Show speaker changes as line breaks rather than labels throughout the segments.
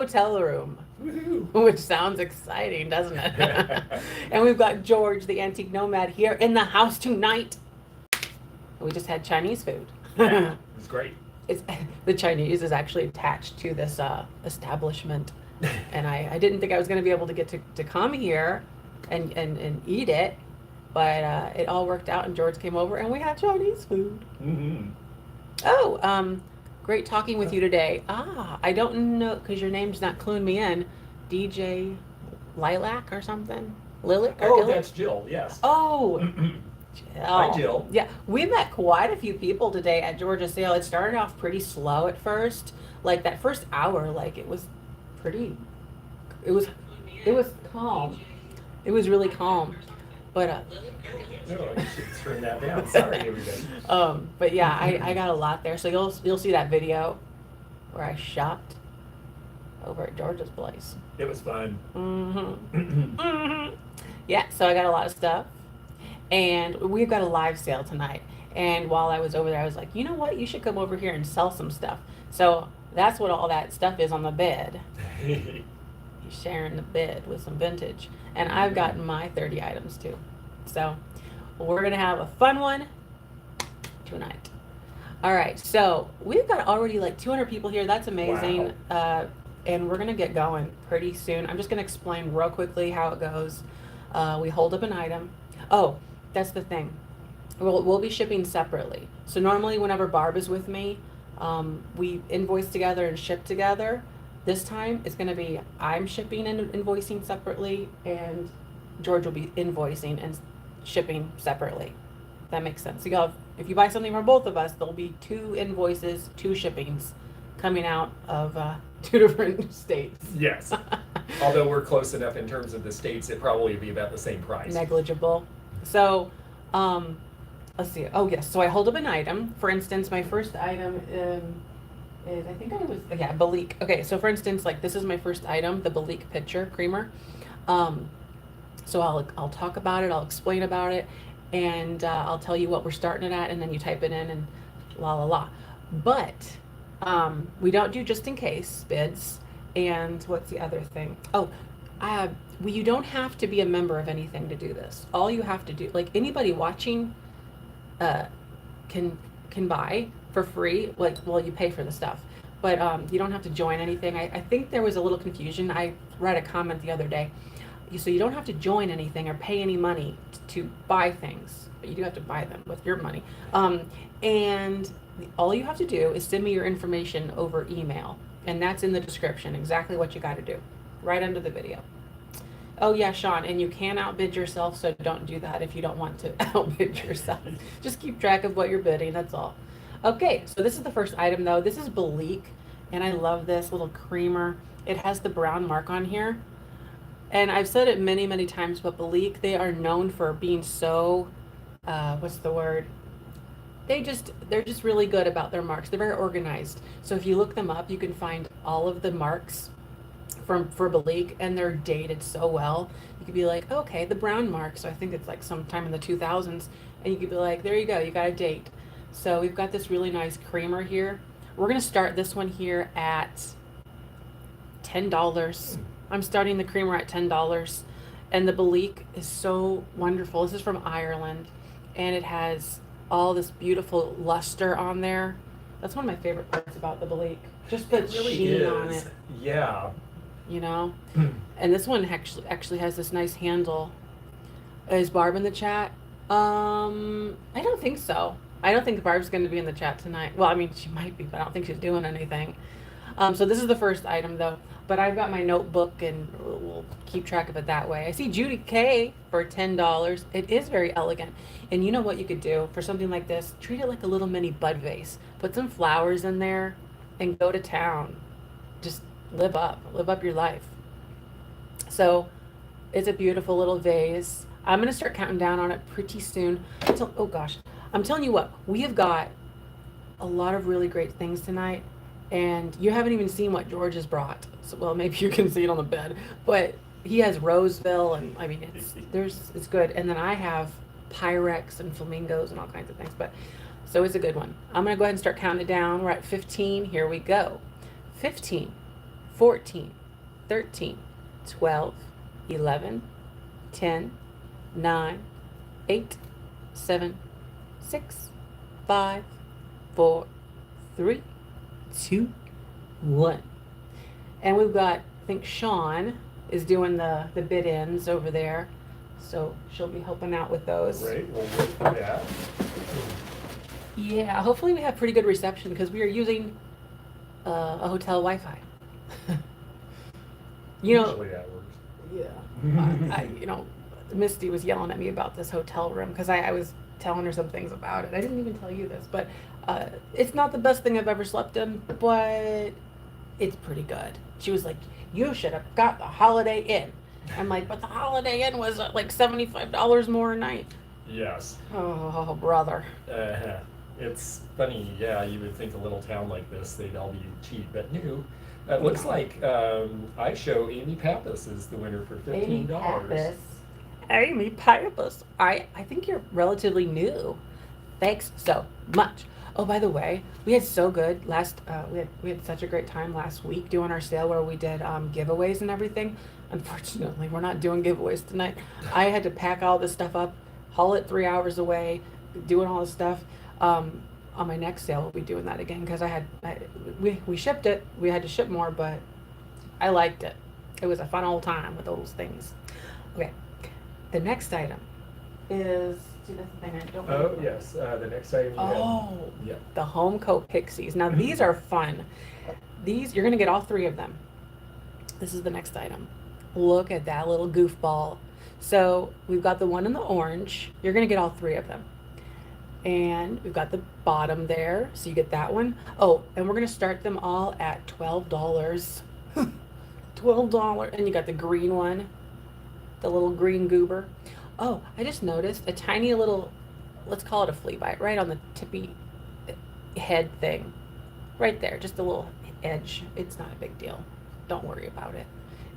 hotel room,
Woohoo.
which sounds exciting, doesn't it? And we've got George, the antique nomad, here in the house tonight. We just had Chinese food.
Yeah, it was great.
It's, the Chinese is actually attached to this establishment, and I didn't think I was going to be able to get to come here and eat it, but it all worked out, and George came over, and we had Chinese food.
Mm-hmm.
Oh, great talking with you today. I don't know, because your name's not cluing me in. DJ Lilac or something? Lilac or
Oh,
Illic?
that's Jill, yes.
Oh,
Hi, Jill.
Yeah, we met quite a few people today at Georgia Sale. It started off pretty slow at first. Like that first hour, like it was pretty, it was, it was calm. It was really calm. But
No, you should turn that down. Sorry, everybody.
but yeah, I got a lot there. So you'll see that video where I shopped over at Georgia's place.
It was fun.
Yeah, so I got a lot of stuff. And we've got a live sale tonight. And while I was over there, I was like, you know what? You should come over here and sell some stuff. So that's what all that stuff is on the bed. He's sharing the bed with some vintage. And I've gotten my 30 items too. So we're going to have a fun one tonight. All right. So we've got already like 200 people here. That's amazing.
Wow.
And we're going to get going pretty soon. I'm just going to explain real quickly how it goes. We hold up an item. Oh, that's the thing. We'll be shipping separately. So normally whenever Barb is with me, we invoice together and ship together. This time it's going to be I'm shipping and invoicing separately, and George will be invoicing and shipping separately. That makes sense. So if you buy something from both of us, there'll be 2 invoices, 2 shippings coming out of 2 different states.
Yes. Although we're close enough in terms of the states, it probably would be about the same price.
Negligible. So, let's see. Oh, yes. So I hold up an item. For instance, my first item is, I think I was, yeah, Balik. Okay, so for instance, like this is my first item, the Balik pitcher creamer. So I'll talk about it, I'll explain about it, and I'll tell you what we're starting it at, and then you type it in and la la la. But we don't do just in case bids. And what's the other thing? Oh, you don't have to be a member of anything to do this. All you have to do, like anybody watching, can buy for free. Like, well, you pay for the stuff, but you don't have to join anything. I think there was a little confusion. I read a comment the other day. So you don't have to join anything or pay any money to buy things, but you do have to buy them with your money. And all you have to do is send me your information over email. And that's in the description, exactly what you got to do, right under the video. Oh yeah, Sean, and you can outbid yourself, so don't do that if you don't want to outbid yourself. Just keep track of what you're bidding, that's all. Okay, so this is the first item though. This is Balik, and I love this little creamer. It has the brown mark on here. And I've said it many, many times, but Balik, they are known for being so, what's the word? They're just really good about their marks. They're very organized. So if you look them up, you can find all of the marks for Balik, and they're dated so well. You could be like, okay, the brown mark, so I think it's like sometime in the 2000s, and you could be like, there you go, you got a date. So we've got this really nice creamer here. We're gonna start this one here at $10. I'm starting the creamer at $10, and the Balik is so wonderful. This is from Ireland, and it has all this beautiful luster on there. That's one of my favorite parts about the Balik. Just the
It really
sheen
is.
on it.
Yeah.
You know? And this one actually has this nice handle. Is Barb in the chat? I don't think so. I don't think Barb's going to be in the chat tonight. Well, I mean, she might be, but I don't think she's doing anything. So this is the first item though. But I've got my notebook, and we'll keep track of it that way. I see Judy K for $10. It is very elegant. And you know what you could do for something like this? Treat it like a little mini bud vase. Put some flowers in there and go to town. Just live up your life. So it's a beautiful little vase. I'm going to start counting down on it pretty soon. Oh gosh, I'm telling you what, we have got a lot of really great things tonight. And you haven't even seen what George has brought. So, well, maybe you can see it on the bed, but he has Roseville, and I mean, it's good. And then I have Pyrex and flamingos and all kinds of things, but so it's a good one. I'm going to go ahead and start counting it down. We're at 15. Here we go. 15, 14, 13, 12, 11, 10, 9, 8, 7, 6, 5, 4, 3, 2, 1. And we've got, I think Sean is doing the bid ends over there. So she'll be helping out with those.
Right, we'll wait for that.
Yeah, hopefully we have pretty good reception because we are using a hotel Wi-Fi.
Usually that works.
Yeah. Misty was yelling at me about this hotel room because I was telling her some things about it. I didn't even tell you this, but it's not the best thing I've ever slept in, but it's pretty good. She was like, you should have got the Holiday Inn. I'm like, but the Holiday Inn was like $75 more a night.
Yes.
Oh, brother.
It's funny, yeah, you would think a little town like this, they'd all be cheap, but no. It looks like I show Amy Pappas is the winner for $15.
Amy Pappas. I think you're relatively new. Thanks so much. Oh, by the way, we had so good we had such a great time last week doing our sale where we did giveaways and everything. Unfortunately, we're not doing giveaways tonight. I had to pack all this stuff up, haul it 3 hours away, doing all this stuff. On my next sale, we'll be doing that again because we shipped it. We had to ship more, but I liked it. It was a fun old time with those things. Okay, the next item is, see, that's the thing I don't
Oh,
remember.
yes, the next item.
Oh,
Yeah.
the Homeco Pixies. Now these are fun. These, you're gonna get all three of them. This is the next item. Look at that little goofball. So we've got the one in the orange. You're gonna get all three of them. And we've got the bottom there, so you get that one. Oh, and we're gonna start them all at $12. $12, and you got the green one, the little green goober. Oh, I just noticed a tiny little, let's call it a flea bite, right on the tippy head thing. Right there, just a little edge. It's not a big deal. Don't worry about it.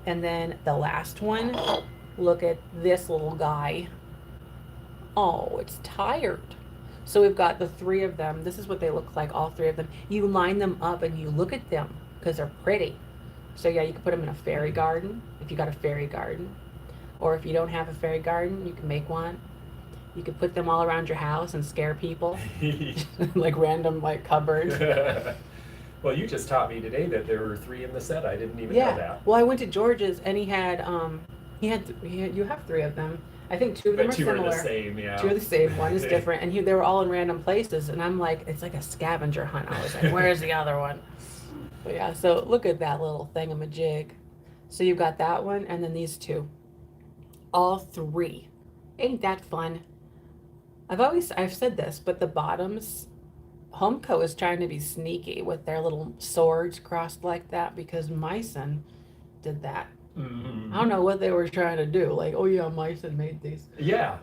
And then the last one, look at this little guy. Oh, it's tired. So we've got the three of them. This is what they look like, all three of them. You line them up and you look at them because they're pretty. So yeah, you can put them in a fairy garden if you got a fairy garden. Or if you don't have a fairy garden, you can make one. You could put them all around your house and scare people. Like random like cupboards.
Well, you just taught me today that there were 3 in the set. I didn't even know that.
Well, I went to George's and he had you have 3 of them. I think 2 of them
But
are
2
similar.
are the same, yeah.
2 are the same. One is different, and they were all in random places. And I'm like, it's like a scavenger hunt. I was like, where's the other one? But yeah, so look at that little thingamajig. So you've got that one, and then these 2, all 3. Ain't that fun? I've said this, but the bottoms, Homeco is trying to be sneaky with their little swords crossed like that because Meissen did that.
Mm-hmm.
I don't know what they were trying to do. Like, oh yeah, Meissen made these.
Yeah.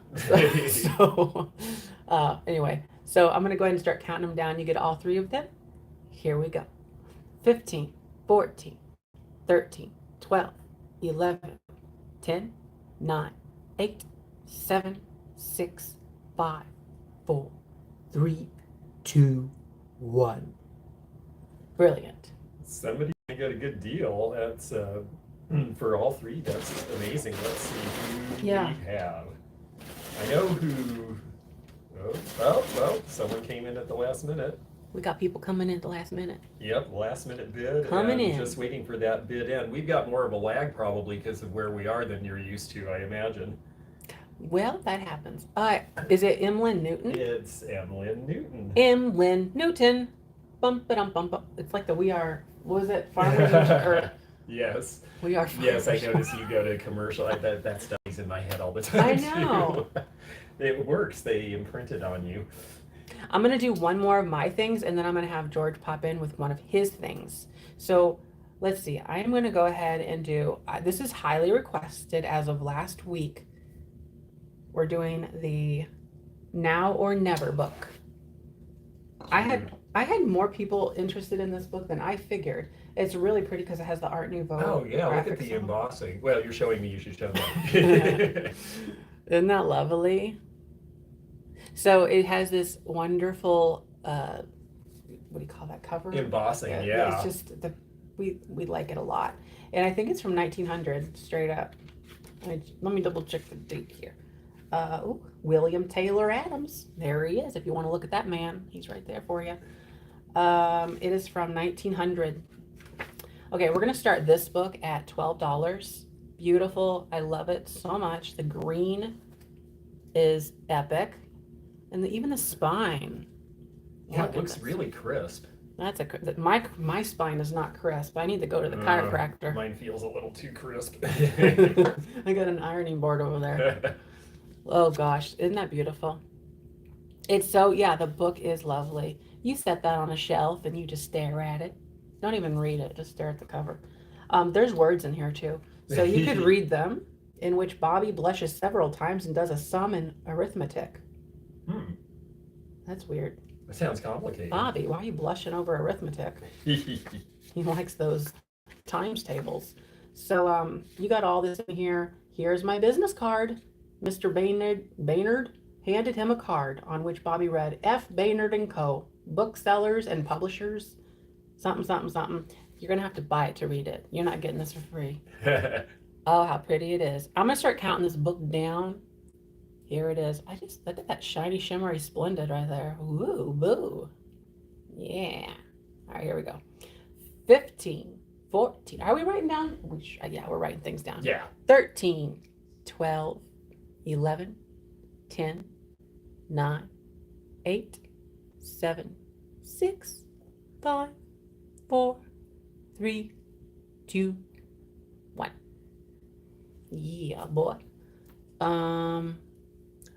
Anyway, so I'm going to go ahead and start counting them down. You get all 3 of them. Here we go. 15, 14, 13, 12, 11, 10, 9, 8, 7, 6, 5, 4, 3, 2, 1. Brilliant.
Somebody got a good deal. That's for all 3. That's amazing. Let's see who we have. I know who. Well, someone came in at the last minute.
We got people coming in at the last minute.
Yep, last minute bid.
Coming in.
Just waiting for that bid in. We've got more of a lag probably because of where we are than you're used to, I imagine.
Well, that happens. Is it Emlyn Newton?
It's Emlyn Newton.
Emlyn Newton. Bump it bump. It's like the We Are. What was it? Farmers or
Yes.
We Are Farmers.
Yes, I notice you go to commercial. That stuff is in my head all the time.
I know.
Too. It works. They imprint it on you.
I'm going to do one more of my things, and then I'm going to have George pop in with one of his things. So let's see. I am going to go ahead and do, this is highly requested as of last week. We're doing the Now or Never book. I had more people interested in this book than I figured. It's really pretty because it has the Art Nouveau.
Oh yeah, look at the embossing. Well, you're showing me. You should show them.
Isn't that lovely? So it has this wonderful, what do you call that cover?
Embossing, yeah.
It's just we like it a lot. And I think it's from 1900, straight up. Let me double check the date here. William Taylor Adams. There he is. If you want to look at that man, he's right there for you. It is from 1900. Okay, we're going to start this book at $12. Beautiful. I love it so much. The green is epic. And even the spine.
Yeah, it looks really crisp.
That's my spine is not crisp. I need to go to the chiropractor.
Mine feels a little too crisp.
I got an ironing board over there. Oh gosh, isn't that beautiful? It's so, yeah, the book is lovely. You set that on a shelf and you just stare at it. Don't even read it, just stare at the cover. There's words in here too. So you could read them, in which Bobby blushes several times and does a sum in arithmetic. That's weird.
That sounds complicated.
Bobby, why are you blushing over arithmetic? He likes those times tables. So you got all this in here. Here's my business card. Mr. Baynard handed him a card on which Bobby read, F. Baynard & Co., booksellers and publishers, something, something, something. You're going to have to buy it to read it. You're not getting this for free. Oh, how pretty it is. I'm going to start counting this book down. Here it is. I just look at that shiny, shimmery, splendid right there. Woo, boo. Yeah. All right, here we go. 15, 14. Are we writing down? Yeah, we're writing things down.
Yeah.
13, 12, 11, 10, 9, 8, 7, 6, 5, 4, 3, 2, 1. Yeah, boy.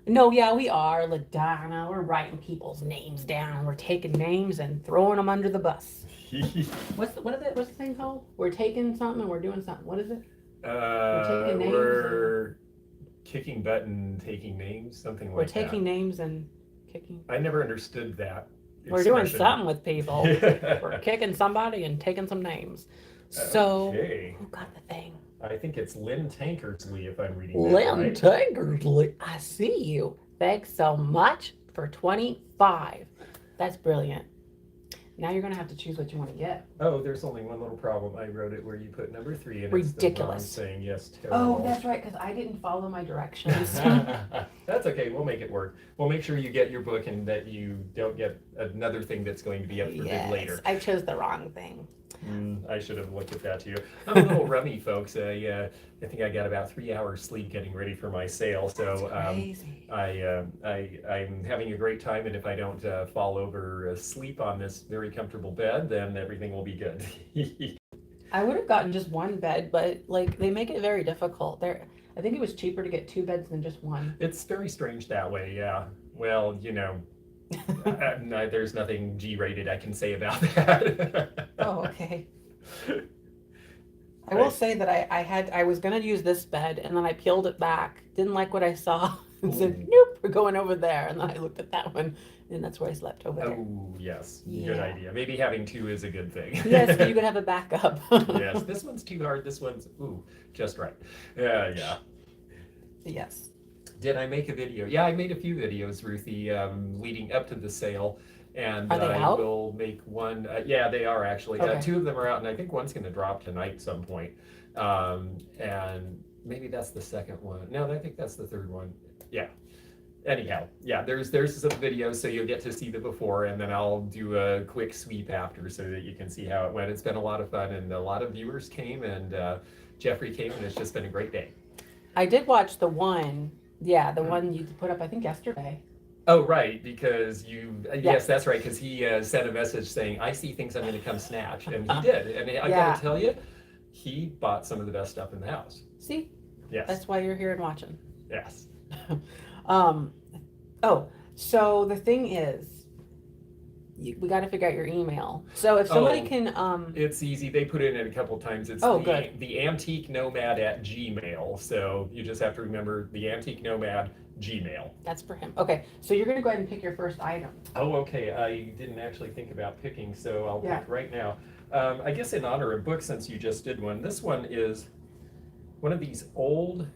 No, yeah, we are, LaDonna. We're writing people's names down. We're taking names and throwing them under the bus. What's the thing called? We're taking something and we're doing something. What is it?
We're kicking butt and taking names, something like that.
We're taking names and kicking.
I never understood that.
We're doing something with people. We're kicking somebody and taking some names. So,
okay.
Who got the thing?
I think it's Lynn Tankersley, if I'm reading that
Lynn
right.
Tankersley. I see you. Thanks so much for 25. That's brilliant. Now you're going to have to choose what you want to get.
Oh, there's only one little problem. I wrote it where you put number 3 and
Ridiculous.
It's the wrong thing. Yes, terrible.
Oh, that's right, because I didn't follow my directions.
That's okay. We'll make it work. We'll make sure you get your book and that you don't get another thing that's going to be up for bid later.
I chose the wrong thing.
I should have looked at that too. I'm a little rummy, folks. I think I got about 3 hours sleep getting ready for my sale. So I'm having a great time, and if I don't fall over asleep on this very comfortable bed, then everything will be good.
I would have gotten just one bed, but like they make it very difficult. I think it was cheaper to get 2 beds than just one.
It's very strange that way, yeah. Well, you know, there's nothing G-rated I can say about that.
Oh, okay. I will say that I was gonna use this bed and then I peeled it back. Didn't like what I saw and said, nope, we're going over there. And then I looked at that one and that's where I slept over there.
Oh, yes.
Yeah.
Good idea. Maybe having 2 is a good thing.
Yes, you could have a backup.
Yes, this one's too hard. This one's, just right. Yeah.
Yes.
Did I make a video? Yeah, I made a few videos, Ruthie, leading up to the sale. And
Are they
I
out?
will make one. Yeah, they are actually.
Okay.
2 of them are out, and I think one's going to drop tonight at some point. And maybe that's the second one. No, I think that's the third one. Yeah. Anyhow, yeah, there's some videos, so you'll get to see the before, and then I'll do a quick sweep after so that you can see how it went. It's been a lot of fun, and a lot of viewers came, and Jeffrey came, and it's just been a great day.
I did watch the one. Yeah, the one you put up, I think, yesterday.
Oh, right, because yes, that's right, because he sent a message saying, I see things I'm going to come snatch, and he did. And I got to tell you, he bought some of the best stuff in the house.
See?
Yes.
That's why you're here and watching.
Yes.
So the thing is, we got to figure out your email. So if somebody can...
It's easy. They put it in a couple times. It's
good.
The Antique Nomad at Gmail. So you just have to remember the Antique Nomad Gmail.
That's for him. Okay, so you're going to go ahead and pick your first item.
Oh, okay. I didn't actually think about picking, so I'll pick right now. I guess in honor of books, since you just did one, this one is one of these old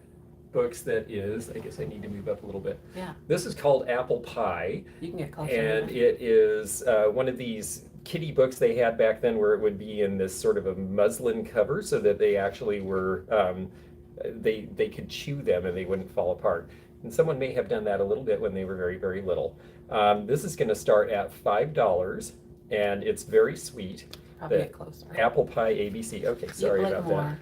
books that is, I guess I need to move up a little bit.
Yeah.
This is called Apple Pie.
You can get closer.
And it is one of these kiddie books they had back then where it would be in this sort of a muslin cover so that they actually were, they could chew them and they wouldn't fall apart. And someone may have done that a little bit when they were very, very little. This is going to start at $5 and it's very sweet.
Probably get closer.
Apple pie ABC. Okay, sorry about that.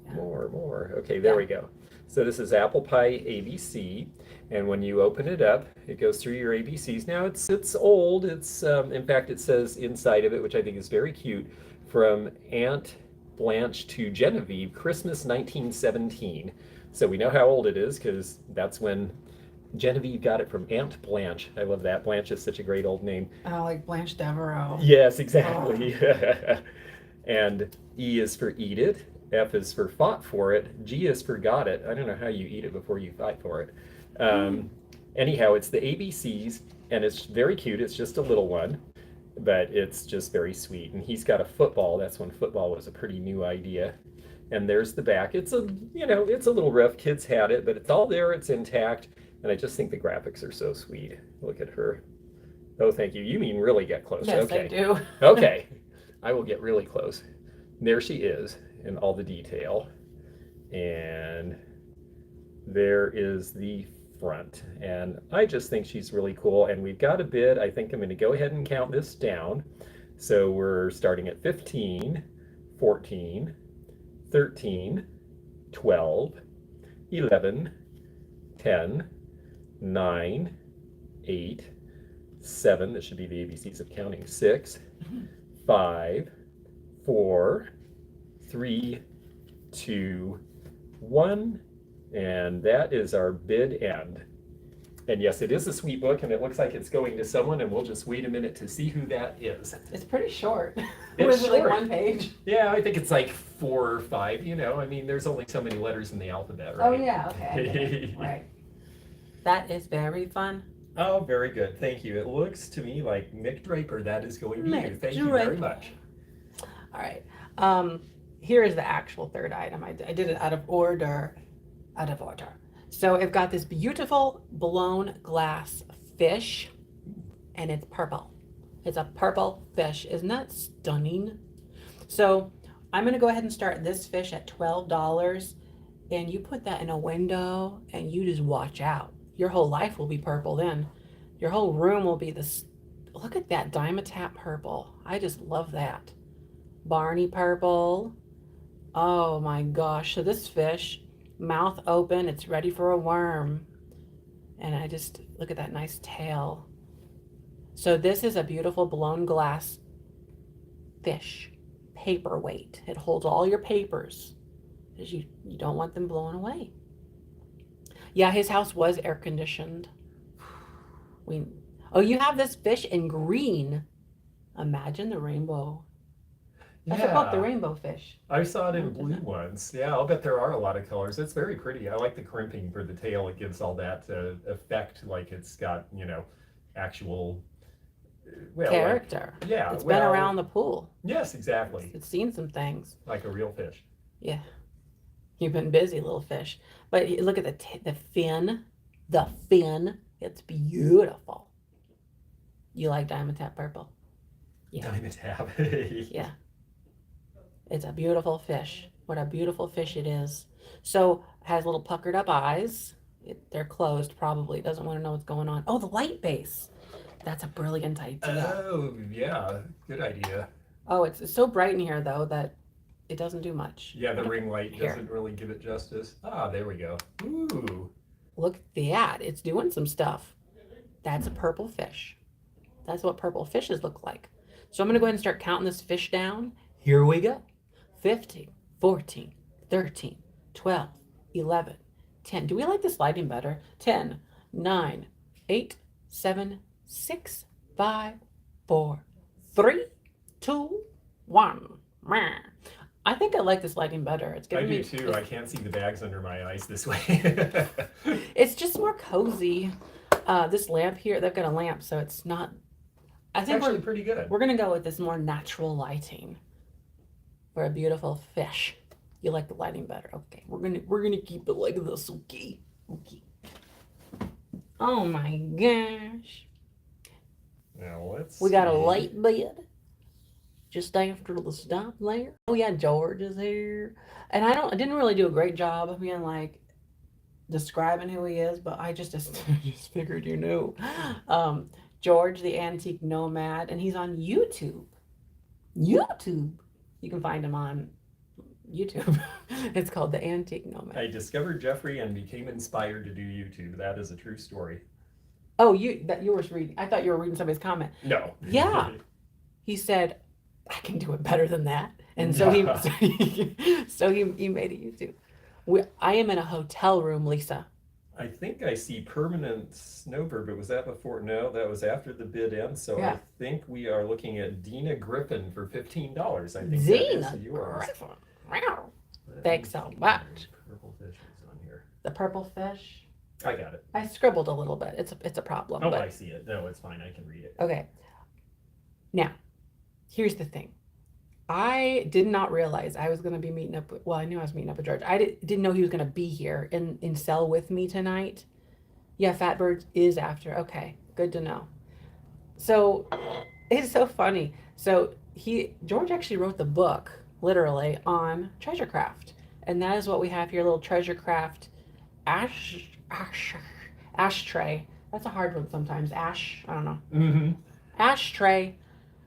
Yeah.
More. Okay, there we go. So this is apple pie ABC, and when you open it up, it goes through your ABCs. Now it's old. It's in fact it says inside of it, which I think is very cute, from Aunt Blanche to Genevieve, Christmas 1917. So we know how old it is because that's when Genevieve got it from Aunt Blanche. I love that. Blanche is such a great old name.
Oh, like Blanche Devereaux.
Yes, exactly. Oh. And E is for eat it. F is for fought for it. G is for got it. I don't know how you eat it before you fight for it. Anyhow, it's the ABCs, and it's very cute. It's just a little one, but it's just very sweet. And he's got a football. That's when football was a pretty new idea. And there's the back. It's a, it's a little rough. Kids had it, but it's all there. It's intact. And I just think the graphics are so sweet. Look at her. Oh, thank you. You mean really get close.
Yes,
okay.
I do.
Okay. I will get really close. There she is in all the detail. And there is the front. And I just think she's really cool. And we've got a bid. I think I'm going to go ahead and count this down. So we're starting at 15, 14, 13, 12, 11, 10, 9, 8, 7, that should be the ABCs of counting, 6, 5, 4, 3, 2, 1, and that is our bid end. And yes, it is a sweet book, and it looks like it's going to someone, and we'll just wait a minute to see who that is.
It's pretty short.
It's
Was it like one page?
Yeah, I think it's like 4 or 5, I mean, there's only so many letters in the alphabet, right?
Oh, yeah, okay. Right. That is very fun.
Oh, very good. Thank you. It looks to me like Mick Draper. That is going to you. Thank you very much.
All right. Here is the actual third item. I did it out of order. So I've got this beautiful blown glass fish, and it's purple. It's a purple fish. Isn't that stunning? So I'm going to go ahead and start this fish at $12, and you put that in a window, and you just watch out. Your whole life will be purple then. Your whole room will be this. Look at that Dimetap purple. I just love that. Barney purple. Oh my gosh. So this fish, mouth open, it's ready for a worm. And I just, look at that nice tail. So this is a beautiful blown glass fish. Paperweight. It holds all your papers, because you don't want them blown away. Yeah, his house was air conditioned. Oh, you have this fish in green. Imagine the rainbow. That's about the rainbow fish.
I saw it in blue once. Yeah, I'll bet there are a lot of colors. It's very pretty. I like the crimping for the tail. It gives all that effect, like it's got, actual
character.
Like, yeah.
It's been around the pool.
Yes, exactly.
It's seen some things.
Like a real fish.
Yeah. You've been busy, little fish. But look at the fin. The fin. It's beautiful. You like Diamond-Tap purple? Yeah.
Diamond-Tap.
Yeah. It's a beautiful fish. What a beautiful fish it is. So it has little puckered up eyes. They're closed probably. It doesn't want to know what's going on. Oh, the light base. That's a brilliant idea.
Oh, yeah. Good idea.
Oh, it's so bright in here, though, that it doesn't do much.
Yeah, the ring light doesn't really give it justice. Ah, there we go. Ooh.
Look at that. It's doing some stuff. That's a purple fish. That's what purple fishes look like. So I'm going to go ahead and start counting this fish down. Here we go. 15, 14, 13, 12, 11, 10. Do we like this lighting better? 10, 9, 8, 7, 6, 5, 4, 3, 2, 1. I think I like this lighting better. It's giving me.
I do too. I can't see the bags under my eyes this way.
It's just more cozy. This lamp here, they've got a lamp, so it's not. I think
actually pretty good.
We're gonna go with this more natural lighting for a beautiful fish. You like the lighting better? Okay, we're gonna keep it like this. Okay. Oh my gosh.
Now let's
We got a
see.
light bid just after the stop there. Oh yeah, George is here. And I didn't really do a great job of being like describing who he is, but I just just figured you knew. Um, George the Antique Nomad, and he's on YouTube. YouTube. You can find him on YouTube. It's called the Antique Nomad.
I discovered Jeffrey and became inspired to do YouTube. That is a true story.
Oh, you were reading. I thought you were reading somebody's comment.
No.
Yeah. He said, I can do it better than that. And so he made a YouTube. I am in a hotel room, Lisa.
I think I see permanent snowbird, but was that before? No, that was after the bid ends. So
Yeah.
I think we are looking at Dina Griffin for $15. I think
Dina
that is yours.
Griffin. Wow. Thanks so much.
Purple fish is on here.
The purple fish.
I got it.
I scribbled a little bit. It's a problem.
Oh,
but
I see it. No, it's fine. I can read it.
okay. Now, here's the thing. I did not realize I was going to be meeting up with, well, I knew I was meeting up with George. I didn't know he was going to be here in cell with me tonight. Yeah, Fatbird is after. Okay, good to know. So it's so funny. So George actually wrote the book, literally, on treasure craft. And that is what we have here, a little treasure craft ashtray. That's a hard one sometimes. I don't know.
Mm-hmm.
Ashtray.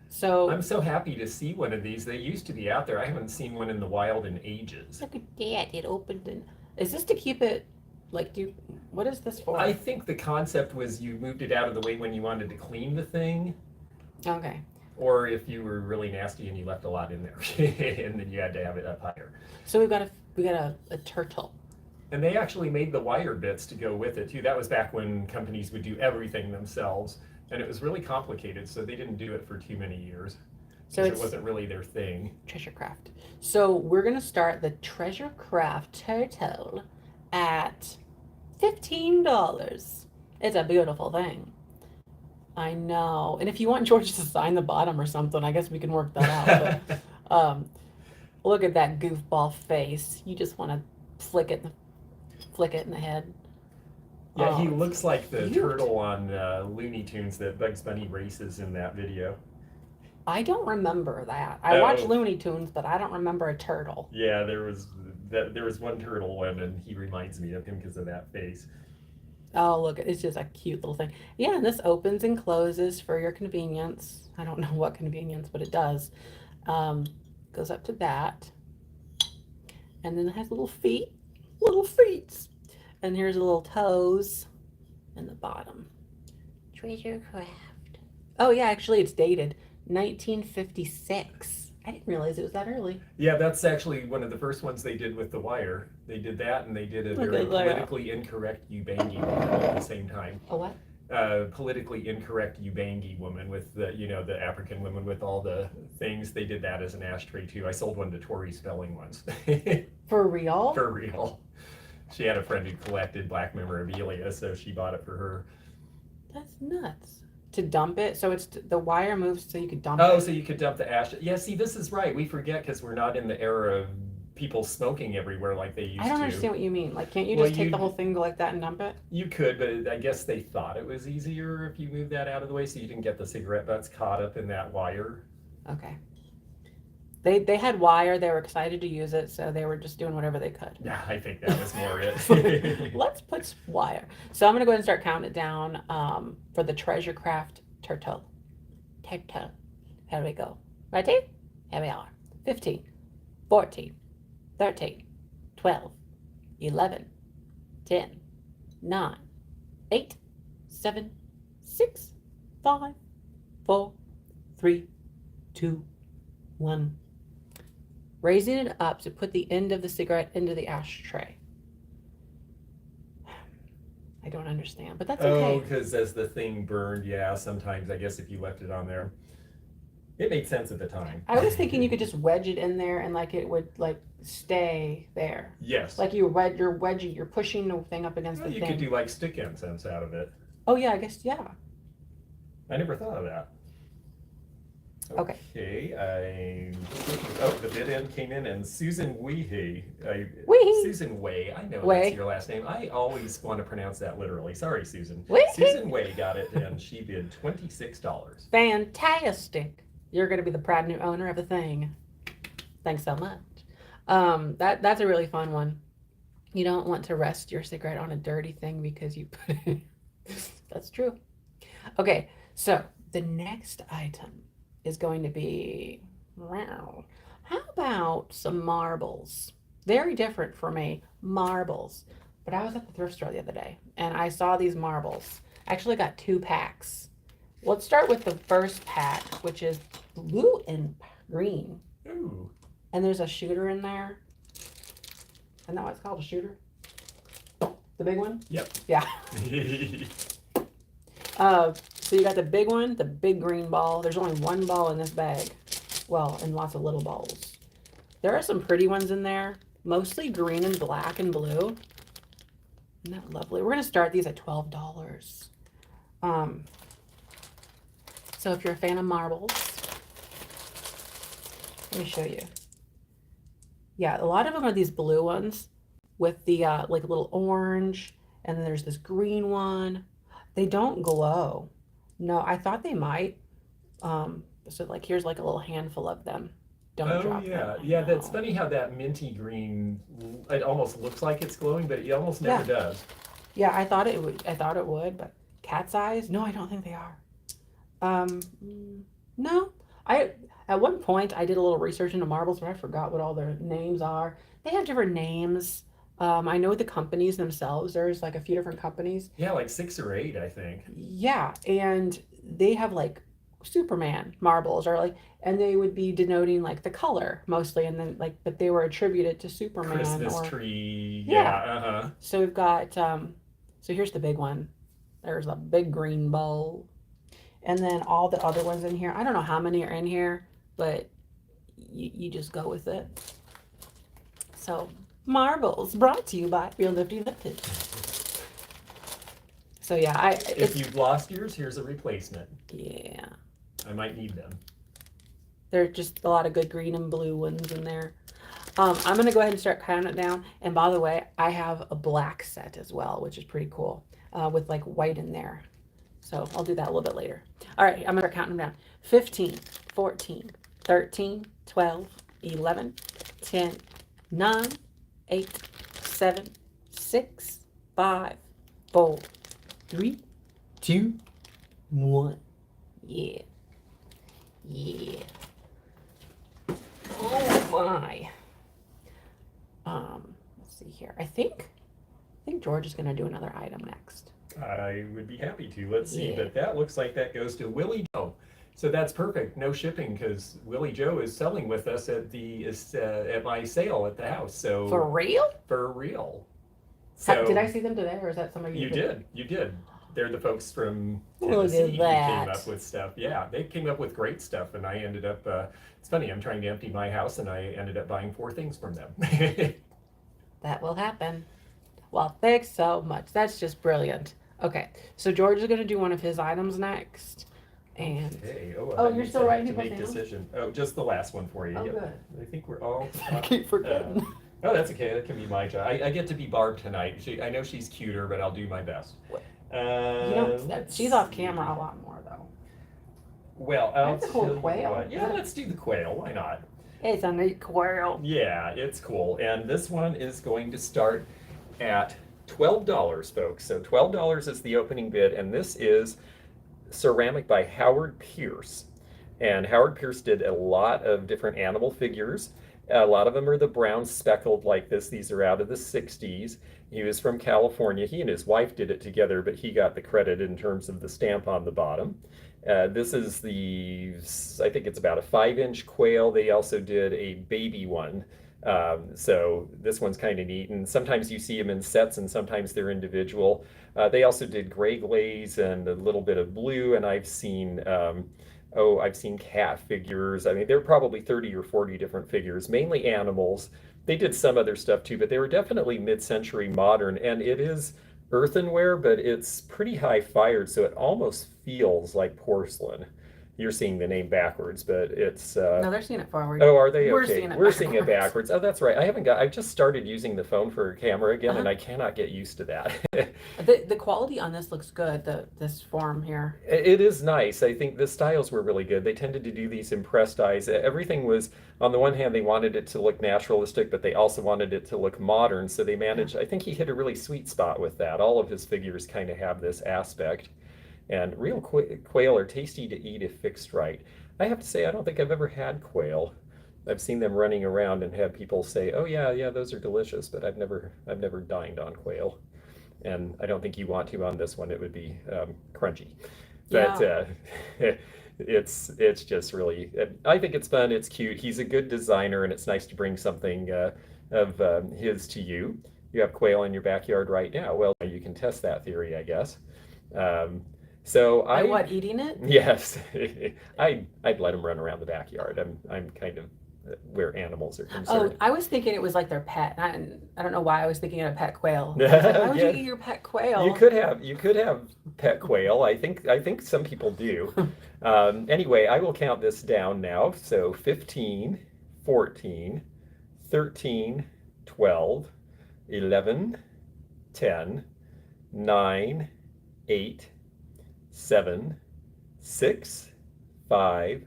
So
I'm so happy to see one of these. They used to be out there. I haven't seen one in the wild in ages.
look at that. It opened and is this to keep it like what is this for?
I think the concept was you moved it out of the way when you wanted to clean the thing,
Okay.
or if you were really nasty and you left a lot in there, and then you had to have it up higher.
So we got a turtle.
And they actually made the wire bits to go with it too. That was back when companies would do everything themselves, and it was really complicated, so they didn't do it for too many years.
So
It wasn't really their thing.
treasure craft. So we're gonna start the treasure craft turtle at $15. It's a beautiful thing. I know. And if you want George to sign the bottom or something, I guess we can work that out. But look at that goofball face. You just want to flick it in the head.
Yeah, he
Oh,
looks like the
cute.
turtle on Looney Tunes that Bugs Bunny races in that video.
I don't remember that. I watch
Oh.
Looney Tunes, but I don't remember a turtle.
Yeah, there was one turtle one, and he reminds me of him because of that face.
Oh, look, it's just a cute little thing. Yeah, and this opens and closes for your convenience. I don't know what convenience, but it does. Goes up to that. And then it has little feet. And here's little toes in the bottom. Treasure craft. Oh, yeah, actually, it's dated 1956. I didn't realize it was that early.
Yeah, that's actually one of the first ones they did with the wire. They did that, and they did a
Look
very
at that.
politically incorrect Ubangi woman at the same time.
A what?
Politically incorrect Ubangi woman with the African woman with all the things. They did that as an ashtray too. I sold one to Tori Spelling once.
For real?
For real. She had a friend who collected black memorabilia, so she bought it for her.
That's nuts. To dump it, so it's the wire moves so you could dump
Oh,
it.
so you could dump the ash. Yeah, see, this is right. We forget because we're not in the era of people smoking everywhere like they used to.
I don't understand what you mean. Like, can't you
Well,
just take
you-
the whole thing, go like that, and dump it?
You could, but I guess they thought it was easier if you moved that out of the way so you didn't get the cigarette butts caught up in that wire.
Okay. They had wire. They were excited to use it, so they were just doing whatever they could.
Yeah, I think that was more it.
Let's put wire. So I'm gonna go ahead and start counting it down for the treasure craft turtle. Turtle. Here we go. Ready? Here we are. 15, 14, 13, 12, 11, 10, 9, 8, 7, 6, 5, 4, 3, 2, 1. Raising it up to put the end of the cigarette into the ashtray. I don't understand, but that's
Oh,
okay.
because as the thing burned, yeah, sometimes I guess if you left it on there, it made sense at the time.
I was thinking you could just wedge it in there and like it would like stay there.
Yes.
Like you're pushing the thing up against
Well,
the
you
thing.
could do like stick incense out of it.
Oh yeah, I guess yeah.
I never thought of that.
Okay.
The bid in came in, and Susan Weehee,
Wee.
Susan Way, I know
Way.
that's your last name. I always want to pronounce that literally. Sorry, Susan.
Wee.
Susan Way got it, and she bid $26.
Fantastic. You're going to be the proud new owner of the thing. Thanks so much. That's a really fun one. You don't want to rest your cigarette on a dirty thing because you put it. That's true. Okay, so the next item is going to be, wow, how about some marbles? Very different for me, marbles. But I was at the thrift store the other day and I saw these marbles. I actually got 2 packs. Let's start with the first pack, which is blue and green.
Ooh.
And there's a shooter in there. Isn't that what it's called, a shooter? The big one?
Yep.
Yeah. So you got the big one, the big green ball. There's only 1 ball in this bag. Well, and lots of little balls. There are some pretty ones in there, mostly green and black and blue. Isn't that lovely? We're gonna start these at $12. So if you're a fan of marbles, let me show you. Yeah, a lot of them are these blue ones with the like a little orange, and then there's this green one. They don't glow. No, I thought they might. So like here's like a little handful of them. Don't drop them.
Yeah. That's funny how that minty green, it almost looks like it's glowing, but it almost never does.
Yeah, I thought it would. I thought it would, but cat's eyes? No, I don't think they are. No. At one point I did a little research into marbles, but I forgot what all their names are. They have different names. I know the companies themselves. There's like a few different companies.
Yeah, like 6 or 8, I think.
Yeah, and they have like Superman marbles, or like, and they would be denoting like the color mostly, and then like, but they were attributed to Superman.
Christmas
or
tree.
Yeah. So we've got so here's the big one. There's a big green bowl, and then all the other ones in here. I don't know how many are in here, but you just go with it. So marbles brought to you by Real Nifty Lifted. So yeah,
if you've lost yours, here's a replacement.
Yeah.
I might need them.
There are just a lot of good green and blue ones in there. I'm going to go ahead and start counting it down. And by the way, I have a black set as well, which is pretty cool, with like white in there. So I'll do that a little bit later. All right, I'm going to start counting them down. 15, 14, 13, 12, 11, 10, 9, 8, 7, 6, 5, 4, 3, 2, 1. Yeah. Yeah. Oh my. Let's see here. I think George is gonna do another item next.
I would be happy to. Let's see,
Yeah.
but that looks like that goes to Willie Joe. So that's perfect. No shipping, because Willie Joe is selling with us at my sale at the house. So
For real?
For real. So
Did I see them today, or is that somebody
you did? You did. They're the folks from
Look
Tennessee
at
who
that.
came up with stuff. Yeah, they came up with great stuff, and I ended up. It's funny. I'm trying to empty my house, and I ended up buying 4 things from them.
That will happen. Well, thanks so much. That's just brilliant. Okay, so George is gonna do one of his items next, and
Okay.
Oh,
that
you're
means
still
I have
writing
to
people's
make
names?
decision. Oh, just the last one for you.
Oh,
Yep.
good.
I think we're all.
I keep forgetting.
Oh, that's okay. That can be my job. I get to be Barb tonight. I know she's cuter, but I'll do my best.
She's off camera a lot more though.
Well, I'll
That's a cool
tell you
quail.
what. Yeah, let's do the quail. Why not?
It's a neat quail.
Yeah, it's cool. And this one is going to start at $12, folks. So $12 is the opening bid, and this is ceramic by Howard Pierce. And Howard Pierce did a lot of different animal figures. A lot of them are the brown speckled like this. These are out of the 60s. He was from California. He and his wife did it together, but he got the credit in terms of the stamp on the bottom. This is I think it's about a 5-inch quail. They also did a baby one. So this one's kind of neat. And sometimes you see them in sets and sometimes they're individual. They also did gray glaze and a little bit of blue. And I've seen cat figures. I mean, there are probably 30 or 40 different figures, mainly animals. They did some other stuff too, but they were definitely mid-century modern, and it is earthenware, but it's pretty high fired, so it almost feels like porcelain. you're seeing the name backwards, but it's
No, they're seeing it forward.
oh, are they?
We're
Okay.
seeing it
We're seeing it
backwards.
backwards. Oh, that's right. I've just started using the phone for a camera again, and
Uh-huh.
I cannot get used to that.
The quality on this looks good. This form here.
It is nice. I think the styles were really good. They tended to do these impressed eyes. Everything was, on the one hand, they wanted it to look naturalistic, but they also wanted it to look modern. So they
Yeah.
managed, I think he hit a really sweet spot with that. All of his figures kind of have this aspect. And real quail are tasty to eat if fixed right. I have to say, I don't think I've ever had quail. I've seen them running around and had people say, "Oh yeah, yeah, those are delicious," but I've never dined on quail, and I don't think you want to on this one. It would be crunchy, but
Yeah.
it's just really. I think it's fun. It's cute. He's a good designer, and it's nice to bring something of his to you. You have quail in your backyard right now. Well, you can test that theory, I guess. Um, so
By
I
what? Eating it?
Yes, I'd let them run around the backyard. I'm kind of where animals are
Oh,
concerned.
I was thinking it was like their pet. I don't know why I was thinking of a pet quail. I was like, why would you
Yeah,
eat your pet
you
quail?
could have pet quail. I think some people do. Anyway, I will count this down now. So 15, 14, 13, 12, 11, 10, 9, 8, 7, 6, 5,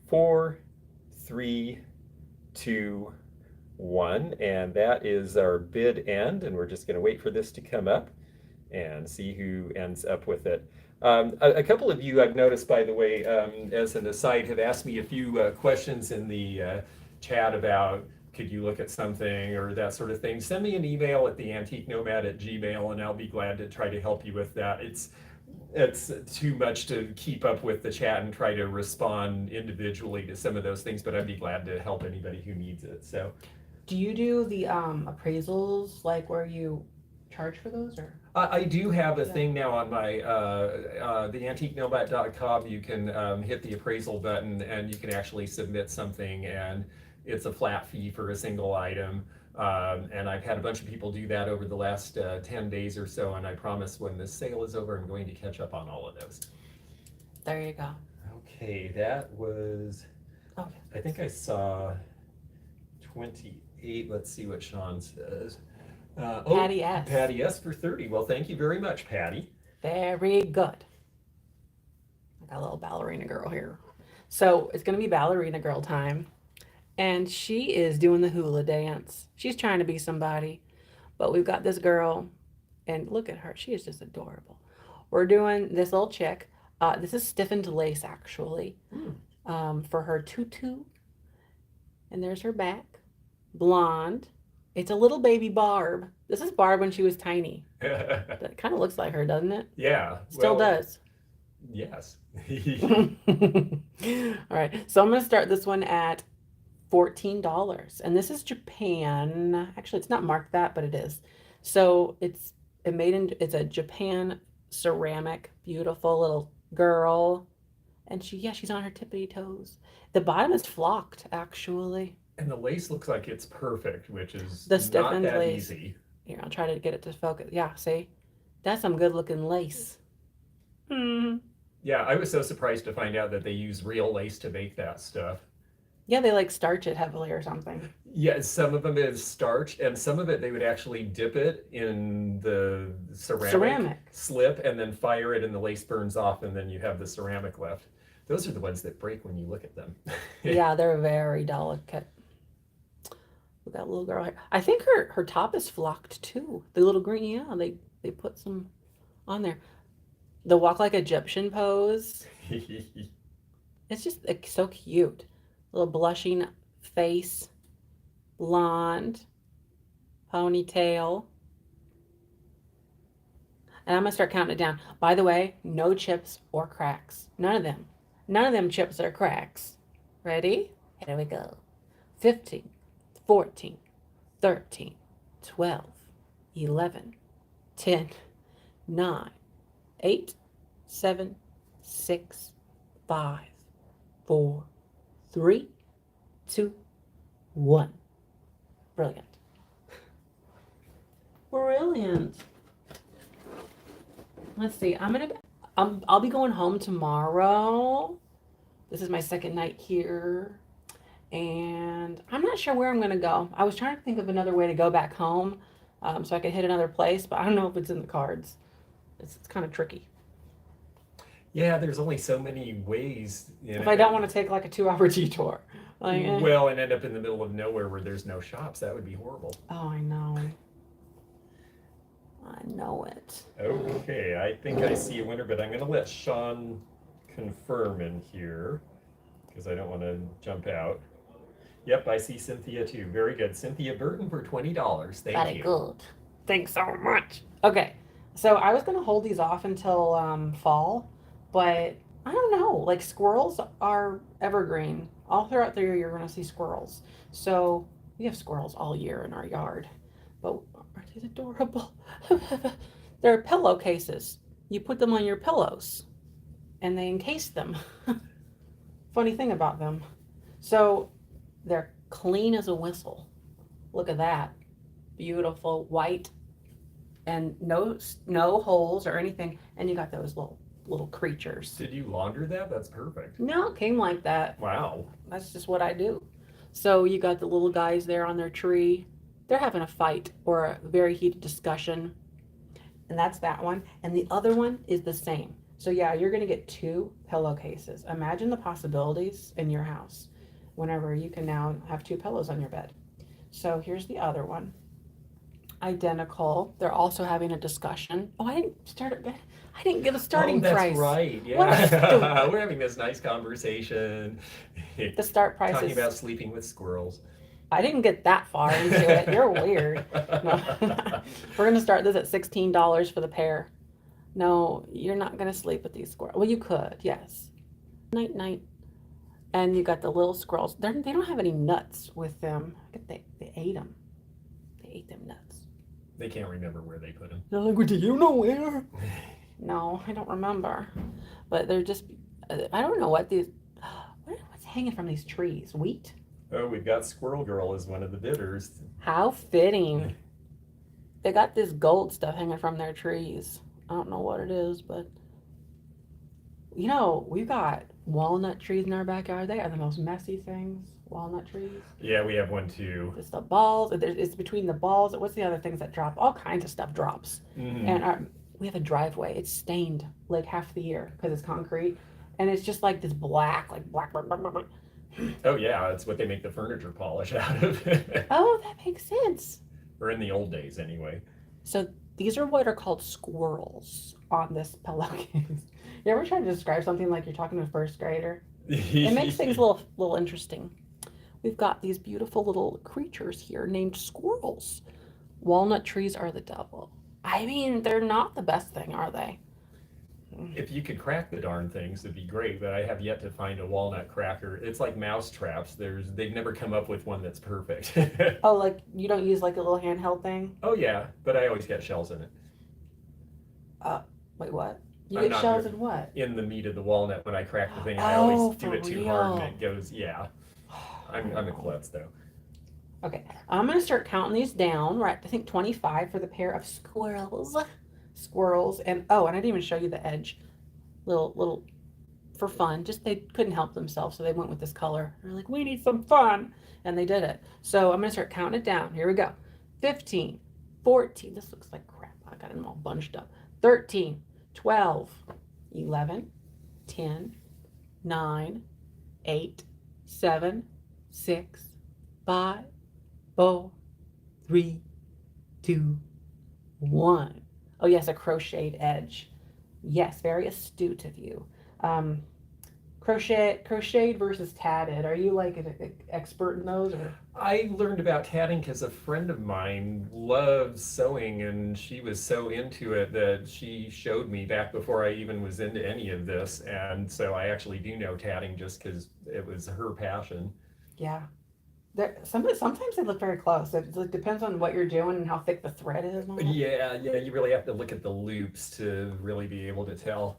4, 3, 2, 1. And that is our bid end. And we're just going to wait for this to come up and see who ends up with it. A couple of you I've noticed, by the way, as an aside, have asked me a few questions in the chat about could you look at something or that sort of thing. Send me an email at theantiquenomad@gmail, and I'll be glad to try to help you with that. It's too much to keep up with the chat and try to respond individually to some of those things, but I'd be glad to help anybody who needs it. So
Do you do the appraisals like where you charge for those or?
I do have a
Yeah.
thing now on my theantiquenomad.com. You can hit the appraisal button and you can actually submit something, and it's a flat fee for a single item. And I've had a bunch of people do that over the last 10 days or so, and I promise when this sale is over, I'm going to catch up on all of those.
There you go.
Okay, that was,
Okay.
I think I saw 28. Let's see what Sean says.
Patty S.
Patty S for 30. Well, thank you very much, Patty.
Very good. I got a little ballerina girl here. So it's gonna be ballerina girl time. And she is doing the hula dance. She's trying to be somebody. But we've got this girl, and look at her. She is just adorable. We're doing this little chick. This is stiffened lace, actually, for her tutu. And there's her back. Blonde. It's a little baby Barb. This is Barb when she was tiny. That kind of looks like her, doesn't it?
Yeah.
Still
Well,
does.
yes.
All right. So I'm going to start this one at $14. And this is Japan. Actually, it's not marked that, but it is. So it's it's a Japan ceramic, beautiful little girl. And she's on her tippity toes. The bottom is flocked, actually.
And the lace looks like it's perfect, which is
The
not
stiffened
that
lace.
easy.
Here, I'll try to get it to focus. Yeah, see? That's some good looking lace. Hmm.
Yeah, I was so surprised to find out that they use real lace to make that stuff.
Yeah, they like starch it heavily or something.
Yeah, some of them is starch, and some of it they would actually dip it in the ceramic slip and then fire it, and the lace burns off, and then you have the ceramic left. Those are the ones that break when you look at them.
Yeah, they're very delicate. We got a little girl here. I think her top is flocked too. The little green, yeah, they put some on there. The walk like Egyptian pose. It's just like, so cute. Little blushing face, blonde, ponytail. And I'm gonna start counting it down. By the way, no chips or cracks. None of them. None of them chips or cracks. Ready? Here we go. 15, 14, 13, 12, 11, 10, 9, 8, 7, 6, 5, 4, 3, 2, 1. Brilliant. Brilliant. Let's see. I'll be going home tomorrow. This is my second night here. And I'm not sure where I'm going to go. I was trying to think of another way to go back home so I could hit another place, but I don't know if it's in the cards. It's kind of tricky.
Yeah, there's only so many ways.
If I don't want to take like a 2 hour detour. Like,
well, and end up in the middle of nowhere where there's no shops. That would be horrible.
Oh, I know. I know it.
Okay, I think I see a winner, but I'm going to let Sean confirm in here because I don't want to jump out. Yep, I see Cynthia too. Very good. Cynthia Burton for $20. Thank
Very
you.
good. Thanks so much. Okay, so I was going to hold these off until fall, but I don't know. Like squirrels are evergreen. All throughout the year, you're going to see squirrels. So we have squirrels all year in our yard. But aren't they adorable? They're pillowcases. You put them on your pillows and they encase them. Funny thing about them. So they're clean as a whistle. Look at that. Beautiful white and no holes or anything. And you got those little creatures.
Did you launder that? That's perfect.
No, it came like that.
Wow.
That's just what I do. So you got the little guys there on their tree. They're having a fight or a very heated discussion. And that's that one. And the other one is the same. So yeah, you're going to get 2 pillowcases. Imagine the possibilities in your house whenever you can now have 2 pillows on your bed. So here's the other one. Identical. They're also having a discussion. Oh, I didn't get a starting price.
That's right. Yeah. We're having this nice conversation.
The start price
Talking
is
about sleeping with squirrels.
I didn't get that far into it. You're weird. No. We're going to start this at $16 for the pair. No, you're not going to sleep with these squirrels. Well, you could, yes. Night, night. And you got the little squirrels. They don't have any nuts with them. They ate them. They ate them nuts.
They can't remember where they put them.
They're like, well, do you know where? No, I don't remember. But they're just, I don't know what's hanging from these trees. Wheat?
Oh, we've got Squirrel Girl as one of the bidders.
How fitting. They got this gold stuff hanging from their trees. I don't know what it is, but you know, we've got walnut trees in our backyard. They are the most messy things. Walnut trees.
Yeah, we have one too.
It's the balls. It's between the balls. What's the other things that drop? All kinds of stuff drops.
Mm-hmm.
And we have a driveway. It's stained like half the year because it's concrete, and it's just like this black, black.
Oh yeah, it's what they make the furniture polish out of.
Oh, that makes sense.
Or in the old days, anyway.
So these are what are called squirrels on this pillowcase. You ever try to describe something like you're talking to a first grader? It makes things a little interesting. We've got these beautiful little creatures here named squirrels. Walnut trees are the devil. I mean, they're not the best thing, are they?
If you could crack the darn things, it'd be great, but I have yet to find a walnut cracker. It's like mouse traps. They've never come up with one that's perfect.
Oh, like you don't use like a little handheld thing?
Oh yeah, but I always get shells in it.
Wait, what? You
I'm
get
not
shells
good.
in what?
In the meat of the walnut when I crack the thing. I
Oh,
always do
for
it too
real?
hard and it goes, yeah. I'm a klutz though.
Okay, I'm gonna start counting these down. Right, I think 25 for the pair of squirrels. Squirrels, and oh, and I didn't even show you the edge. Little, for fun. Just they couldn't help themselves, so they went with this color. They're like, we need some fun, and they did it. So I'm gonna start counting it down. Here we go. 15, 14. This looks like crap. I got them all bunched up. 13, 12, 11, 10, 9, 8, 7, 6, 5, 4, 3, 2, 1. Oh yes, a crocheted edge. Yes, very astute of you. Crocheted versus tatted. Are you like an expert in those? Or?
I learned about tatting because a friend of mine loves sewing, and she was so into it that she showed me back before I even was into any of this. And so I actually do know tatting just because it was her passion.
Yeah. Sometimes they look very close. It depends on what you're doing and how thick the thread is.
Yeah, you really have to look at the loops to really be able to tell.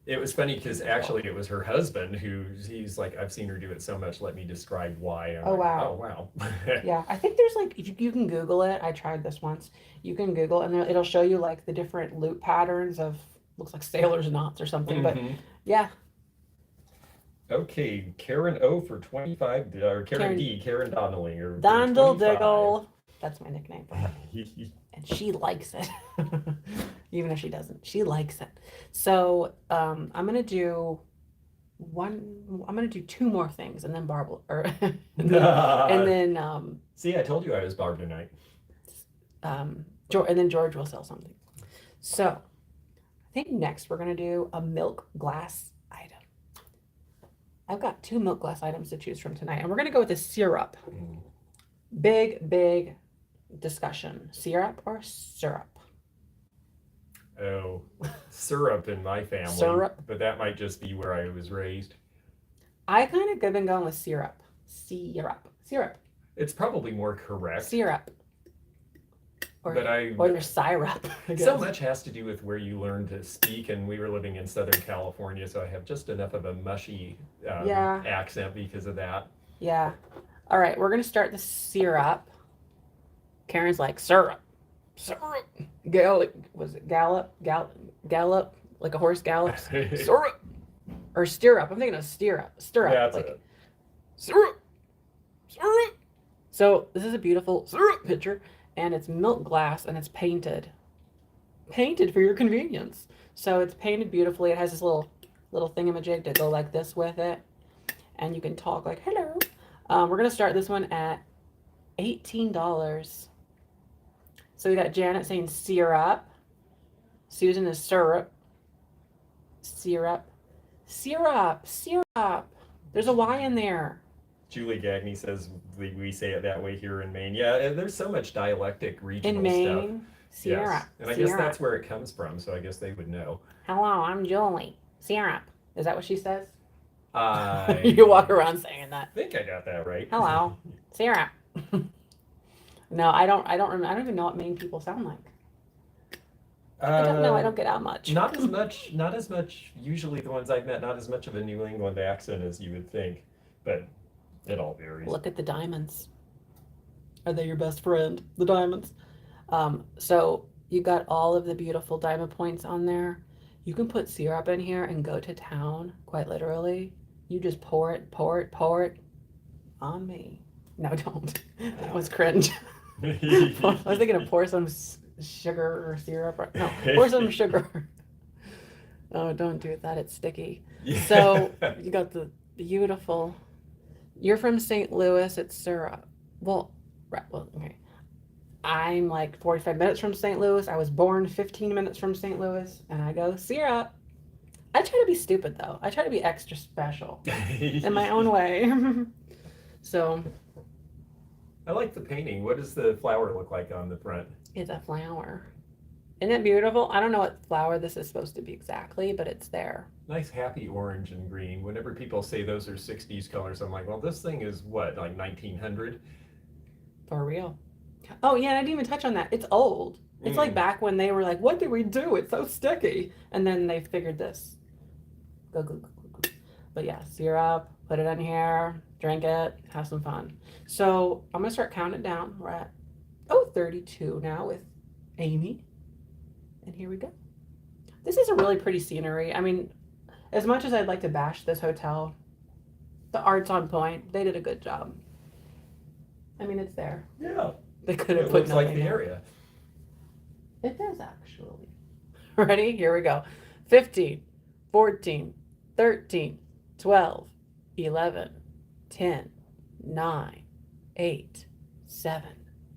It was funny because actually it was her husband he's like, I've seen her do it so much, let me describe why.
Oh,
like,
wow.
Oh, wow.
Yeah, I think there's like, you can Google it. I tried this once. You can Google and it'll show you like the different loop patterns of, looks like sailor's knots or something. But yeah.
Okay, Karen O for 25, or Karen D, Karen Donnelly, or for
Dondle
25.
Diggle. That's my nickname for her. And she likes it. Even if she doesn't. She likes it. So I'm gonna do two more things and then Barb and then
See, I told you I was Barb tonight.
and then George will sell something. So I think next we're gonna do a milk glass item. I've got 2 milk glass items to choose from tonight, and we're gonna go with the syrup. Big discussion. Syrup or syrup?
Oh, syrup in my family.
Syrup.
But that might just be where I was raised.
I kind of been going with syrup. Syrup.
It's probably more correct.
Syrup. Or syrup.
So much has to do with where you learn to speak, and we were living in Southern California, so I have just enough of a mushy accent because of that.
Yeah. All right, we're going to start the syrup. Karen's like, syrup. Gallop, like a horse gallops. Syrup. Or stirrup. I'm thinking of stirrup.
Yeah, that's it.
Syrup. So this is a beautiful syrup picture, and it's milk glass, and it's painted for your convenience. So it's painted beautifully. It has this little thingamajig to go like this with it, and you can talk like, hello. We're gonna start this one at $18. So we got Janet saying syrup. Susan is syrup. There's a Y in there.
Julie Gagney says we say it that way here in Maine. Yeah, there's so much dialectic regional
in Maine,
stuff.
Syrup.
Yes. And I guess that's where it comes from, so I guess they would know.
Hello, I'm Julie. Syrup. Is that what she says?
I
You walk around saying that.
I think I got that right.
Hello, syrup. No, I don't even know what Maine people sound like. I don't know. I don't get out much.
Not as much. Usually the ones I've met, not as much of a New England accent as you would think, but it all varies.
Look at the diamonds. Are they your best friend? The diamonds. So you got all of the beautiful diamond points on there. You can put syrup in here and go to town, quite literally. You just pour it on me. No, don't. That was cringe. I was thinking of pour some sugar or syrup. No, pour some sugar. Oh, don't do that. It's sticky.
Yeah.
So you got the beautiful. You're from St. Louis. It's syrup. Well, okay. I'm like 45 minutes from St. Louis. I was born 15 minutes from St. Louis, and I go syrup. I try to be stupid though. I try to be extra special in my own way. So.
I like the painting. What does the flower look like on the front?
It's a flower. Isn't it beautiful? I don't know what flower this is supposed to be exactly, but it's there.
Nice happy orange and green. Whenever people say those are 60s colors, I'm like, well, this thing is what, like 1900?
For real. Oh, yeah, I didn't even touch on that. It's old. It's like back when they were like, what did we do? It's so sticky. And then they figured this. Go. But yeah, syrup, put it in here, drink it, have some fun. So I'm going to start counting down. We're at 32 now with Amy. And here we go. This is a really pretty scenery. I mean, as much as I'd like to bash this hotel, the art's on point. They did a good job. I mean, it's there.
Yeah.
They could have put
looks like
nothing
the
in.
area.
It does actually. Ready? Here we go. 15, 14, 13, 12, 11, 10, 9, 8, 7,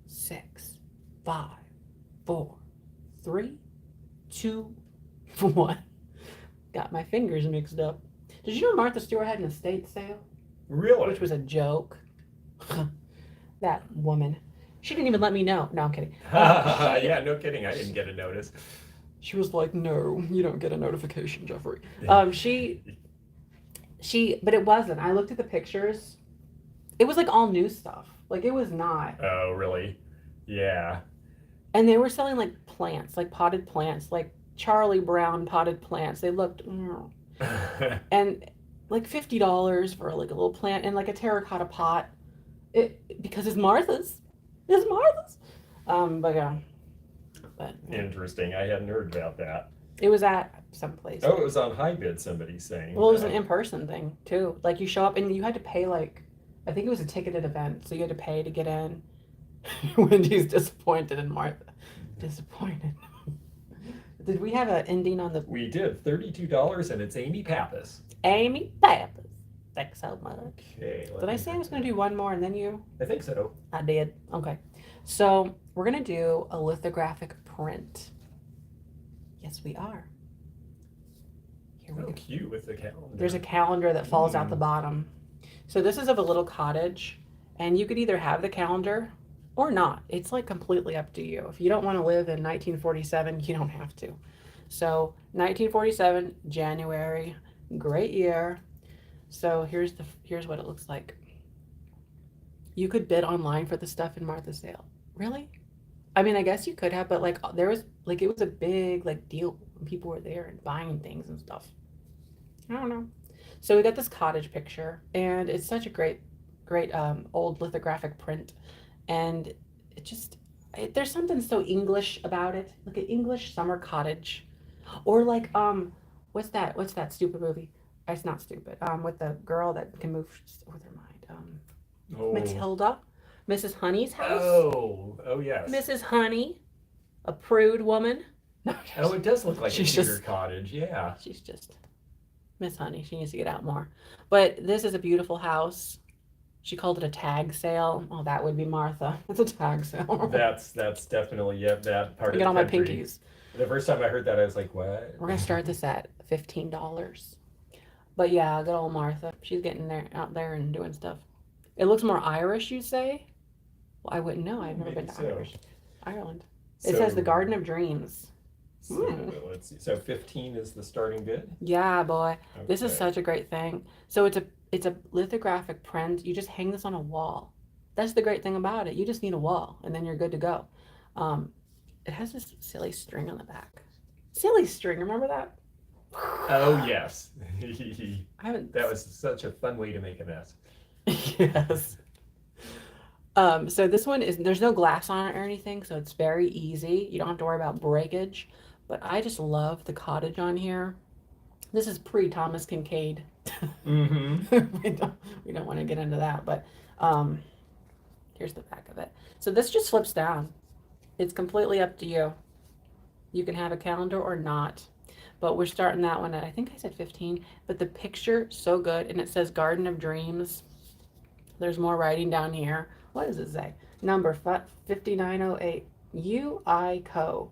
6, 5, 4, 3, 2, 1. Got my fingers mixed up. Did you know Martha Stewart had an estate sale?
Really?
Which was a joke. That woman. She didn't even let me know. No, I'm kidding.
Yeah, no kidding. I didn't get a notice.
She was like, no, you don't get a notification, Jeffrey. But it wasn't. I looked at the pictures. It was like all new stuff. Like it was not.
Oh, really? Yeah.
And they were selling like plants, like potted plants, like Charlie Brown potted plants. They looked, and like $50 for like a little plant and like a terracotta pot. Because it's Martha's. It's Martha's. But yeah. But
interesting. I hadn't heard about that.
It was at some place.
Oh, it was on High Bid, somebody's saying.
Well, it was an in-person thing too. Like you show up and you had to pay like, I think it was a ticketed event, so you had to pay to get in. Wendy's disappointed in Martha. Disappointed. Did we have an ending on the
We did $32, and it's Amy Pappas.
Amy Pappas? Thanks so much.
Okay.
Did I say I was going to do one more and then you?
I think so.
I did. Okay. So we're going to do a lithographic print. Yes, we are. Here we
Oh,
go.
cute with the calendar.
There's a calendar that falls out the bottom. So this is of a little cottage, and you could either have the calendar or not. It's like completely up to you. If you don't want to live in 1947, you don't have to. So 1947, January, great year. So here's what it looks like. You could bid online for the stuff in Martha's sale. Really? I mean, I guess you could have, but like there was like it was a big like deal when people were there and buying things and stuff. I don't know. So we got this cottage picture, and it's such a great old lithographic print, and there's something so English about it. Look at English summer cottage, or like what's that stupid movie? It's not stupid. With the girl that can move with her mind. Matilda, Mrs. Honey's house.
Oh yes.
Mrs. Honey, a prude woman.
Oh, it does look like
She's
a Tudor
just-
cottage. Yeah.
She's just Miss Honey. She needs to get out more. But this is a beautiful house. She called it a tag sale. Oh, that would be Martha. It's a tag sale.
That's definitely that part of
Get
the
all my
country.
pinkies.
The first time I heard that, I was like, "What?"
We're gonna start this at $15. But yeah, good old Martha. She's getting out there and doing stuff. It looks more Irish, you say? Well, I wouldn't know. I've never been to Ireland. It says the Garden of Dreams.
So, let's see. So 15 is the starting bid.
Yeah, boy. This is
Okay.
such a great thing. So it's a lithographic print. You just hang this on a wall. That's the great thing about it. You just need a wall, and then you're good to go. It has this silly string on the back. Silly string, remember that?
Oh yes.
I haven't.
That was such a fun way to make a mess.
Yes. So this one there's no glass on it or anything, so it's very easy. You don't have to worry about breakage. But I just love the cottage on here. This is pre-Thomas Kincaid.
Mm-hmm.
we don't want to get into that, but here's the back of it. So this just flips down. It's completely up to you. You can have a calendar or not. But we're starting that one at, I think I said 15, but the picture, so good. And it says Garden of Dreams. There's more writing down here. What does it say? Number 5908, UI Co.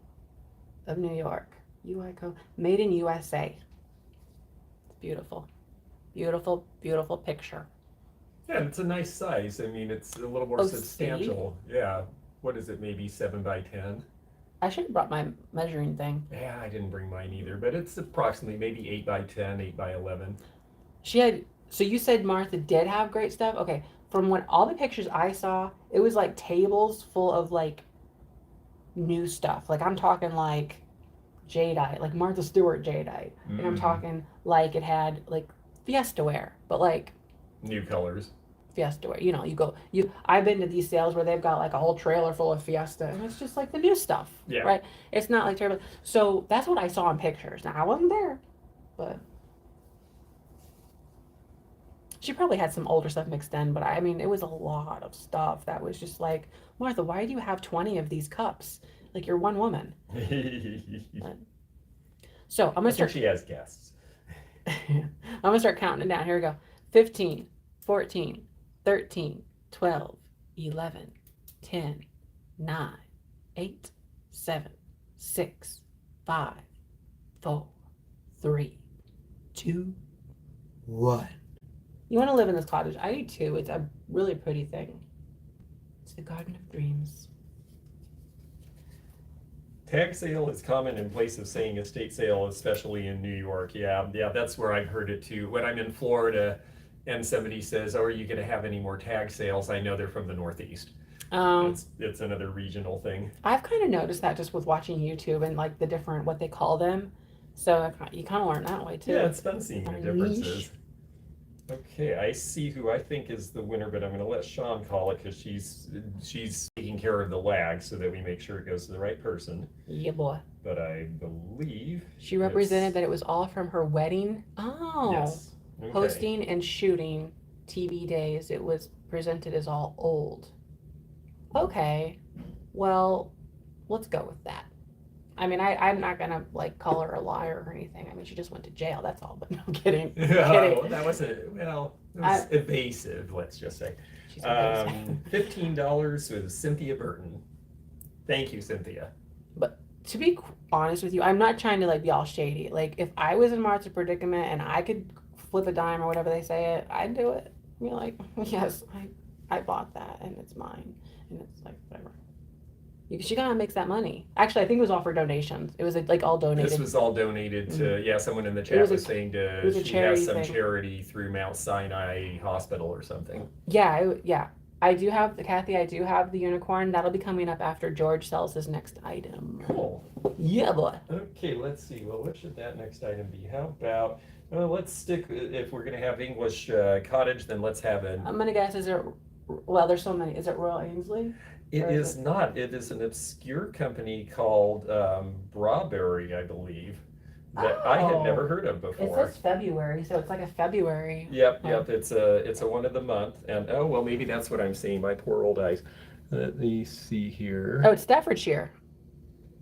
of New York. UI Co. Made in USA. It's beautiful. Beautiful, beautiful picture.
Yeah, it's a nice size. I mean, it's a little more
Oh,
substantial. Yeah. What is it? Maybe 7 by 10.
I should have brought my measuring thing.
Yeah, I didn't bring mine either, but it's approximately maybe 8 by 10, 8 by 11.
So you said Martha did have great stuff? Okay, from all the pictures I saw, it was like tables full of like new stuff. Like I'm talking like jadeite, like Martha Stewart jadeite. And I'm talking like it had like Fiesta wear, but like
New colors.
Fiesta wear. You know, I've been to these sales where they've got like a whole trailer full of Fiesta, and it's just like the new stuff.
Yeah.
Right? It's not like terrible. So that's what I saw in pictures. Now I wasn't there, but she probably had some older stuff mixed in, but I mean, it was a lot of stuff that was just like, Martha, why do you have 20 of these cups? Like you're one woman. So I'm gonna start.
She has guests.
I'm gonna start counting it down. Here we go. 15, 14, 13, 12, 11, 10, 9, 8, 7, 6, 5, 4, 3, 2, 1. You want to live in this cottage? I do too. It's a really pretty thing. It's the Garden of Dreams.
Tag sale is common in place of saying estate sale, especially in New York. Yeah, that's where I've heard it too. When I'm in Florida and somebody says, "Oh, are you going to have any more tag sales?" I know they're from the Northeast. It's another regional thing.
I've kind of noticed that just with watching YouTube and like the different, what they call them. So you kind of learn that way too.
Yeah, it's fun seeing the differences. Okay, I see who I think is the winner, but I'm going to let Sean call it because she's taking care of the lag so that we make sure it goes to the right person.
Yeah, boy.
But I believe
She represented that it was all from her wedding. Oh,
yes. Okay.
hosting and shooting TV days. It was presented as all old. Okay, well, let's go with that. I mean, I'm not gonna like call her a liar or anything. I mean, she just went to jail. That's all. But no kidding.
Yeah,
Kidding.
that wasn't well. It was evasive. Let's just say.
She's evasive.
$15 with Cynthia Burton. Thank you, Cynthia.
But to be honest with you, I'm not trying to like be all shady. Like if I was in Martha's predicament and I could flip a dime or whatever they say it, I'd do it. You're like, yes, I bought that and it's mine, and it's like whatever. She gotta makes that money. Actually, I think it was all for donations. It was like all donated.
This was all donated to, yeah, someone in the chat was saying she has some charity through Mount Sinai Hospital or something.
Yeah, yeah. I do have, Kathy, I do have the unicorn. That'll be coming up after George sells his next item.
Cool.
Yeah, boy.
Okay, let's see. Well, what should that next item be? How about, well, let's stick, if we're going to have English cottage, then let's have an...
I'm going to guess, well, there's so many. Is it Royal Ainsley?
It is not. It is an obscure company called Brawberry, I believe, that I had never heard of before.
It says February, so it's like a February.
Yep. It's a one of the month, and oh well, maybe that's what I'm seeing. My poor old eyes. Let me see here.
Oh, it's Staffordshire.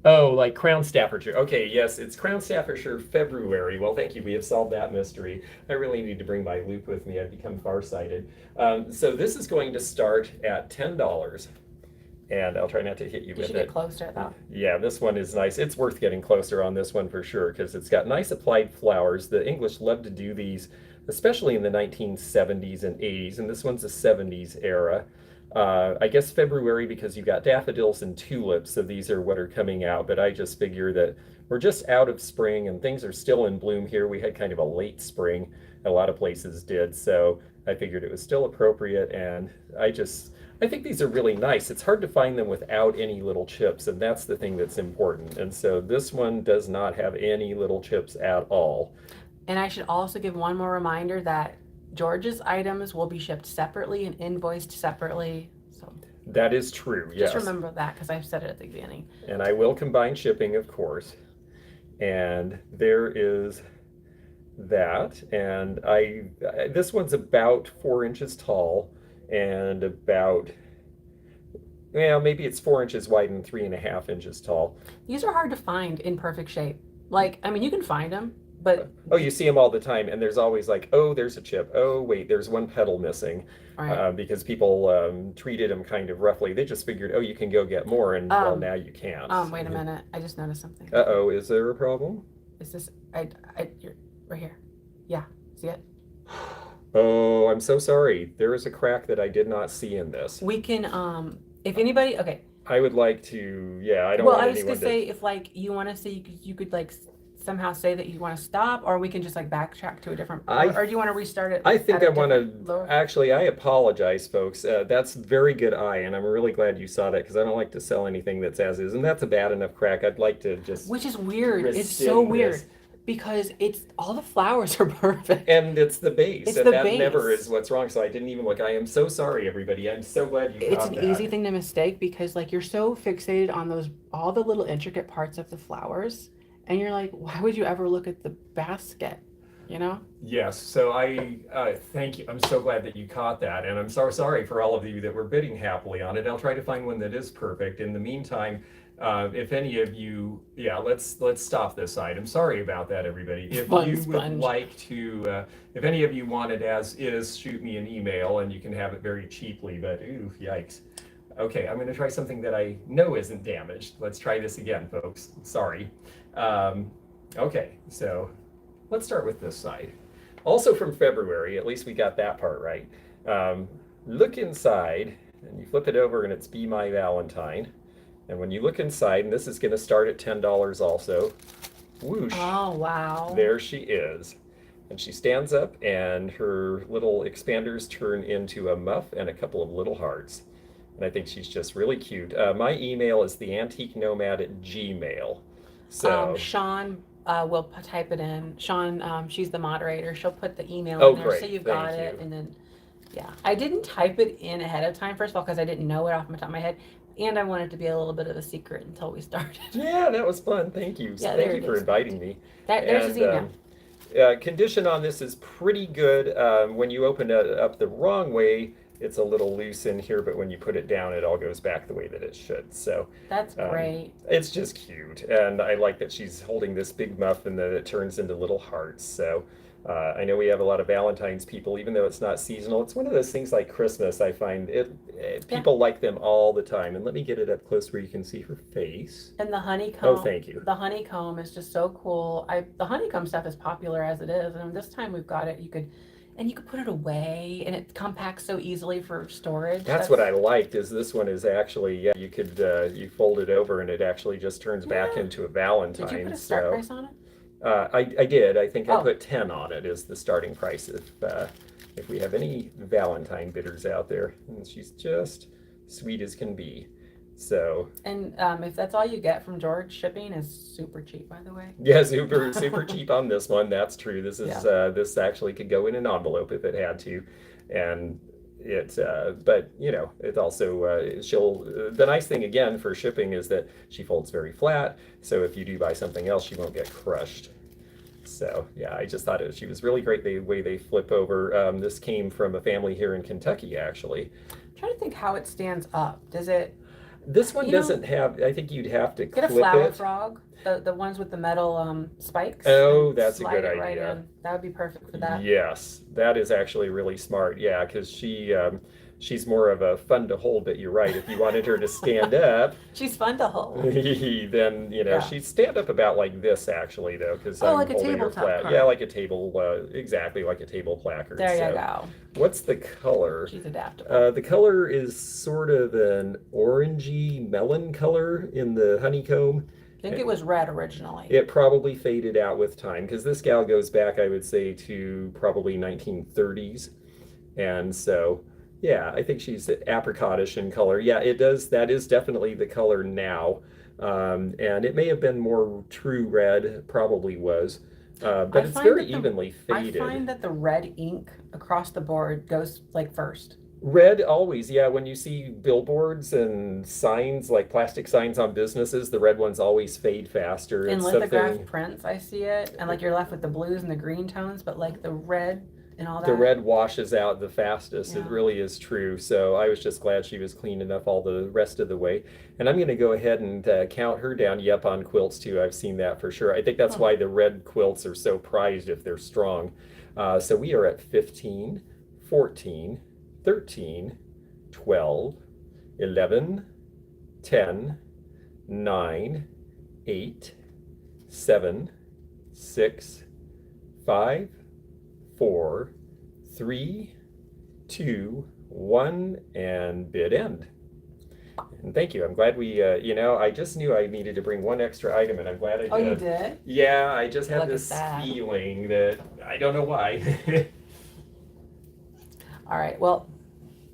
Oh, like Crown Staffordshire. Okay, yes, it's Crown Staffordshire February. Well, thank you. We have solved that mystery. I really need to bring my loupe with me. I've become farsighted. So this is going to start at $10. And I'll try not to hit you with it. You should get
closer though.
Yeah, this one is nice. It's worth getting closer on this one for sure because it's got nice applied flowers. The English love to do these, especially in the 1970s and 80s, and this one's a 70s era. I guess February because you've got daffodils and tulips, so these are what are coming out, but I just figure that we're just out of spring and things are still in bloom here. We had kind of a late spring, a lot of places did, so I figured it was still appropriate, and I think these are really nice. It's hard to find them without any little chips, and that's the thing that's important. And so this one does not have any little chips at all.
And I should also give one more reminder that George's items will be shipped separately and invoiced separately. So
that is true, yes.
Just remember that because I've said it at the beginning.
And I will combine shipping, of course. And there is that. And this one's about 4 inches tall. And about, well, maybe it's 4 inches wide and 3.5 inches tall.
These are hard to find in perfect shape. Like, I mean, you can find them, but...
Oh, you see them all the time, and there's always like, oh, there's a chip. Oh, wait, there's one petal missing.
Right.
Because people treated them kind of roughly. They just figured, oh, you can go get more, and well, now you can't.
Wait a minute. I just noticed something.
Uh-oh, is there a problem?
Is this, you're right here. Yeah, see it?
Oh, I'm so sorry. There is a crack that I did not see in this.
We can, if anybody, okay.
I would like to, yeah, I don't
want
anyone to... Well,
I was going to say, if like you want to say, you could like somehow say that you want to stop, or we can just like backtrack to a different, or do you want to restart it?
I think I want to, actually, I apologize, folks. That's very good eye, and I'm really glad you saw that, because I don't like to sell anything that's as is, and that's a bad enough crack. I'd like to just...
Which is weird. It's so weird. Because it's all the flowers are perfect.
And it's the base. And that never is what's wrong. So I didn't even look. I am so sorry, everybody. I'm so glad you caught that.
It's an easy thing to mistake because like you're so fixated on all the little intricate parts of the flowers. And you're like, why would you ever look at the basket? You know?
Yes. So thank you. I'm so glad that you caught that. And I'm so sorry for all of you that were bidding happily on it. I'll try to find one that is perfect. In the meantime, if any of you, let's stop this item. Sorry about that, everybody. If you would like to, if any of you want it as is, shoot me an email and you can have it very cheaply, but ooh, yikes. Okay, I'm going to try something that I know isn't damaged. Let's try this again, folks. Sorry. Okay, so let's start with this side. Also from February, at least we got that part right. Look inside, and you flip it over and it's Be My Valentine. And when you look inside, and this is going to start at $10 also, whoosh.
Oh, wow.
There she is. And she stands up, and her little expanders turn into a muff and a couple of little hearts. And I think she's just really cute. My email is theantiquenomad@gmail.com. So
Sean, will type it in. Sean, she's the moderator. She'll put the email
Oh,
in there, so
great.
you've
Thank
got it.
you.
And then, yeah, I didn't type it in ahead of time. First of all, because I didn't know it off the top of my head, and I wanted it to be a little bit of a secret until we started.
Yeah, that was fun. Thank you.
Yeah,
Thank
there
you
it
for
is.
inviting me.
There's his
And
email.
condition on this is pretty good. When you open it up the wrong way, it's a little loose in here, but when you put it down, it all goes back the way that it should. So
That's great.
it's just cute. And I like that she's holding this big muffin that it turns into little hearts. So I know we have a lot of Valentine's people, even though it's not seasonal. It's one of those things like Christmas. I find people like them all the time. And let me get it up close where you can see her face.
And the honeycomb.
Oh, thank you.
The honeycomb is just so cool. The honeycomb stuff is popular as it is, and this time we've got it. You could put it away, and it compacts so easily for storage.
That's what I liked. Is this one is actually you could you fold it over and it actually just turns back into a Valentine.
Did you put a start price on it?
I did. I think I put 10 on it as the starting price if we have any Valentine bidders out there. And she's just sweet as can be. So.
And if that's all you get from George, shipping is super cheap, by the way.
Yeah, super cheap on this one. That's true. This is this actually could go in an envelope if it had to, and it. But you know, it also she'll. The nice thing again for shipping is that she folds very flat. So if you do buy something else, she won't get crushed. So yeah, I just thought she was really great the way they flip over. This came from a family here in Kentucky, actually.
I'm trying to think how it stands up. Does it?
This one doesn't have. I think you'd have to
get
clip
a flower
it.
frog. The ones with the metal spikes.
Oh, that's a good
idea.
idea.
Right in. That would be perfect for that.
Yes, that is actually really smart. Yeah, because she's more of a fun to hold. But you're right. If you wanted her to stand up,
she's fun to hold.
Then she'd stand up about like this actually, though, because I'm
like a
holding her
tabletop
flat.
card.
Yeah, like a table, exactly like a table placard.
There you go.
What's the color?
She's adaptable.
The color is sort of an orangey melon color in the honeycomb.
I think it was red originally.
It probably faded out with time because this gal goes back, I would say, to probably 1930s. And so, yeah, I think she's apricotish in color. Yeah, it does. That is definitely the color now. And it may have been more true red, probably was. But it's very evenly faded.
I find that the red ink across the board goes like first.
Red always, yeah. When you see billboards and signs, like plastic signs on businesses, the red ones always fade faster.
In lithographed prints, I see it. And like you're left with the blues and the green tones, but like the red and all that.
The red washes out the fastest.
Yeah.
It really is true. So I was just glad she was clean enough all the rest of the way. And I'm going to go ahead and count her down. Yep, on quilts too. I've seen that for sure. I think that's why the red quilts are so prized if they're strong. So we are at 15, 14, 13, 12, 11, 10, 9, 8, 7, 6, 5, 4, 3, 2, 1, and bid end. And thank you. I'm glad we, I just knew I needed to bring one extra item, and I'm glad I did.
Oh, you did?
Yeah, I just had
Look
this
at that.
feeling that I don't know why.
All right, well,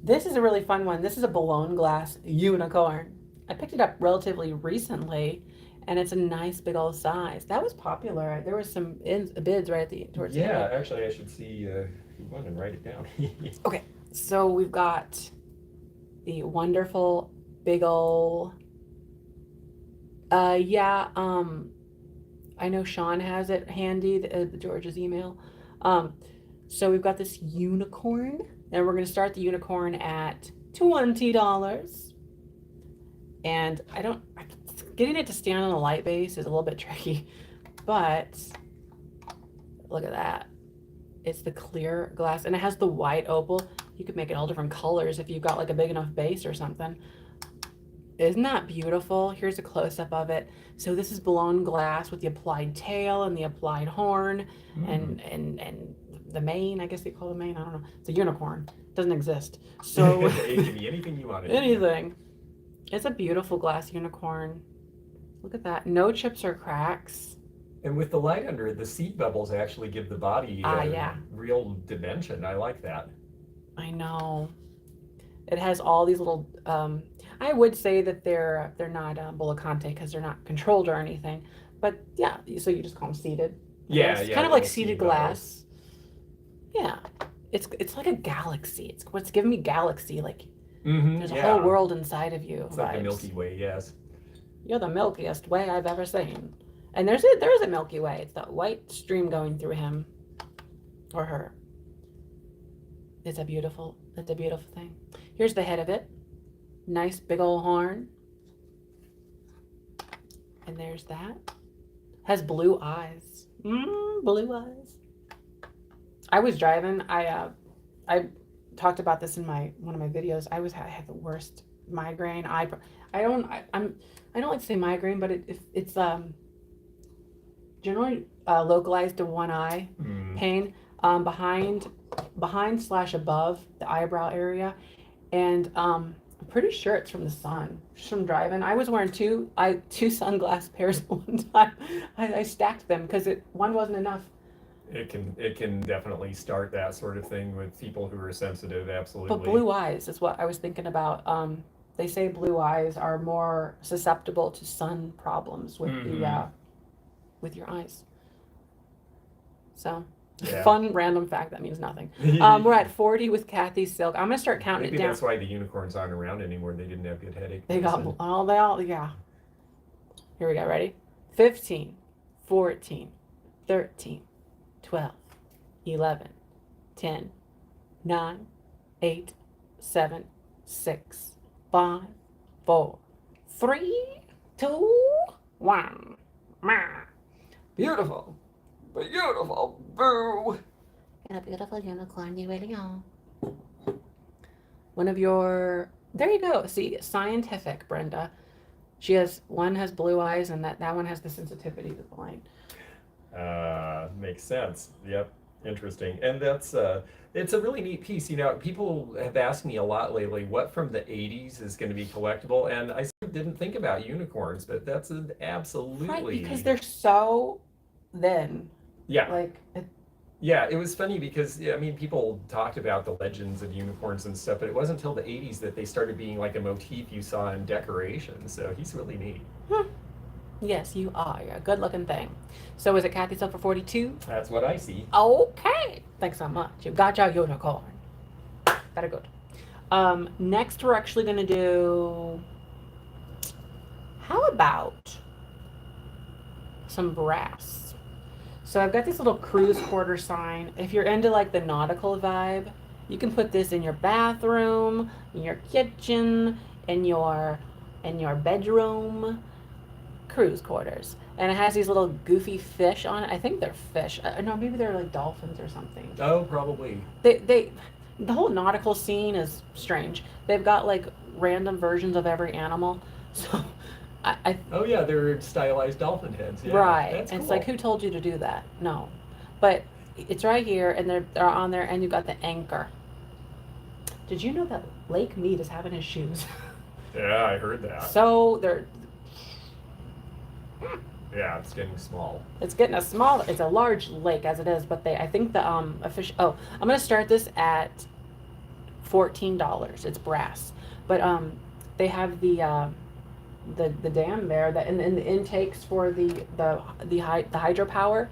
this is a really fun one. This is a balloon glass unicorn. I picked it up relatively recently, and it's a nice big old size. That was popular. There was some bids right at towards the end.
Yeah, actually, I should see who won and write it down.
Okay, so we've got the wonderful big ol'. I know Sean has it handy, George's email. So we've got this unicorn, and we're going to start the unicorn at $20. And getting it to stand on a light base is a little bit tricky, but look at that. It's the clear glass, and it has the white opal. You could make it all different colors if you've got like a big enough base or something. Isn't that beautiful? Here's a close-up of it. So this is blown glass with the applied tail and the applied horn and the mane, I guess they call it a mane. I don't know. It's a unicorn. It doesn't exist. So
it can be anything you want it to be.
anything. It's a beautiful glass unicorn. Look at that. No chips or cracks.
And with the light under it, the seed bubbles actually give the body real dimension. I like that.
I know. It has all these little. I would say that they're not Bullicante because they're not controlled or anything. But yeah, so you just call them seated.
Yeah,
It's
yeah,
kind of like
little
seated
seed bottles.
glass. Yeah, it's like a galaxy. It's what's giving me galaxy. Like there's a whole
Yeah.
world inside of you.
It's like the
Vibes.
Milky Way, yes.
You're the milkiest way I've ever seen. And there is a Milky Way. It's that white stream going through him or her. It's a beautiful thing. Here's the head of it. Nice big old horn. And there's that. Has blue eyes. Blue eyes. I was driving. I talked about this in one of my videos. I had the worst migraine. I don't like to say migraine, but it's generally localized to one eye pain, behind / above the eyebrow area, and I'm pretty sure it's from the sun, just from driving. I was wearing two sunglass pairs at one time. I stacked them because one wasn't enough.
It can definitely start that sort of thing with people who are sensitive, absolutely.
But blue eyes is what I was thinking about. They say blue eyes are more susceptible to sun problems with with your eyes. So,
Yeah.
fun random fact that means nothing. We're at 40 with Kathy Silk. I'm gonna start counting
Maybe
it down.
that's why the unicorns aren't around anymore. They didn't have good headache
They
medicine.
got yeah. Here we go. Ready? 15, 14, 13, 12, 11, 10, 9, 8, 7, 6, 5, 4, 3, 2, 1. Beautiful. Beautiful. Boo. And a beautiful unicorn, you really are. One of your, there you go. See, scientific, Brenda. One has blue eyes, and that one has the sensitivity to the light.
Makes sense. Yep. Interesting. And that's it's a really neat piece. People have asked me a lot lately, what from the 80s is going to be collectible? And I sort of didn't think about unicorns, but that's an absolutely...
Right, because they're so then.
Yeah. Yeah, it was funny because, people talked about the legends of unicorns and stuff, but it wasn't until the 80s that they started being like a motif you saw in decorations. So he's really neat.
Yes, you are. You're a good-looking thing. So is it Kathy Silk for 42?
That's what I see.
Okay. Thanks so much. You got your unicorn. Very good. Next, we're actually going to do... How about some brass? So I've got this little cruise quarter sign. If you're into like the nautical vibe, you can put this in your bathroom, in your kitchen, in your bedroom. Cruise quarters. And it has these little goofy fish on it. I think they're fish. No, maybe they're like dolphins or something.
Oh, probably.
The whole nautical scene is strange. They've got like random versions of every animal. So
Oh yeah, they're stylized dolphin heads. Yeah,
right.
that's
And
cool.
it's like, who told you to do that? No. But it's right here, and they're on there, and you've got the anchor. Did you know that Lake Mead is having his shoes?
Yeah, I heard that.
So they're...
Yeah, it's getting small.
It's getting it's a large lake as it is, but I think the official, I'm going to start this at $14. It's brass. But they have the dam there and the intakes for the hydropower,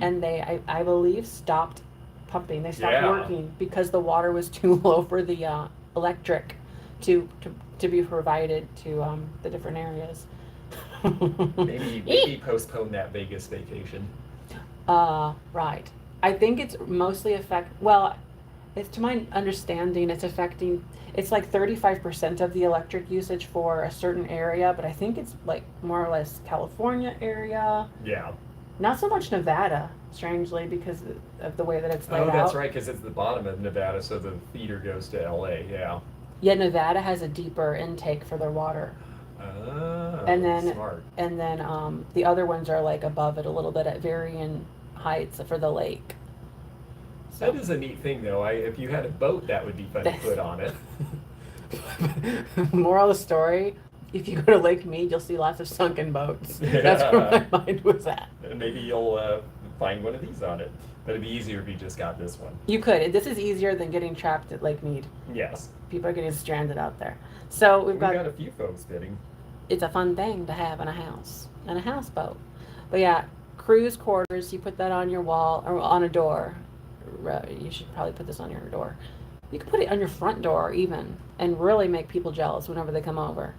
and they I believe stopped pumping. They stopped working because the water was too low for the electric to be provided to the different areas.
maybe postpone that Vegas vacation.
Right. I think it's mostly it's to my understanding, it's like 35% of the electric usage for a certain area, but I think it's like more or less California area.
Yeah.
Not so much Nevada, strangely, because of the way that it's laid out.
Oh, that's right, because it's the bottom of Nevada, so the feeder goes to LA, yeah.
Yeah, Nevada has a deeper intake for their water.
Oh,
and then,
smart.
And then the other ones are like above it a little bit at varying heights for the lake. So.
That is a neat thing, though. If you had a boat, that would be fun to put on it.
Moral of the story, if you go to Lake Mead, you'll see lots of sunken boats.
Yeah.
That's where my mind was at.
And maybe you'll find one of these on it. But it'd be easier if you just got this one.
You could. This is easier than getting trapped at Lake Mead.
Yes.
People are getting stranded out there. So we've got
a few folks bidding.
It's a fun thing to have in a house, and a houseboat. But yeah, cruise quarters, you put that on your wall, or on a door. You should probably put this on your door. You could put it on your front door even, and really make people jealous whenever they come over.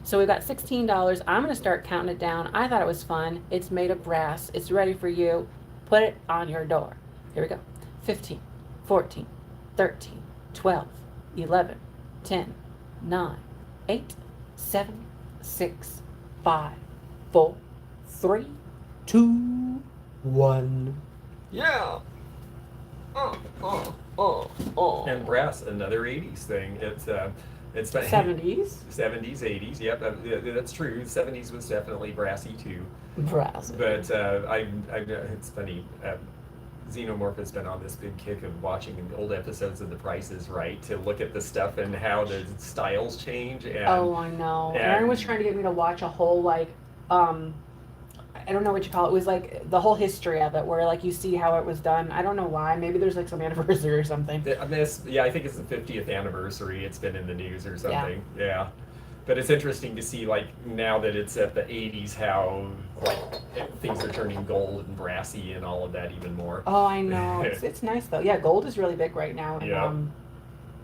So we've got $16. I'm going to start counting it down. I thought it was fun. It's made of brass. It's ready for you. Put it on your door. Here we go. 15, 14, 13, 12, 11, 10, 9, 8, 7, 6, 5, 4, 3, 2, 1. Yeah.
And brass, another 80s thing. It's been
70s?
70s, 80s. Yep, that's true. 70s was definitely brassy too.
Brass.
But it's funny. Xenomorph has been on this big kick of watching old episodes of The Price is Right to look at the stuff and how the styles change. And,
oh, I know. Aaron was trying to get me to watch a whole, like, I don't know what you call it. It was like the whole history of it, where like you see how it was done. I don't know why. Maybe there's like some anniversary or something.
I think it's the 50th anniversary. It's been in the news or something. Yeah. But it's interesting to see, like, now that it's at the 80s, how like things are turning gold and brassy and all of that even more.
Oh, I know. It's nice though. Yeah, gold is really big right now in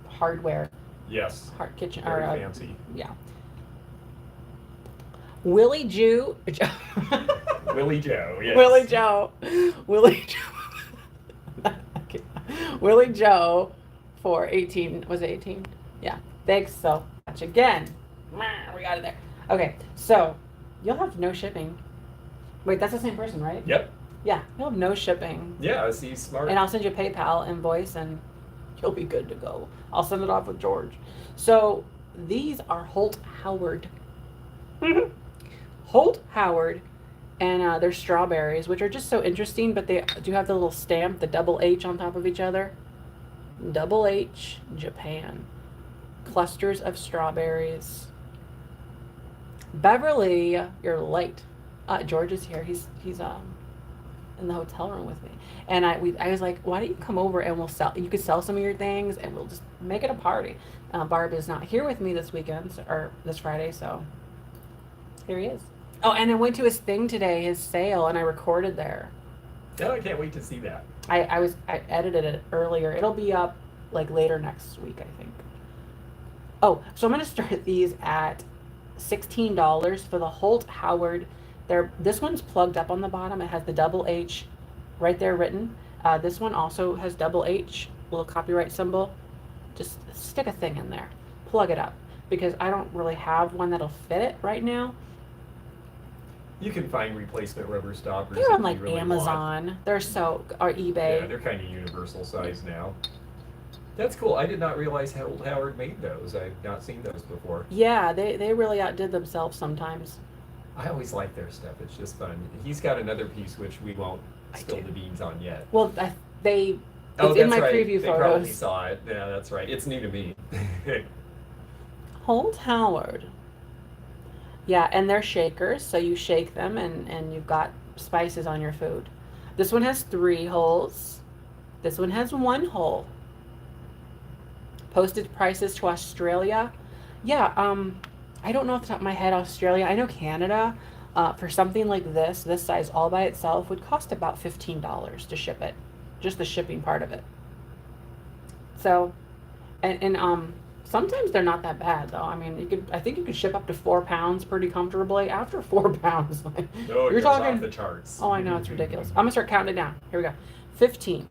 hardware.
Yes.
Hard kitchen.
Very fancy.
Yeah. Willie Jew.
Willie Joe. Yes.
Willie Joe. Willie Joe. Willie Joe for 18. Was it 18? Yeah. Thanks so much again. We got it there. Okay, so you'll have no shipping. Wait, that's the same person, right?
Yep.
Yeah, you'll have no shipping.
Yeah, see, smart.
And I'll send you a PayPal invoice and you'll be good to go. I'll send it off with George. So these are Holt Howard. Holt Howard, and they're strawberries, which are just so interesting, but they do have the little stamp, the double H on top of each other. Double H, Japan. Clusters of strawberries. Beverly, you're late. George is here. He's in the hotel room with me, and I was like, why don't you come over and we'll sell. You could sell some of your things, and we'll just make it a party. Barb is not here with me this weekend or this Friday, so here he is. Oh, and I went to his thing today, his sale, and I recorded there.
Oh, I can't wait to see that.
I edited it earlier. It'll be up like later next week, I think. Oh, so I'm going to start these at $16 for the Holt Howard. This one's plugged up on the bottom. It has the double H right there written. This one also has double H, little copyright symbol. Just stick a thing in there. Plug it up, because I don't really have one that'll fit it right now.
You can find replacement rubber stoppers.
They're on like really Amazon. They're or eBay.
Yeah, they're kind of universal size now. That's cool. I did not realize Howard made those. I've not seen those before.
Yeah, they really outdid themselves sometimes.
I always like their stuff. It's just fun. He's got another piece which we won't spill the beans on yet.
Well, it's in my preview
they
photos.
Probably saw it. Yeah, that's right. It's new to me.
Holt Howard. Yeah, and they're shakers, so you shake them and you've got spices on your food. This one has 3 holes. This one has 1 hole. Posted prices to Australia. Yeah, I don't know off the top of my head Australia. I know Canada, for something like this size all by itself would cost about $15 to ship it. Just the shipping part of it. So, and sometimes they're not that bad though. I mean, I think you could ship up to 4 pounds pretty comfortably. After 4 pounds,
you're talking off the charts.
Oh, I know, it's ridiculous. I'm gonna start counting it down. Here we go. 15,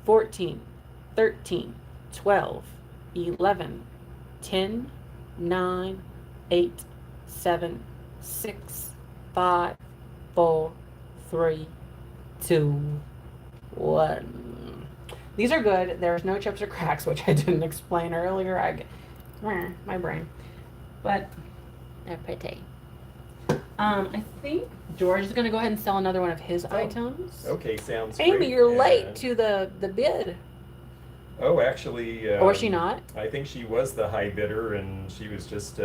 14, 13, 12, 11, 10, 9, 8, 7, 6, 5, 4, 3, 2, 1. These are good. There's no chips or cracks, which I didn't explain earlier. My brain. But they're pretty. I think George is going to go ahead and sell another one of his items.
Okay, sounds
Amy,
great.
you're late to the bid.
Oh, actually,
Or was she not?
I think she was the high bidder, and she was just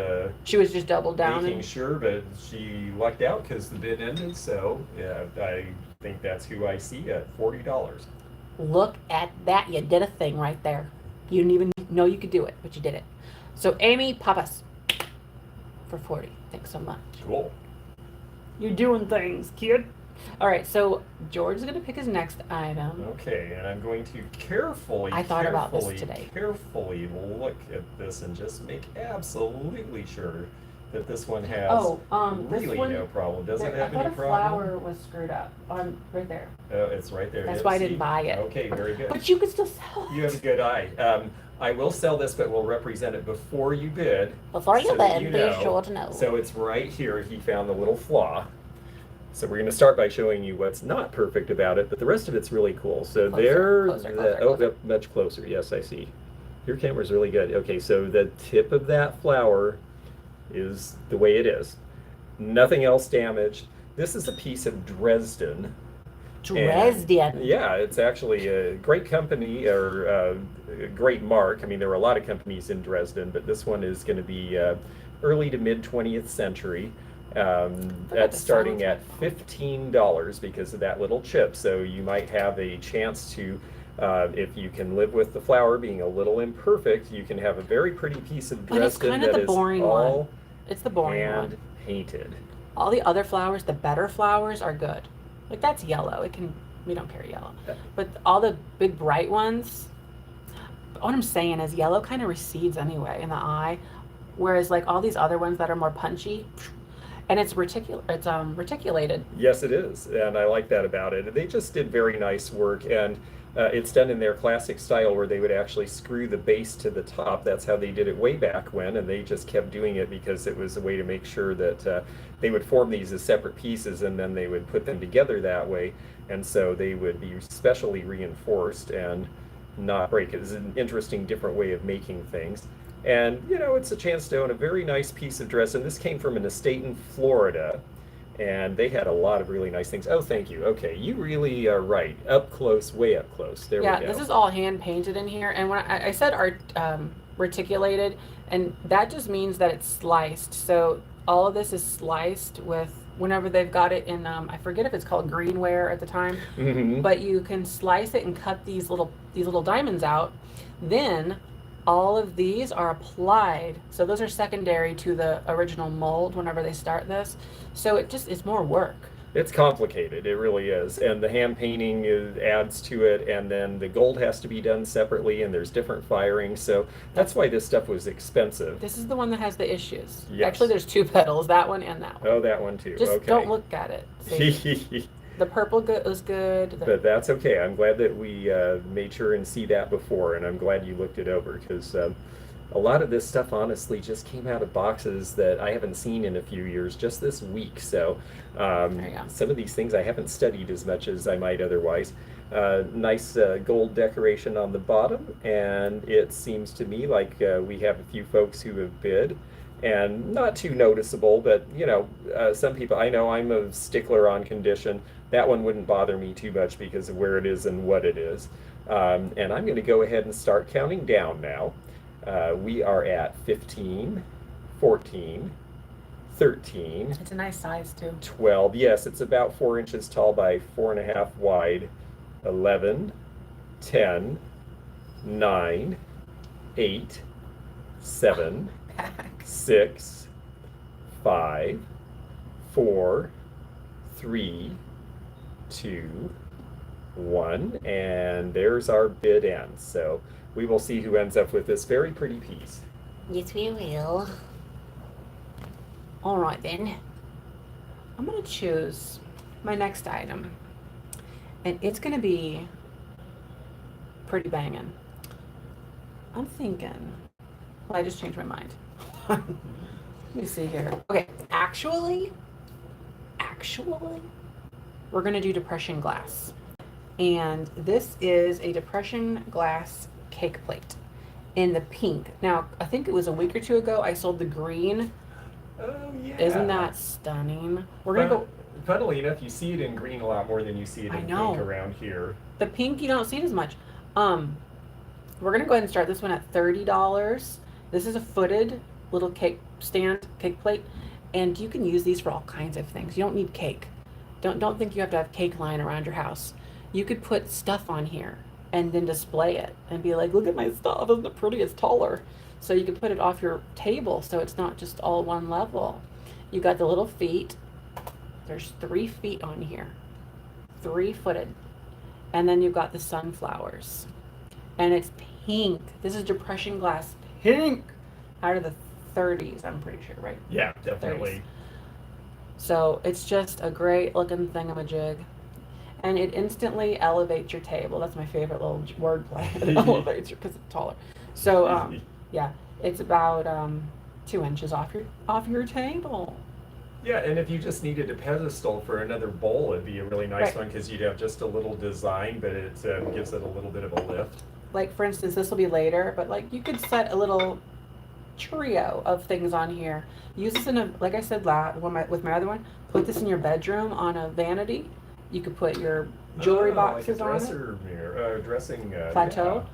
She was just doubled down.
making sure, but she lucked out because the bid ended. So yeah, I think that's who I see at $40.
Look at that. You did a thing right there. You didn't even know you could do it, but you did it. So Amy, pop us for 40. Thanks so much.
Cool.
You're doing things, kid. All right, so George is going to pick his next item.
Okay, and I'm going to carefully carefully look at this and just make absolutely sure that this one has really no problem. Does it have any problem?
I thought a flower was screwed up on right there.
Oh, it's right there.
That's why I didn't buy it.
Okay, very good.
But you could still sell it.
You have a good eye. I will sell this, but we'll represent it before you bid.
Before you bid, be
know.
sure to know.
So it's right here. He found the little flaw. So we're going to start by showing you what's not perfect about it, but the rest of it's really cool. So closer. Much closer. Yes, I see. Your camera's really good. Okay, so the tip of that flower is the way it is. Nothing else damaged. This is a piece of Dresden.
Dresden.
Yeah, it's actually a great company or a great mark. I mean, there were a lot of companies in Dresden, but this one is going to be early to mid 20th century. That's starting at $15 because of that little chip. So you might have a chance to, if you can live with the flower being a little imperfect, you can have a very pretty piece of Dresden
it's kind of
that
the
is
boring
all
one. It's the boring one.
hand painted.
All the other flowers, the better flowers, are good. Like that's yellow. We don't carry yellow. But all the big bright ones, what I'm saying is yellow kind of recedes anyway in the eye, whereas like all these other ones that are more punchy, and it's reticulated.
Yes, it is, and I like that about it. They just did very nice work, and it's done in their classic style where they would actually screw the base to the top. That's how they did it way back when, and they just kept doing it because it was a way to make sure that they would form these as separate pieces, and then they would put them together that way, and so they would be specially reinforced and not break. It's an interesting, different way of making things. And, you know, it's a chance to own a very nice piece of Dresden. This came from an estate in Florida, and they had a lot of really nice things. Oh, thank you. Okay, you really are right. Up close, way up close. There we go.
Yeah, this is all hand painted in here. And when I said reticulated, and that just means that it's sliced. So all of this is sliced with, whenever they've got it in, I forget if it's called greenware at the time, but you can slice it and cut these little diamonds out. Then all of these are applied. So those are secondary to the original mold whenever they start this. So it's more work.
It's complicated, it really is. And the hand painting adds to it, and then the gold has to be done separately, and there's different firing. So that's why this stuff was expensive.
This is the one that has the issues.
Yes.
Actually, there's two petals, that one and that one.
Oh, that one too.
Just
okay.
don't look at it. See? The purple was good.
But that's okay. I'm glad that we made sure and see that before, and I'm glad you looked it over, because a lot of this stuff honestly just came out of boxes that I haven't seen in a few years, just this week. So some of these things I haven't studied as much as I might otherwise. Nice gold decoration on the bottom, and it seems to me like we have a few folks who have bid. And not too noticeable, but you know, some people, I know I'm a stickler on condition. That one wouldn't bother me too much because of where it is and what it is. And I'm going to go ahead and start counting down now. We are at 15, 14, 13.
It's a nice size too.
12. Yes, it's about 4 inches tall by 4.5 wide. 11, 10, 9, 8, 7, 6, 5, 4, 3, 2, 1, and there's our bid end. So we will see who ends up with this very pretty piece.
Yes, we will. All right then. I'm gonna choose my next item, and it's gonna be pretty banging. I'm thinking. Well, I just changed my mind. Let me see here. Okay, actually, we're gonna do depression glass. And this is a depression glass cake plate in the pink. Now, I think it was a week or two ago I sold the green.
Oh, yeah.
Isn't that stunning? We're gonna go.
Funnily enough, you see it in green a lot more than you see it in pink around here.
The pink, you don't see it as much. We're gonna go ahead and start this one at $30. This is a footed little cake stand, cake plate, and you can use these for all kinds of things. You don't need cake. Don't think you have to have cake lying around your house. You could put stuff on here and then display it and be like, look at my stuff, isn't it pretty? It's taller. So you can put it off your table so it's not just all one level. You got the little feet. There's 3 feet on here, 3-footed. And then you've got the sunflowers. And it's pink. This is depression glass pink out of the 30s, I'm pretty sure, right?
Yeah, definitely.
30s. So it's just a great looking thingamajig. And it instantly elevates your table. That's my favorite little wordplay. It elevates you because it's taller. So yeah, it's about 2 inches off your table.
Yeah, and if you just needed a pedestal for another bowl, it'd be a really nice
Right.
one because you'd have just a little design, but it gives it a little bit of a lift.
Like for instance, this will be later, but like you could set a little trio of things on here. Use this in a, like I said, with my other one, put this in your bedroom on a vanity. You could put your jewelry boxes
like a
on it.
dresser mirror, dressing
Plateau.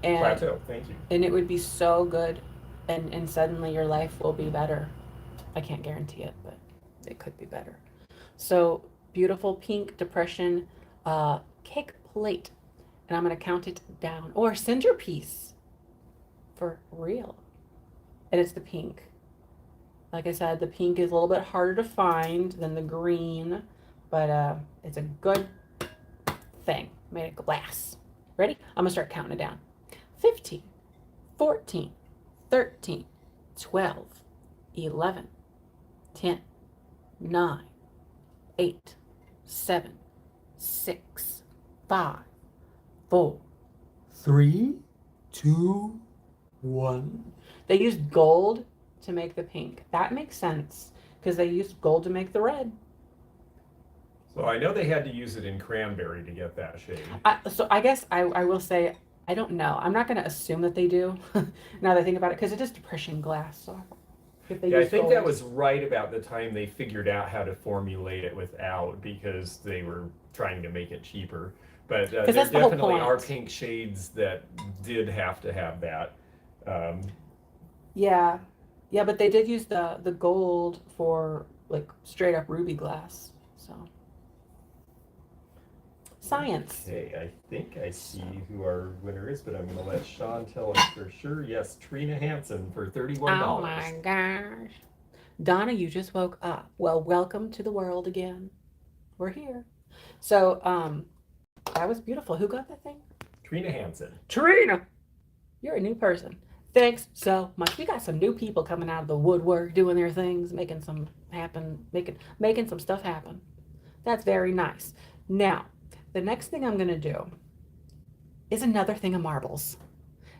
Yeah.
And,
Plateau, thank you.
and it would be so good, and suddenly your life will be better. I can't guarantee it, but it could be better. So beautiful pink depression cake plate, and I'm gonna count it down, or centerpiece for real. And it's the pink. Like I said, the pink is a little bit harder to find than the green, but it's a good thing. Made of glass. Ready? I'm gonna start counting it down. 15, 14, 13, 12, 11, 10, 9, 8, 7, 6, 5, 4, 3, 2, 1. They used gold to make the pink. That makes sense because they used gold to make the red.
So I know they had to use it in cranberry to get that shade.
So I guess I will say, I don't know. I'm not going to assume that they do now that I think about it, because it is depression glass. So if they
Yeah, I
use
think
gold,
that was right about the time they figured out how to formulate it without, because they were trying to make it cheaper. But there
that's the whole
definitely
point.
are pink shades that did have to have that.
Yeah, yeah, but they did use the gold for like straight up ruby glass. So science.
Okay, I think I see who our winner is, but I'm going to let Sean tell us for sure. Yes, Trina Hansen for $31.
Oh my gosh. Donna, you just woke up. Well, welcome to the world again. We're here. So, that was beautiful. Who got that thing?
Trina Hansen.
Trina! You're a new person. Thanks so much. We got some new people coming out of the woodwork, doing their things, making some happen, making some stuff happen. That's very nice. Now, the next thing I'm gonna do is another thing of marbles.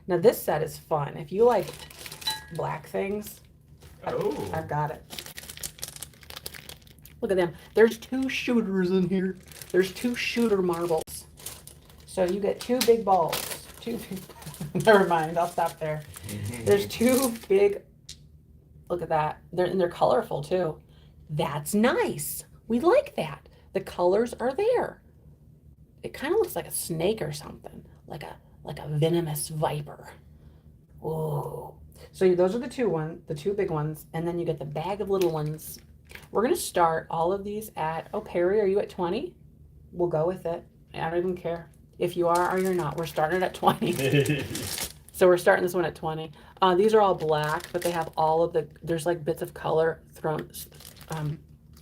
Now this set is fun. If you like black things, I've got it. Look at them. There's 2 shooters in here. There's 2 shooter marbles. So you get 2 big balls. 2 big, never mind, I'll stop there. There's 2 big, look at that. They're colorful too. That's nice. We like that. The colors are there. It kind of looks like a snake or something, like a venomous viper. Ooh. So those are the 2 big ones, and then you get the bag of little ones. We're gonna start all of these at, oh, Perry, are you at 20? We'll go with it. I don't even care if you are or you're not. We're starting it at 20. So we're starting this one at 20. These are all black, but they have all of there's like bits of color thrown,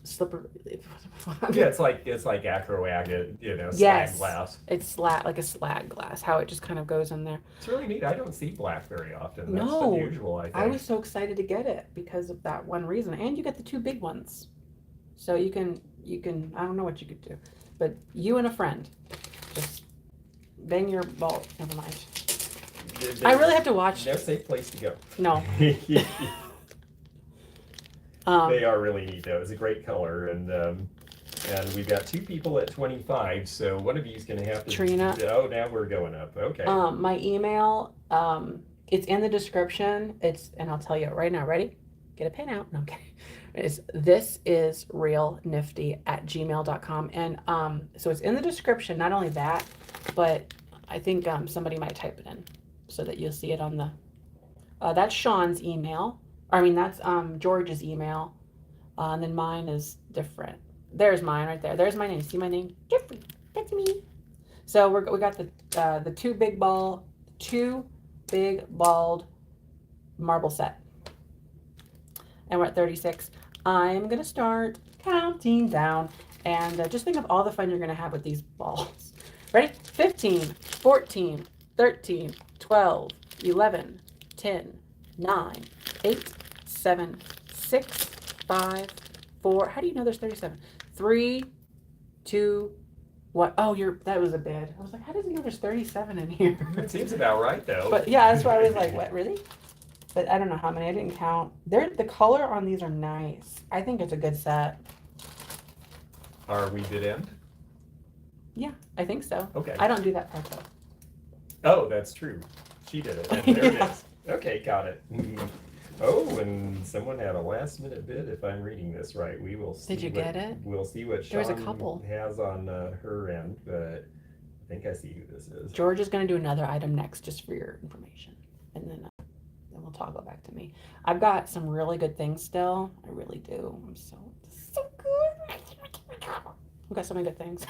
slipper.
Yeah, it's like acro agate,
Yes.
slag glass.
It's like a slag glass, how it just kind of goes in there.
It's really neat. I don't see black very often. That's
No,
unusual, I think.
I was so excited to get it because of that one reason. And you get the 2 big ones. So you can, I don't know what you could do, but you and a friend, just bang your ball. Never mind. I really have to watch.
No safe place to go.
No.
They are really neat though. It's a great color, and we've got 2 people at 25, so one of you is going to have to.
Trina.
Oh, now we're going up. Okay.
My email, it's in the description. And I'll tell you it right now. Ready? Get a pen out. No, okay. This is realnifty@gmail.com. And so it's in the description. Not only that, but I think somebody might type it in. so that you'll see it on the, that's Sean's email. I mean, that's George's email. And then mine is different. There's mine right there. There's my name. See my name? Jeffrey. That's me. So we got the two big bald marble set. And we're at 36. I'm going to start counting down. And just think of all the fun you're going to have with these balls. Ready? 15, 14, 13, 12, 11, 10, 9, 8, 7, 6, 5, 4. How do you know there's 37? 3, 2, what? Oh, that was a bid. I was like, how does he know there's 37 in here?
It seems about right, though.
But yeah, that's why I was like, what, really? But I don't know how many. I didn't count. The color on these are nice. I think it's a good set.
Are we bid end?
Yeah, I think so.
Okay.
I don't do that part though.
Oh, that's true. She did it. And there it
Yeah.
is. Okay, got it. Oh, and someone had a last minute bid, if I'm reading this right. We will see.
Did you get it?
We'll see what
There was a
Sean
couple.
has on her end, but I think I see who this is.
George is going to do another item next, just for your information, and then we'll toggle back to me. I've got some really good things still. I really do. I'm so good. I've got so many good things.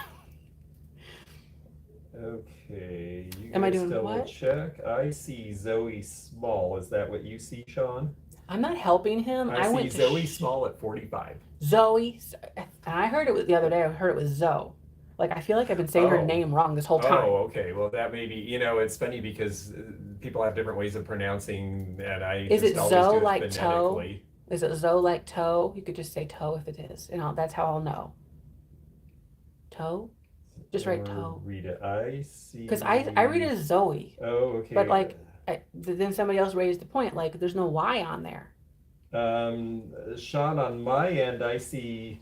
Okay, you
Am I
guys
doing
double
what?
check. I see Zoe Small. Is that what you see, Sean?
I'm not helping him.
I see
went to
Zoe Small at 45.
Zoe, and I heard it was the other day. I heard it was Zoe. Like, I feel like I've been saying her
Oh.
name wrong this whole time.
Oh, okay. Well, that may be, it's funny because people have different ways of pronouncing, and I
Is
just
it
always
Zoe
do it
like toe?
phonetically.
Is it Zoe like toe? You could just say toe if it is. That's how I'll know. Toe? Just write toe.
Read it. I see.
Because I read it as Zoe.
Oh, okay.
But like, then somebody else raised the point, like there's no Y on there.
Sean, on my end, I see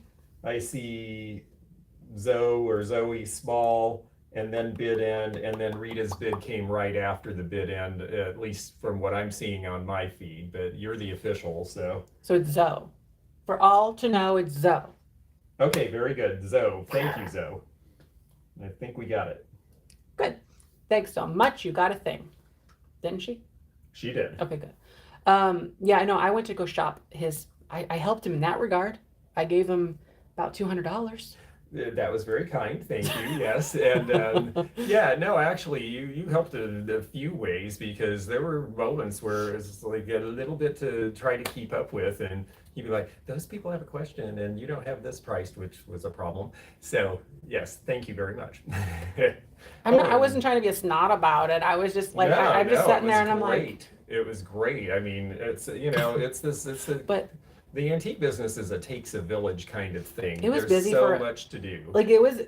Zoe or Zoe Small, and then bid end, and then Rita's bid came right after the bid end, at least from what I'm seeing on my feed. But you're the official, so.
So it's Zoe. For all to know, it's Zoe.
Okay, very good, Zoe. Thank you, Zoe. I think we got it.
Good. Thanks so much. You got a thing. Didn't she?
She did.
Okay, good. Yeah, I know. I went to go shop I helped him in that regard. I gave him about $200.
That was very kind. Thank you. Yes. And yeah, no, actually, you helped in a few ways, because there were moments where it's like a little bit to try to keep up with, and you'd be like, those people have a question and you don't have this priced, which was a problem. So yes, thank you very much.
I wasn't trying to be a snot about it. I was just like, I'm just sitting there and I'm like,
it was great. I mean, it's
but
the antique business is a takes a village kind of thing.
It was
There's
busy
so much to do.
Like, it was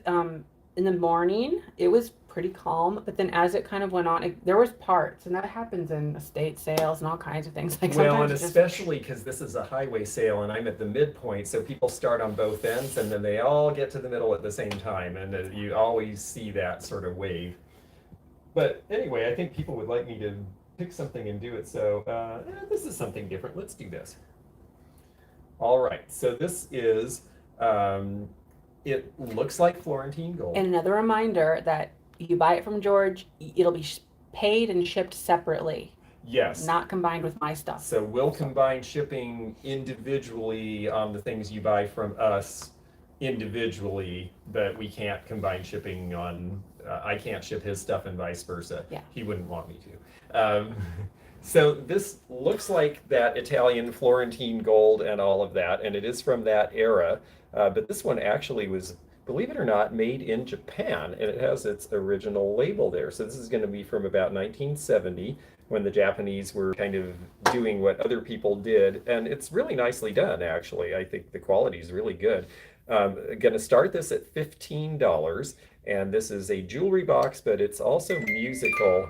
in the morning, it was pretty calm, but then as it kind of went on, there was parts, and that happens in estate sales and all kinds of things. Like,
well, and especially because this is a highway sale and I'm at the midpoint, so people start on both ends and then they all get to the middle at the same time, and you always see that sort of wave. But anyway, I think people would like me to pick something and do it, so this is something different. Let's do this. All right, so this is, it looks like Florentine gold.
And another reminder that you buy it from George, it'll be paid and shipped separately.
Yes.
Not combined with my stuff.
So we'll combine shipping individually on the things you buy from us individually, but we can't combine shipping on, I can't ship his stuff and vice versa.
Yeah.
He wouldn't want me to. So this looks like that Italian Florentine gold and all of that, and it is from that era. But this one actually was, believe it or not, made in Japan, and it has its original label there. So this is going to be from about 1970, when the Japanese were kind of doing what other people did. And it's really nicely done, actually. I think the quality is really good. Going to start this at $15, and this is a jewelry box, but it's also musical.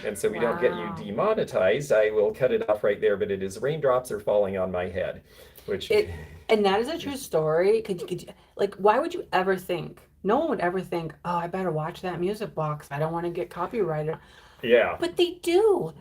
And so we don't get you demonetized. I will cut it off right there, but it is Raindrops Are Falling on My Head, which...
And that is a true story. Like, why would you ever think, no one would ever think, oh, I better watch that music box. I don't want to get copyrighted.
Yeah.
But they do.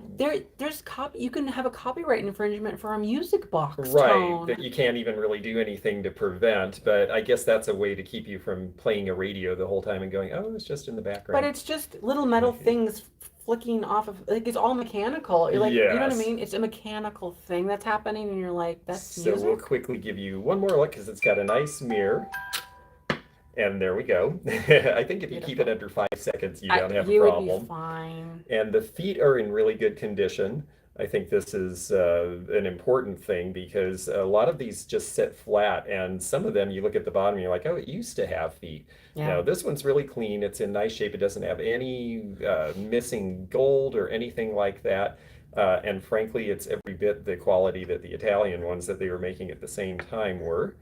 You can have a copyright infringement for a music box
right,
tone.
that you can't even really do anything to prevent, but I guess that's a way to keep you from playing a radio the whole time and going, oh, it's just in the background.
But it's just little metal things flicking off of, like, it's all mechanical. You're like, you know what I
Yes.
mean? It's a mechanical thing that's happening, and you're like, that's
So we'll
music.
quickly give you one more look because it's got a nice mirror. And there we go. I think if you keep it
Beautiful.
under 5 seconds, you don't have a
You would be
problem.
fine.
And the feet are in really good condition. I think this is an important thing because a lot of these just sit flat, and some of them you look at the bottom, and you're like, oh, it used to have feet.
Yeah.
Now this one's really clean. It's in nice shape. It doesn't have any missing gold or anything like that. And frankly, it's every bit the quality that the Italian ones that they were making at the same time were.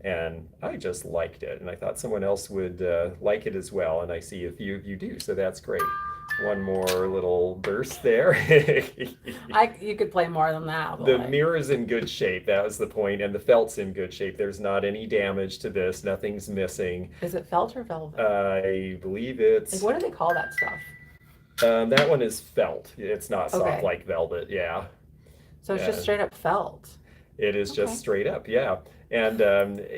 And I just liked it, and I thought someone else would like it as well. And I see a few of you do, so that's great. One more little burst there.
You could play more than that,
The
boy.
mirror's in good shape, that was the point, and the felt's in good shape. There's not any damage to this, nothing's missing.
Is it felt or velvet?
I believe
Like,
it's
what do they call that stuff?
that one is felt. It's not soft
Okay.
like velvet, yeah.
So it's just
And
straight up felt.
it is
Okay.
just straight up, yeah. And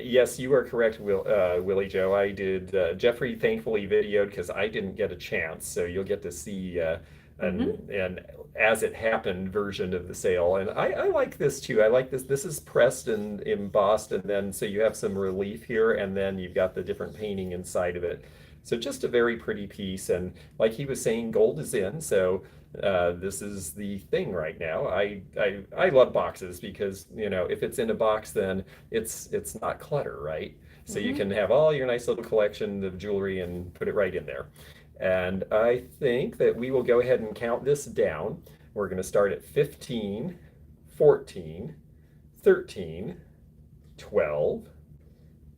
yes, you are correct, Willie Joe. I did. Jeffrey thankfully videoed because I didn't get a chance, so you'll get to see an as it happened version of the sale. And I like this too. I like this. This is pressed and embossed, and then so you have some relief here, and then you've got the different painting inside of it. So just a very pretty piece. And like he was saying, gold is in, so this is the thing right now. I love boxes because if it's in a box, then it's not clutter, right? So you can have all your nice little collection of jewelry and put it right in there. And I think that we will go ahead and count this down. We're going to start at 15, 14, 13, 12,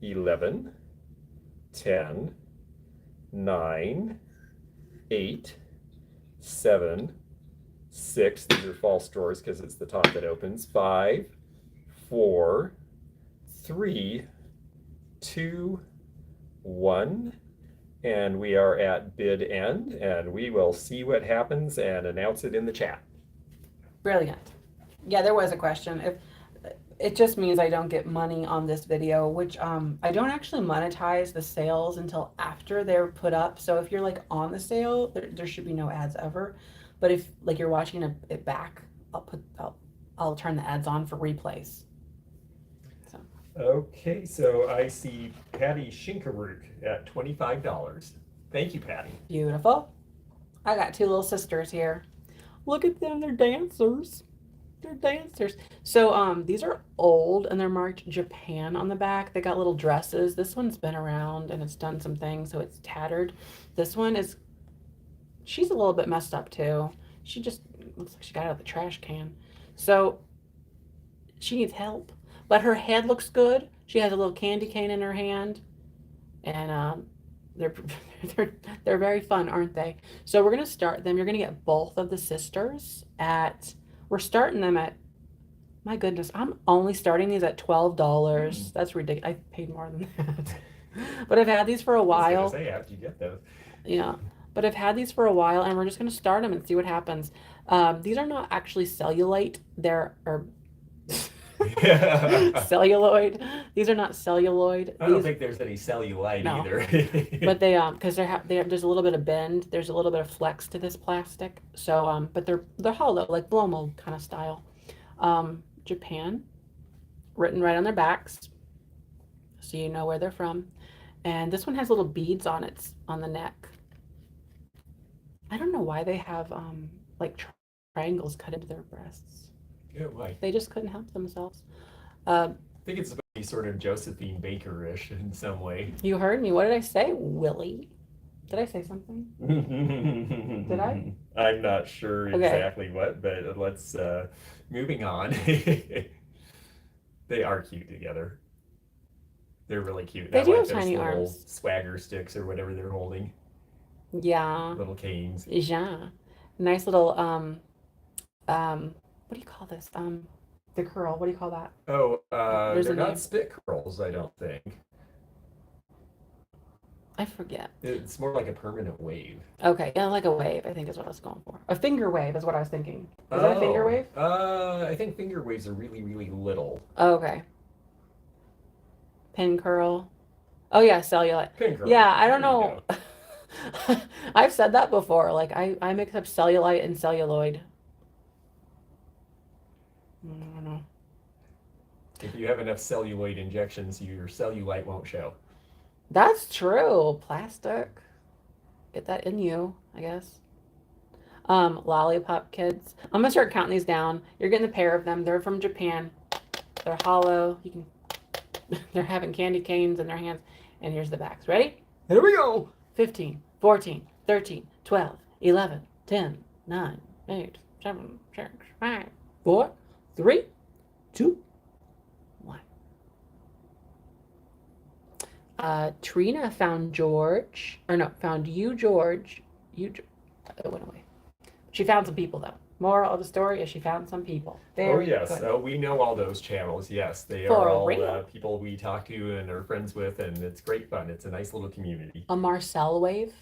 11, 10, 9, 8, 7, 6. These are false drawers because it's the top that opens. 5, 4, 3, 2, 1. And we are at bid end, and we will see what happens and announce it in the chat.
Brilliant. Yeah, there was a question. If it just means I don't get money on this video, which I don't actually monetize the sales until after they're put up. So if you're like on the sale, there should be no ads ever. But if like you're watching it back, I'll turn the ads on for replays. So
Okay, so I see Patty Shinkaruk at $25. Thank you, Patty.
beautiful. I got two little sisters here. Look at them, they're dancers. They're dancers. So these are old and they're marked Japan on the back. They got little dresses. This one's been around and it's done some things, so it's tattered. This one she's a little bit messed up too. She just looks like she got out of the trash can. So she needs help. But her head looks good. She has a little candy cane in her hand. And they're they're very fun, aren't they? So we're gonna start them. You're gonna get both of the sisters we're starting them at, my goodness, I'm only starting these at $12. That's ridiculous. I paid more than that. But I've had these for a
I was
while.
gonna say, after you get those.
Yeah. But I've had these for a while and we're just gonna start them and see what happens. These are not actually cellulite. They're celluloid. These are not celluloid.
I don't think there's any cellulite
No.
either.
But they because there's a little bit of bend, there's a little bit of flex to this plastic. So but they're hollow, like blow mold kind of style. Japan, written right on their backs, so you know where they're from. And this one has little beads on the neck. I don't know why they have like triangles cut into their breasts.
Yeah, why?
They just couldn't help themselves.
I think it's supposed to be sort of Josephine Baker-ish in some way.
You heard me. What did I say, Willie? Did I say something? Did I?
I'm not sure
Okay.
exactly what, but let's moving on. They are cute together. They're really cute.
They
I
do
like
have
those
tiny
little
arms.
swagger sticks or whatever they're holding.
Yeah.
Little canes.
Yeah. Nice little what do you call this? The curl. What do you call that?
Oh,
There's
they're
a
not
name.
spit curls, I don't think.
I forget.
It's more like a permanent wave.
Okay, yeah, like a wave, I think is what I was going for. A finger wave is what I was thinking. Is that a finger wave?
I think finger waves are really, really little.
Oh, okay. Pin curl. Oh yeah, cellulite.
Pin curl.
Yeah, I
There
don't
you
know.
go.
I've said that before. Like I mix up cellulite and celluloid. I don't know.
If you have enough celluloid injections, your cellulite won't show.
That's true. Plastic. Get that in you, I guess. Lollipop kids. I'm gonna start counting these down. You're getting a pair of them. They're from Japan. They're hollow. You can. They're having candy canes in their hands. And here's the backs. Ready? Here we go. 15, 14, 13, 12, 11, 10, 9, 8, 7, 6, 5, 4, 3, 2, 1. Trina found George, or no, found you, George. It went away. She found some people, though. Moral of the story is she found some people.
Oh, yes. Oh, we know all those channels. Yes, they
For
are all
real.
people we talk to and are friends with, and it's great fun. It's a nice little community.
A Marcel wave.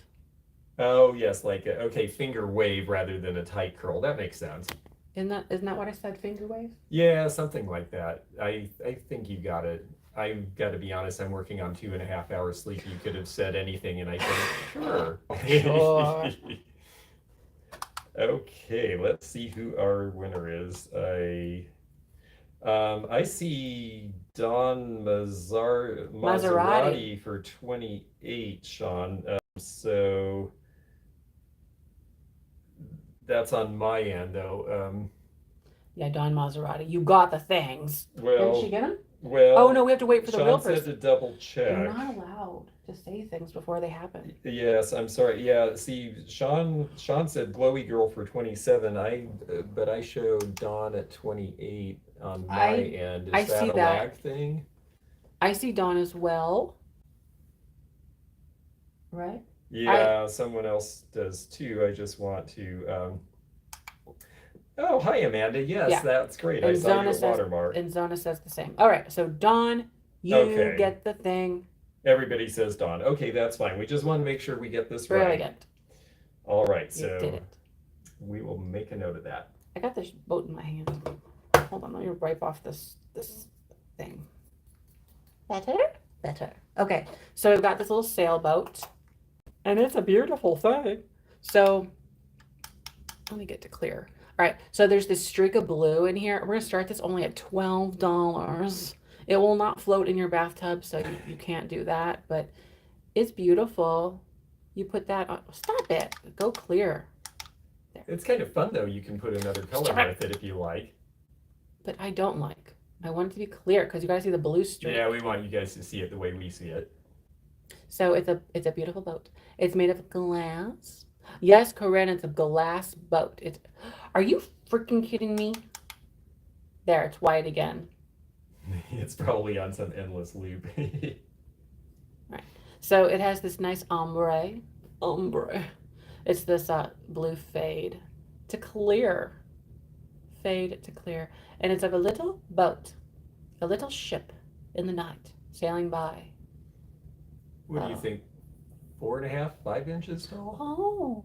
Oh, yes, like, okay, finger wave rather than a tight curl. That makes sense.
Isn't that what I said? Finger wave?
Yeah, something like that. I think you got it. I've got to be honest, I'm working on 2.5 hours sleep. You could have said anything, and I think, sure.
Sure.
Okay, let's see who our winner is. I see Don Maserati for 28, Sean. So that's on my end, though.
Yeah, Don Maserati. You got the things.
Well,
Did she get them?
well.
Oh no, we have to wait for the real
Sean said
person.
to double
You're
check.
not allowed to say things before they happen.
Yes, I'm sorry. Yeah, see, Sean said glowy girl for 27. But I showed Dawn at 28 on my end. Is
I
that
see
a
that.
lag thing?
I see Dawn as well. Right?
Yeah, someone else does too. I just want to. Oh, hi, Amanda. Yes,
Yeah.
that's great. I
And
saw your
Zona says,
watermark.
and Zona says the same. All right, so Dawn, you
Okay.
get the thing.
Everybody says Dawn. Okay, that's fine. We just want to make sure we get this right.
Brilliant.
All right,
You
so
did it.
we will make a note of that.
I got this boat in my hand. Hold on, let me wipe off this thing. Better? Better. Okay, so we've got this little sailboat, and it's a beautiful thing. So let me get to clear. All right, so there's this streak of blue in here. We're gonna start this only at $12. It will not float in your bathtub, so you can't do that, but it's beautiful. You put that on, stop it, go clear. There.
It's kind of fun though. You can put another color with it if you like.
But I don't like. I want it to be clear because you gotta see the blue streak.
Yeah, we want you guys to see it the way we see it.
So it's a beautiful boat. It's made of glass. Yes, Corinne, it's a glass boat. Are you freaking kidding me? There, it's white again.
It's probably on some endless loop.
Right. So it has this nice ombre. It's this blue fade to clear. Fade to clear. And it's of a little boat, a little ship in the night sailing by.
What do you think? 4.5, 5 inches tall?
Oh,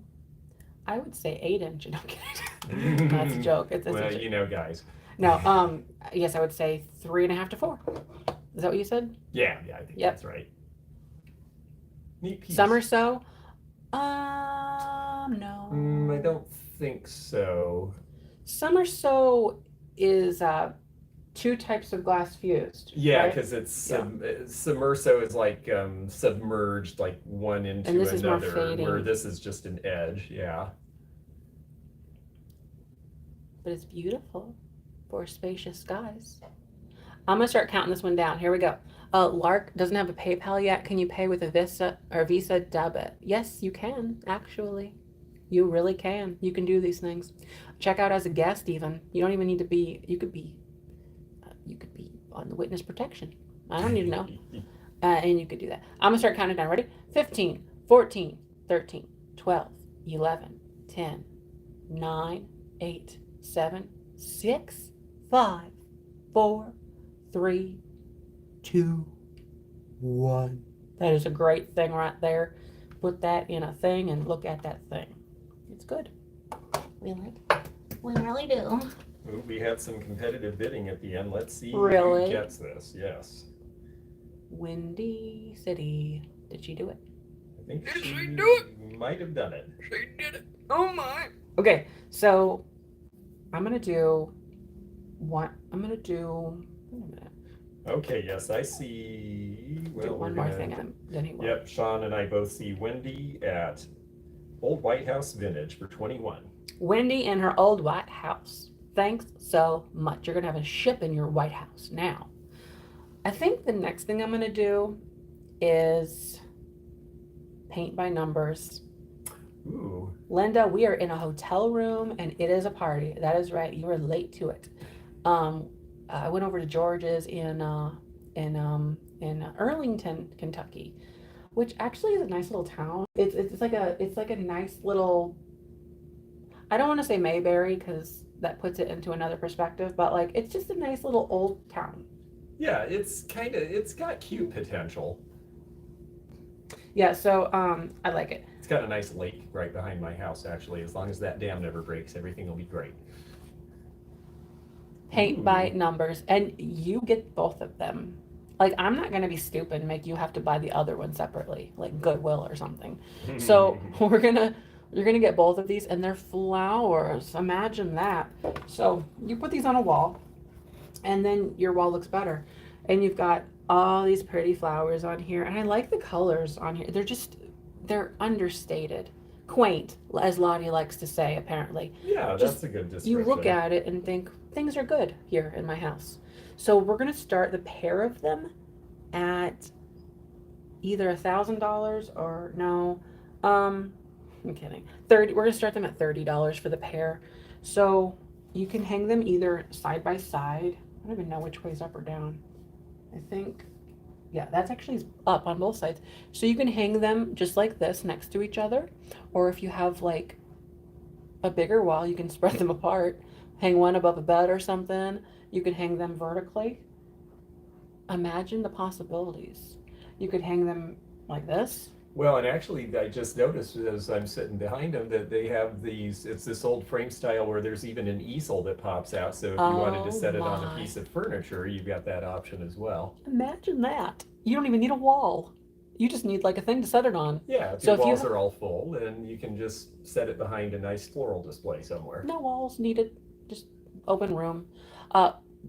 I would say 8 inch. No, I'm kidding. That's a joke. It's
Well,
a joke.
you know, guys.
No, yes, I would say 3.5 to 4. Is that what you said?
Yeah, I think that's right. Neat piece.
Some or so? No.
I don't think so.
Some or so is 2 types of glass fused.
Yeah,
right?
because it's submerso is like submerged like one into
And this
another,
is more fading.
where this is just an edge. Yeah.
But it's beautiful for spacious skies. I'm gonna start counting this one down. Here we go. Lark doesn't have a PayPal yet. Can you pay with a Visa debit? Yes, you can, actually. You really can. You can do these things. Check out as a guest even. You don't even need to be, you could be on the witness protection. I don't need to know. And you could do that. I'm gonna start counting down. Ready? 15, 14, 13, 12, 11, 10, 9, 8, 7, 6, 5, 4, 3, 2, 1. That is a great thing right there. Put that in a thing and look at that thing. It's good. We like it. We really do.
Ooh, we had some competitive bidding at the end. Let's see
Really?
who gets this. Yes.
Windy City. Did she do it?
I think
Did
she
she do it?
might have done it.
She did it. Oh my. Okay, so I'm gonna do one. I'm gonna do. Wait a minute.
Okay, yes, I see. Well,
Do
we're
one more
gonna.
thing. Then he will.
Yep, Sean and I both see Wendy at Old White House Vintage for 21.
Wendy and her old White House. Thanks so much. You're gonna have a ship in your White House now. I think the next thing I'm gonna do is paint by numbers.
Ooh.
Linda, we are in a hotel room and it is a party. That is right. You were late to it. I went over to George's in Arlington, Kentucky, which actually is a nice little town. It's like a nice little. I don't want to say Mayberry because that puts it into another perspective, but like it's just a nice little old town.
Yeah, it's got cute potential.
Yeah, so I like it.
It's got a nice lake right behind my house, actually. As long as that dam never breaks, everything will be great.
Paint by numbers, and you get both of them. Like I'm not gonna be stupid and make you have to buy the other one separately, like Goodwill or something. So you're gonna get both of these, and they're flowers. Imagine that. So you put these on a wall, and then your wall looks better. And you've got all these pretty flowers on here, and I like the colors on here. They're understated, quaint, as Lottie likes to say. Apparently,
Yeah, that's a good description.
you look at it and think things are good here in my house. So we're gonna start the pair of them at either $1,000 or no. I'm kidding. 30. We're gonna start them at $30 for the pair. So you can hang them either side by side. I don't even know which way is up or down. I think, yeah, that's actually up on both sides. So you can hang them just like this next to each other, or if you have like a bigger wall, you can spread them apart. Hang one above a bed or something. You could hang them vertically. Imagine the possibilities. You could hang them like this.
Well, and actually, I just noticed as I'm sitting behind them that they have it's this old frame style where there's even an easel that pops out. So if you wanted to set it on a piece of furniture, you've got that option as well.
Imagine that. You don't even need a wall. You just need like a thing to set it on.
Yeah, if your walls are all full, then you can just set it behind a nice floral display somewhere.
No walls needed, just open room.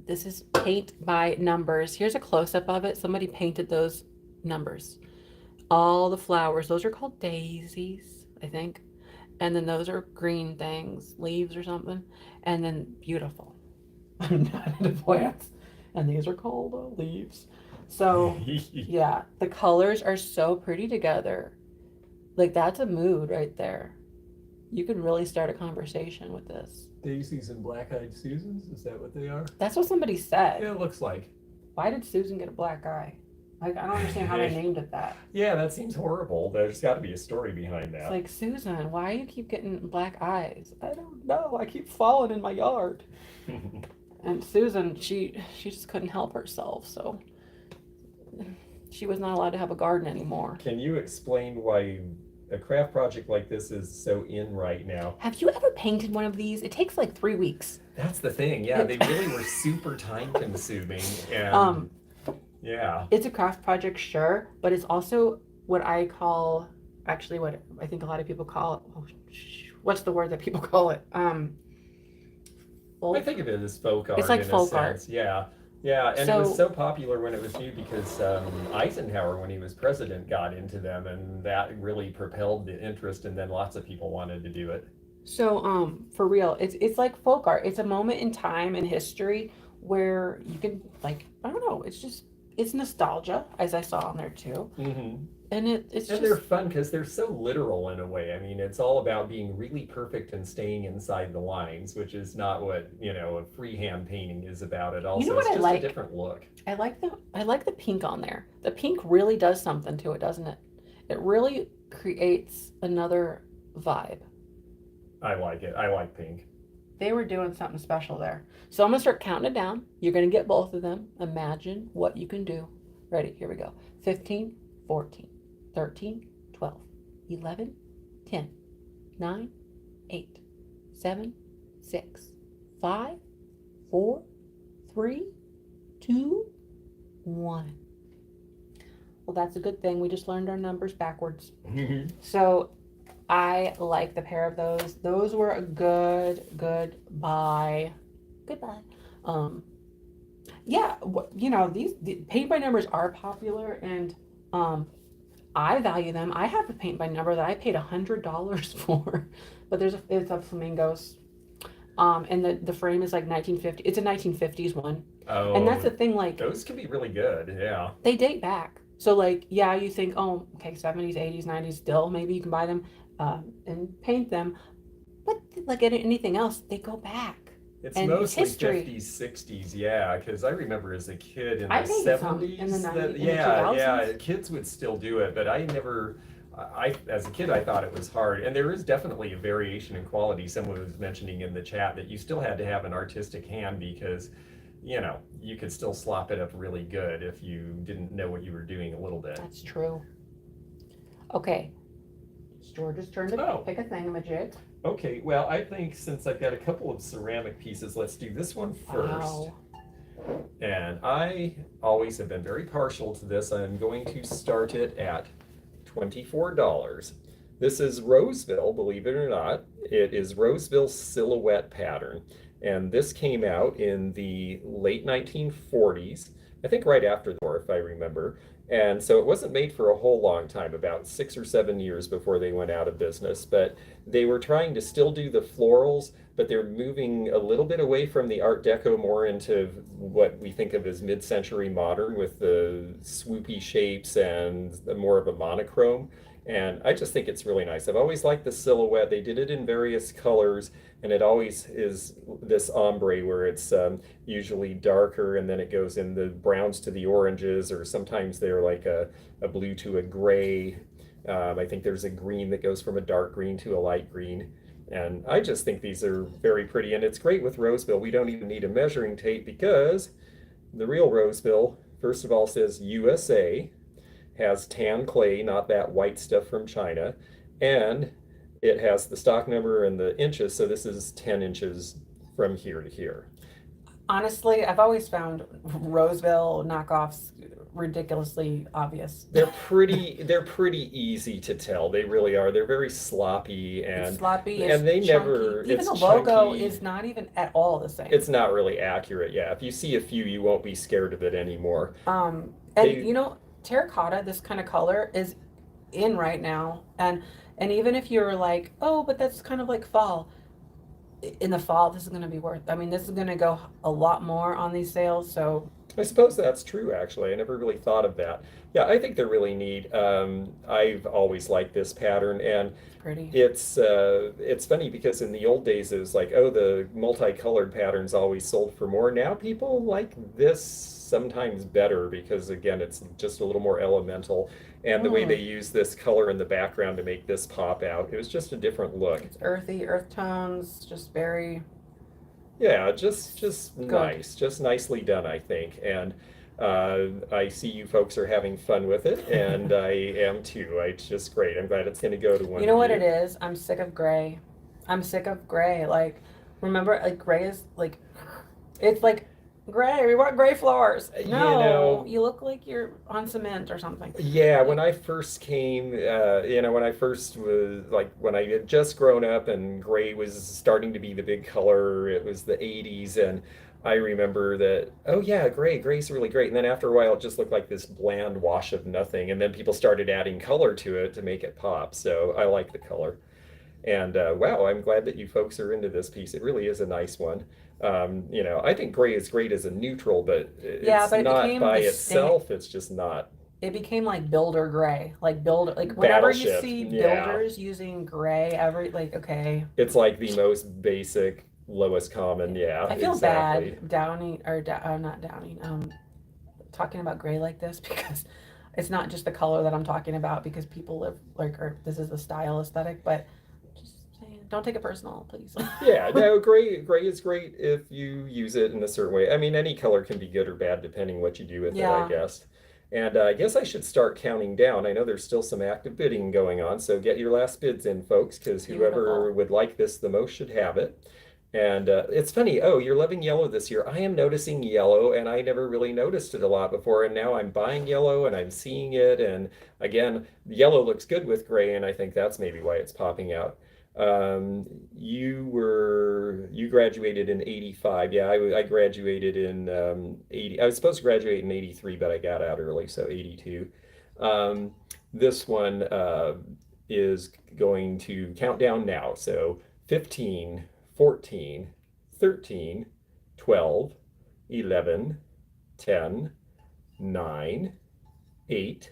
This is paint by numbers. Here's a close-up of it. Somebody painted those numbers. All the flowers, those are called daisies, I think. And then those are green things, leaves or something. And then beautiful. I'm not into plants. And these are called leaves. So, yeah, the colors are so pretty together. Like, that's a mood right there. You could really start a conversation with this.
Daisies and black-eyed Susans, is that what they are?
That's what somebody said.
Yeah, it looks like.
Why did Susan get a black eye? Like, I don't understand how they named it that.
Yeah, that seems horrible. There's got to be a story behind that.
It's like, Susan, why do you keep getting black eyes? I don't know. I keep falling in my yard. And Susan, she just couldn't help herself, so she was not allowed to have a garden anymore.
Can you explain why a craft project like this is so in right now?
Have you ever painted one of these? It takes like 3 weeks.
That's the thing. Yeah, they really were super time consuming. And yeah.
It's a craft project, sure, but it's also what I call, actually what I think a lot of people call it. What's the word that people call it?
I think of it as folk art.
It's like folk art.
Yeah. Yeah, and it was so popular when it was new because Eisenhower, when he was president, got into them, and that really propelled the interest, and then lots of people wanted to do it.
So, for real, it's like folk art. It's a moment in time in history where you can, like, I don't know, it's nostalgia, as I saw on there too.
Mm-hmm.
And it's
and they're fun because they're so literal in a way. I mean, it's all about being really perfect and staying inside the lines, which is not what, a freehand painting is about at all.
You know what
it's
I
just
like?
A different look.
I like the pink on there. The pink really does something to it, doesn't it? It really creates another vibe.
I like it. I like pink.
They were doing something special there. So I'm going to start counting it down. You're going to get both of them. Imagine what you can do. Ready? Here we go. 15, 14, 13, 12, 11, 10, 9, 8, 7, 6, 5, 4, 3, 2, 1. Well, that's a good thing. We just learned our numbers backwards. So I like the pair of those. Those were a good buy. Goodbye. Um, yeah, the paint by numbers are popular, and um, I value them. I have a paint by number that I paid $100 for, but it's a flamingos. And the frame is like 1950. It's a 1950s one, and that's
Oh,
the thing. Like
those can be really good. Yeah.
they date back. So like, yeah, you think, oh, okay, 70s, 80s, 90s, still maybe you can buy them and paint them, but like anything else, they go back,
It's
and it's
mostly
history.
50s, 60s, yeah, because I remember as a kid in
I
the
painted some in the
70s that,
90s, in the
yeah,
2000s.
yeah, kids would still do it, but I never, as a kid, I thought it was hard. And there is definitely a variation in quality. Someone was mentioning in the chat that you still had to have an artistic hand because, you could still slop it up really good if you didn't know what you were doing a little bit.
That's true. Okay, it's George's turn to
Oh.
pick a thingamajig.
Okay, well, I think since I've got a couple of ceramic pieces, let's do this one first.
Wow.
And I always have been very partial to this. I'm going to start it at $24. This is Roseville, believe it or not. It is Roseville silhouette pattern. And this came out in the late 1940s, I think right after the war, if I remember. And so it wasn't made for a whole long time, about 6 or 7 years before they went out of business. But they were trying to still do the florals, but they're moving a little bit away from the Art Deco more into what we think of as mid-century modern with the swoopy shapes and more of a monochrome. And I just think it's really nice. I've always liked the silhouette. They did it in various colors, and it always is this ombre where it's usually darker and then it goes in the browns to the oranges, or sometimes they're like a blue to a gray. I think there's a green that goes from a dark green to a light green. And I just think these are very pretty. And it's great with Roseville. We don't even need a measuring tape because the real Roseville, first of all, says USA, has tan clay, not that white stuff from China, and it has the stock number and the inches, so this is 10 inches from here to here.
Honestly, I've always found Roseville knockoffs ridiculously obvious.
They're pretty easy to tell. They really are. They're very sloppy
It's
and
sloppy,
and
it's
they
chunky.
never
Even
it's
the logo
chunky.
is not even at all the same.
It's not really accurate. Yeah, if you see a few, you won't be scared of it anymore.
And
They
terracotta, this kind of color is in right now, and even if you're like, oh, but that's kind of like fall. In the fall, this is going to be worth. I mean, this is going to go a lot more on these sales. So
I suppose that's true, actually. I never really thought of that. Yeah, I think they're really neat. I've always liked this pattern, and
it's pretty.
it's funny because in the old days it was like, oh, the multicolored patterns always sold for more. Now people like this sometimes better because again, it's just a little more elemental, and the way they
Mm,
use this color in the background to make this pop out, it was just a different look.
it's earthy, earth tones, just very
Yeah, just
good.
nice, just nicely done, I think. And I see you folks are having fun with it, and I am too. It's just great. I'm glad it's going to go to one
You know
of
what it
you.
is? I'm sick of gray. I'm sick of gray. Like, remember, like gray is like, it's like gray. We want gray floors.
You
No,
know,
you look like you're on cement or something.
yeah, when
Like,
I first came, when I first was like when I had just grown up and gray was starting to be the big color, it was the 80s, and I remember that, oh yeah, gray's really great. And then after a while, it just looked like this bland wash of nothing. And then people started adding color to it to make it pop. So I like the color. And wow, I'm glad that you folks are into this piece. It really is a nice one. I think gray is great as a neutral, but
yeah,
it's
but it
not
became
by
this thing.
itself. It's just not.
It became like builder gray, like builder, like whenever you
Battleship.
see
Yeah.
builders using gray, like, okay,
It's like the most basic, lowest common.
yeah.
Yeah,
I feel
exactly.
bad downing or not downing, talking about gray like this because it's not just the color that I'm talking about because people live like, or this is the style aesthetic, but just saying, don't take it personal, please.
Yeah, no, gray is great if you use it in a certain way. I mean, any color can be good or bad depending what you do with it, I
Yeah,
guess. And I guess I should start counting down. I know there's still some active bidding going on, so get your last bids in, folks, because whoever
beautiful.
would like this the most should have it. And it's funny. Oh, you're loving yellow this year. I am noticing yellow, and I never really noticed it a lot before. And now I'm buying yellow, and I'm seeing it. And again, yellow looks good with gray, and I think that's maybe why it's popping out. You graduated in 85. Yeah, I graduated in 80. I was supposed to graduate in 83, but I got out early, so 82. Um, this one is going to count down now. So 15, 14, 13, 12, 11, 10, 9, 8,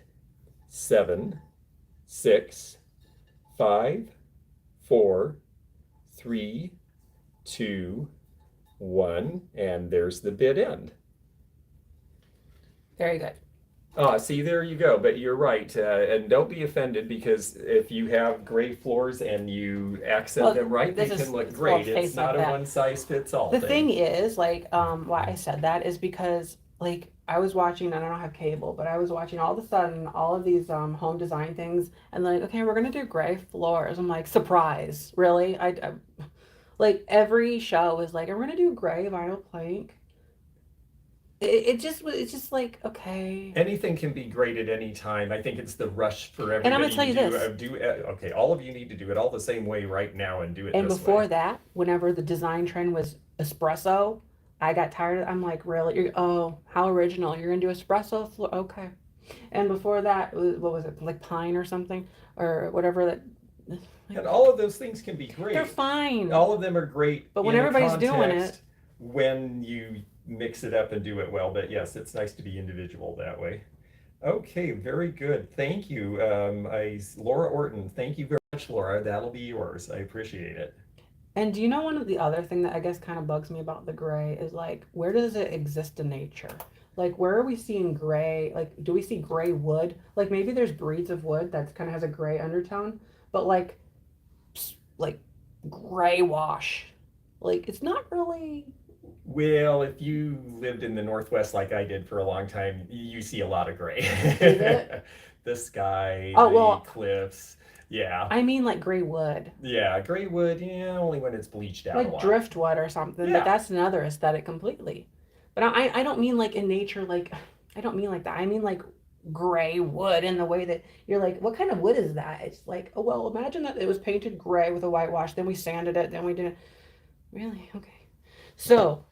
7, 6, 5, 4, 3, 2, 1, and there's the bid end.
Very good.
Ah, see, there you go. But you're right. And don't be offended because if you have gray floors and you accent them right, they can look great. It's not a one size fits all
The
thing.
thing is, like, why I said that is because, like, I was watching, and I don't have cable, but I was watching all of a sudden all of these home design things, and like, okay, we're gonna do gray floors. I'm like, surprise, really? Like every show is like, we're gonna do gray vinyl plank. It's just like, okay.
Anything can be great at any time. I think it's the rush for
And I'm
everybody
gonna tell
to
you this.
okay, all of you need to do it all the same way right now and do it
And
this
before
way.
that, whenever the design trend was espresso, I got tired. I'm like, really? Oh, how original! You're gonna do espresso floor? Okay. And before that, what was it, like pine or something, or whatever that.
And all of those things can be
They're
great.
fine.
All of them are great
But when
in a
everybody's doing it,
context when you mix it up and do it well. But yes, it's nice to be individual that way. Okay, very good. Thank you. Laura Orton, thank you very much, Laura. That'll be yours. I appreciate it.
and do you know one of the other thing that I guess kind of bugs me about the gray is like, where does it exist in nature? Like, where are we seeing gray? Like, do we see gray wood? Like, maybe there's breeds of wood that kind of has a gray undertone, but like gray wash, like it's not really.
Well, if you lived in the Northwest like I did for a long time, you see a lot of gray.
Is it?
The sky,
Oh,
the
well,
cliffs. Yeah.
I mean like gray wood,
Yeah, gray wood, yeah, only when it's bleached out a
like
lot.
driftwood or something, but
Yeah.
that's another aesthetic completely. But I don't mean like in nature, like I don't mean like that. I mean like gray wood in the way that you're like, what kind of wood is that? It's like, oh well, imagine that it was painted gray with a whitewash, then we sanded it, then we did it. Really? Okay. So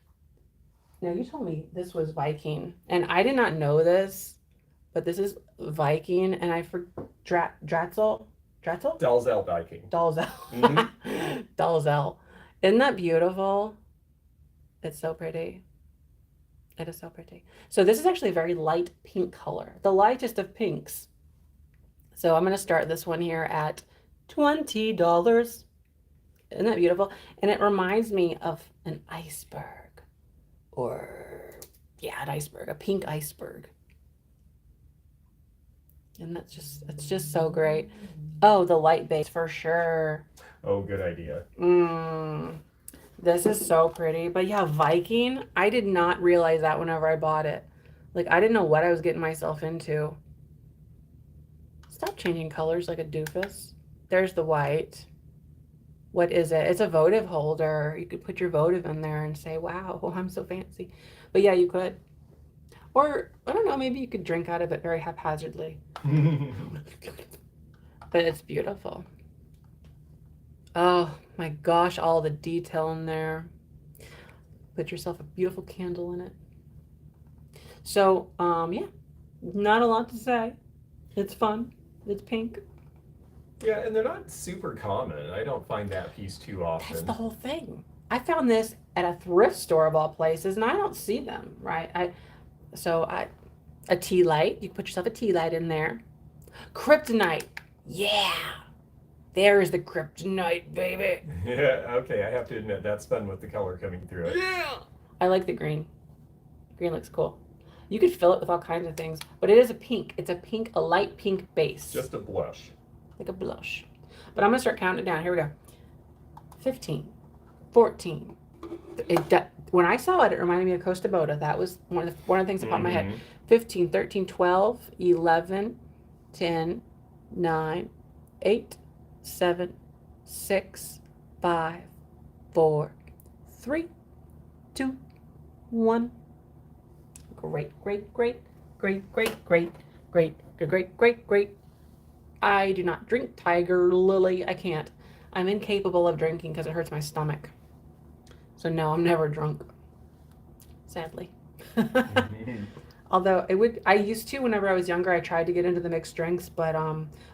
now you told me this was Viking, and I did not know this, but this is Viking, and I for Dratzel, Dratzel,
Dalzell Viking.
Dalzell,
Hmm.
Dalzell. Isn't that beautiful? It's so pretty. It is so pretty. So this is actually a very light pink color, the lightest of pinks. So I'm gonna start this one here at $20. Isn't that beautiful? And it reminds me of an iceberg, or yeah, an iceberg, a pink iceberg. And it's just so great. Oh, the light base for sure.
Oh, good idea.
This is so pretty. But yeah, Viking, I did not realize that whenever I bought it. Like, I didn't know what I was getting myself into. Stop changing colors like a doofus. There's the white. What is it? It's a votive holder. You could put your votive in there and say, wow, I'm so fancy. But yeah, you could. Or, I don't know, maybe you could drink out of it very haphazardly. But it's beautiful. Oh my gosh, all the detail in there. Put yourself a beautiful candle in it. So, yeah, not a lot to say. It's fun. It's pink.
Yeah, and they're not super common. I don't find that piece too
That's
often.
the whole thing. I found this at a thrift store of all places, and I don't see them, right? A tea light. You put yourself a tea light in there. Kryptonite. Yeah. There is the kryptonite, baby.
Yeah, okay, I have to admit that's fun with the color coming through it.
Yeah. I like the green. Green looks cool. You could fill it with all kinds of things, but it is a pink. It's a pink, a light pink base.
Just a blush.
Like a blush. But I'm going to start counting it down. Here we go. 15, 14. When I saw it, it reminded me of Costa Boda. That was one of the things that popped in my head. 15, 13, 12, 11, 10, 9, 8, 7, 6, 5, 4, 3, 2, 1. Great, great, great, great, great, great, great, great, great, great. I do not drink Tiger Lily. I can't. I'm incapable of drinking because it hurts my stomach. So no, I'm never drunk. Sadly. Although I used to whenever I was younger. I tried to get into the mixed drinks, but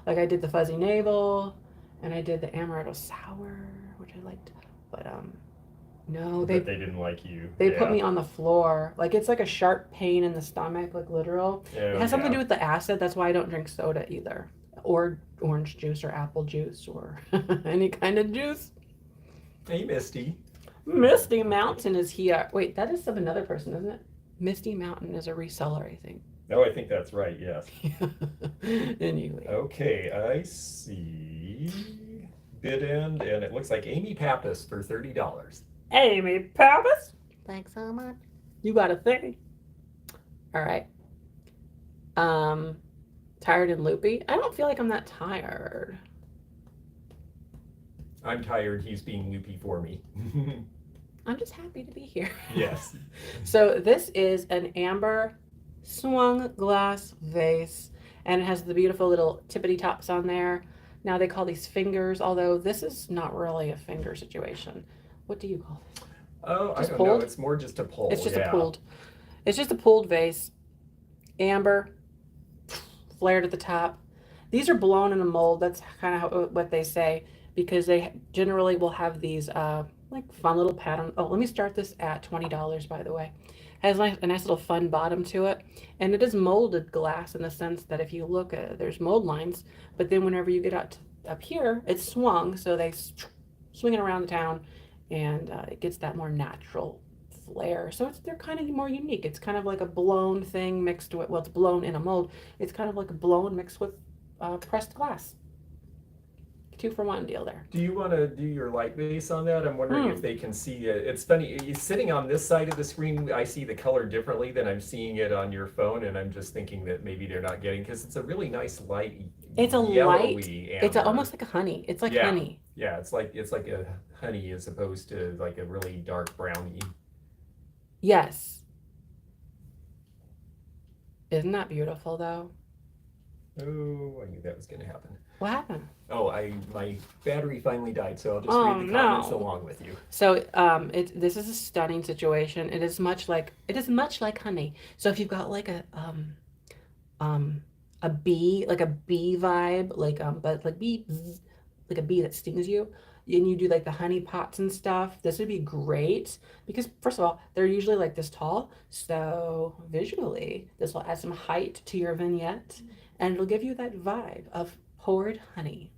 like I did the fuzzy navel, and I did the amaretto sour, which I liked, but no,
But they didn't like you.
they put me on the floor. Like it's like a sharp pain in the stomach, like literal. It has something to do with the acid. That's why I don't drink soda either, or orange juice, or apple juice, or any kind of juice.
Hey, Misty.
Misty Mountain is here. Wait, that is of another person, isn't it? Misty Mountain is a reseller, I think.
Oh, I think that's right, yes.
Anyway.
Okay, I see bid end, and it looks like Amy Pappas for $30.
Amy Pappas. Thanks so much. You got a thing. All right. Tired and loopy. I don't feel like I'm that tired.
I'm tired. He's being loopy for me.
I'm just happy to be here.
Yes.
So this is an amber swung glass vase, and it has the beautiful little tippity tops on there. Now they call these fingers, although this is not really a finger situation. What do you call this?
Oh,
Just
I don't
pulled?
know. It's more just a pull.
It's just a pulled. It's just a pulled vase. Amber, flared at the top. These are blown in a mold. That's kind of what they say, because they generally will have these like fun little pattern. Oh, let me start this at $20, by the way. Has a nice little fun bottom to it, and it is molded glass in the sense that if you look at it, there's mold lines, but then whenever you get up here, it's swung, so they swing it around the town, and it gets that more natural flair. So they're kind of more unique. It's kind of like a blown thing mixed with, well, it's blown in a mold. It's kind of like a blown mixed with pressed glass. 2-for-1 deal there.
Do you want to do your light base on that? I'm wondering if they can see it. It's funny, you're sitting on this side of the screen. I see the color differently than I'm seeing it on your phone, and I'm just thinking that maybe they're not getting, because it's a really nice light.
It's a light.
Amber.
It's almost like a honey. It's like honey.
Yeah, it's like a honey as opposed to like a really dark brownie.
Yes. Isn't that beautiful though?
Oh, I knew that was going to happen.
What happened?
Oh, my battery finally died, so I'll just read the comments along with you.
So, this is a stunning situation. It is much like honey. So if you've got like a bee, like a bee vibe, like but like bee, like a bee that stings you, and you do like the honey pots and stuff, this would be great, because first of all, they're usually like this tall, so visually this will add some height to your vignette, and it'll give you that vibe of poured honey.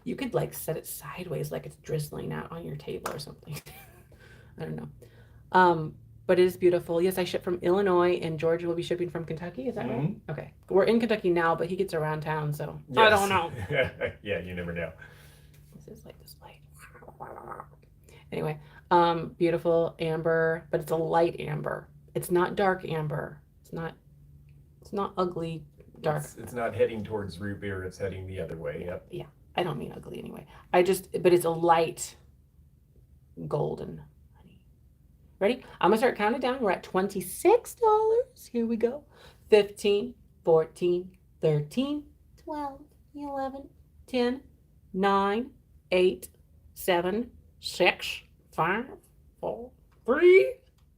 You could like set it sideways like it's drizzling out on your table or something. I don't know. But it is beautiful. Yes, I ship from Illinois, and George will be shipping from Kentucky. Is that right? Okay. We're in Kentucky now, but he gets around town, so yes. I don't know.
Yeah, you never know.
This is like this light. Anyway, beautiful amber, but it's a light amber. It's not dark amber. It's not ugly dark.
It's not heading towards root beer. It's heading the other way. Yep.
Yeah. I don't mean ugly anyway. But it's a light golden honey. Ready? I'm gonna start counting down. We're at $26. Here we go. 15, 14, 13, 12, 11, 10, 9, 8, 7, 6, 5, 4, 3,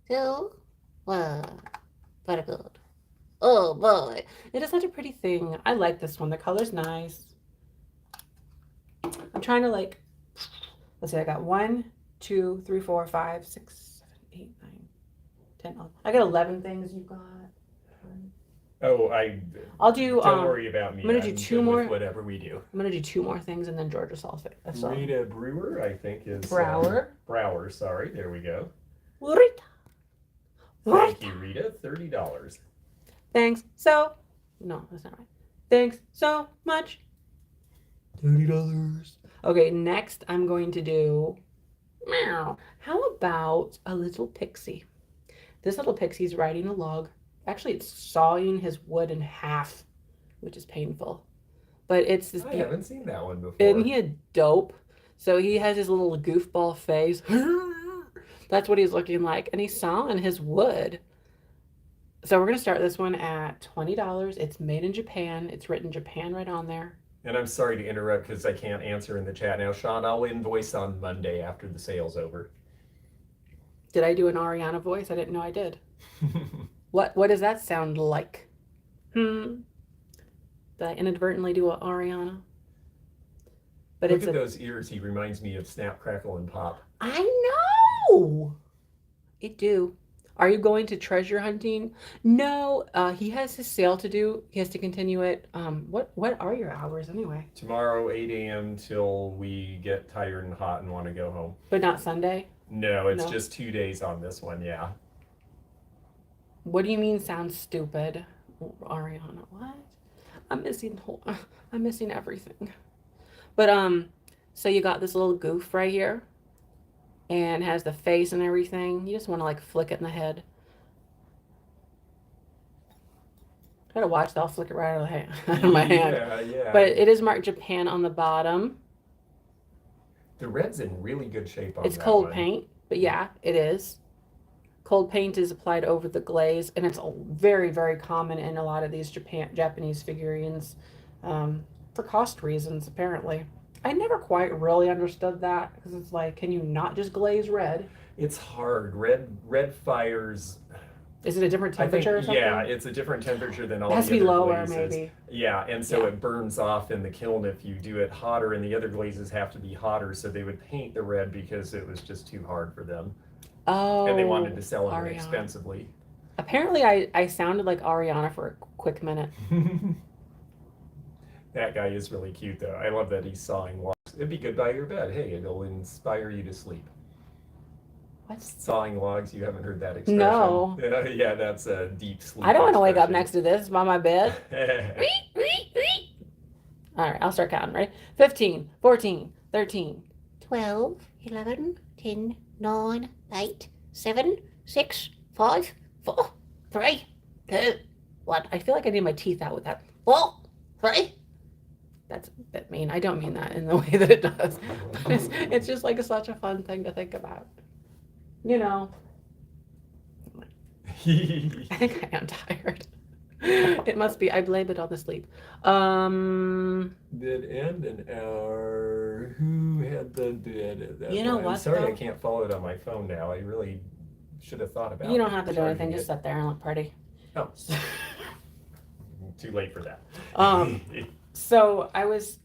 2, 1. Very good. Oh boy. It is such a pretty thing. I like this one. The color's nice. I'm trying to like, let's see, I got 1, 2, 3, 4, 5, 6, 7, 8, 9, 10, 11. I got 11 things. You got.
Oh,
I'll do.
Don't worry about me.
I'm gonna do 2 more.
Whatever we do.
I'm gonna do 2 more things, and then George will solve it. That's all.
Rita Brewer, I think is.
Brower.
Sorry. There we go.
Rita.
Thank you, Rita. $30.
Thanks. So, no, that's not right. Thanks so much. $30. Okay, next I'm going to do, meow. How about a little pixie? This little pixie's riding a log. Actually, it's sawing his wood in half, which is painful. But it's this.
I haven't seen that one before.
Isn't he a dope? So he has his little goofball face. That's what he's looking like. And he's selling his wood. So we're going to start this one at $20. It's made in Japan. It's written Japan right on there.
And I'm sorry to interrupt because I can't answer in the chat now. Sean, I'll invoice on Monday after the sale's over.
Did I do an Ariana voice? I didn't know I did. What does that sound like? Did I inadvertently do an Ariana? But
Look at those ears. He reminds me of Snap, Crackle, and Pop.
I know. It do. Are you going to treasure hunting? No, he has his sale to do. He has to continue it. What are your hours anyway?
Tomorrow, 8 a.m. till we get tired and hot and want to go home.
But not Sunday?
No, it's just 2 days on this one, yeah.
What do you mean sounds stupid? Ariana, what? I'm missing everything. But so you got this little goof right here. And has the face and everything. You just want to like flick it in the head. Gotta watch, I'll flick it right out of my hand.
Yeah.
But it is marked Japan on the bottom.
The red's in really good shape on that.
It's cold
one.
paint, but yeah, it is. Cold paint is applied over the glaze, and it's very, very common in a lot of these Japanese figurines for cost reasons, apparently. I never quite really understood that because it's like, can you not just glaze red?
It's hard. Red fires.
Is it a different temperature or something?
Yeah, it's a different temperature than all the
It has
other
to be lower,
glazes.
maybe.
Yeah, and so it burns off in the kiln if you do it hotter, and the other glazes have to be hotter, so they would paint the red because it was just too hard for them.
Oh,
and they wanted to sell it
Ariana.
inexpensively.
Apparently, I sounded like Ariana for a quick minute.
That guy is really cute, though. I love that he's sawing logs. It'd be good by your bed. Hey, it'll inspire you to sleep.
What?
Sawing logs, you haven't heard that expression?
No.
Yeah, that's a deep sleep.
I don't want to wake up
expression.
next to this by my bed. All right, I'll start counting, right? 15, 14, 13,
12, 11, 10, 9, 8, 7, 6, 5, 4, 3, 2, 1.
I feel like I need my teeth out with that.
4, 3.
That's a bit mean. I don't mean that in the way that it does. But it's just like such a fun thing to think about. You know. I think I am tired. It must be. I blame it on the sleep.
Did end an hour. Who had the bid at that
You know
time?
what,
I'm sorry,
though?
I can't follow it on my phone now. I really should have thought about it.
You don't have to do
charging
anything. Just
it.
sit there and look pretty.
Oh. Too late for that.
So I was,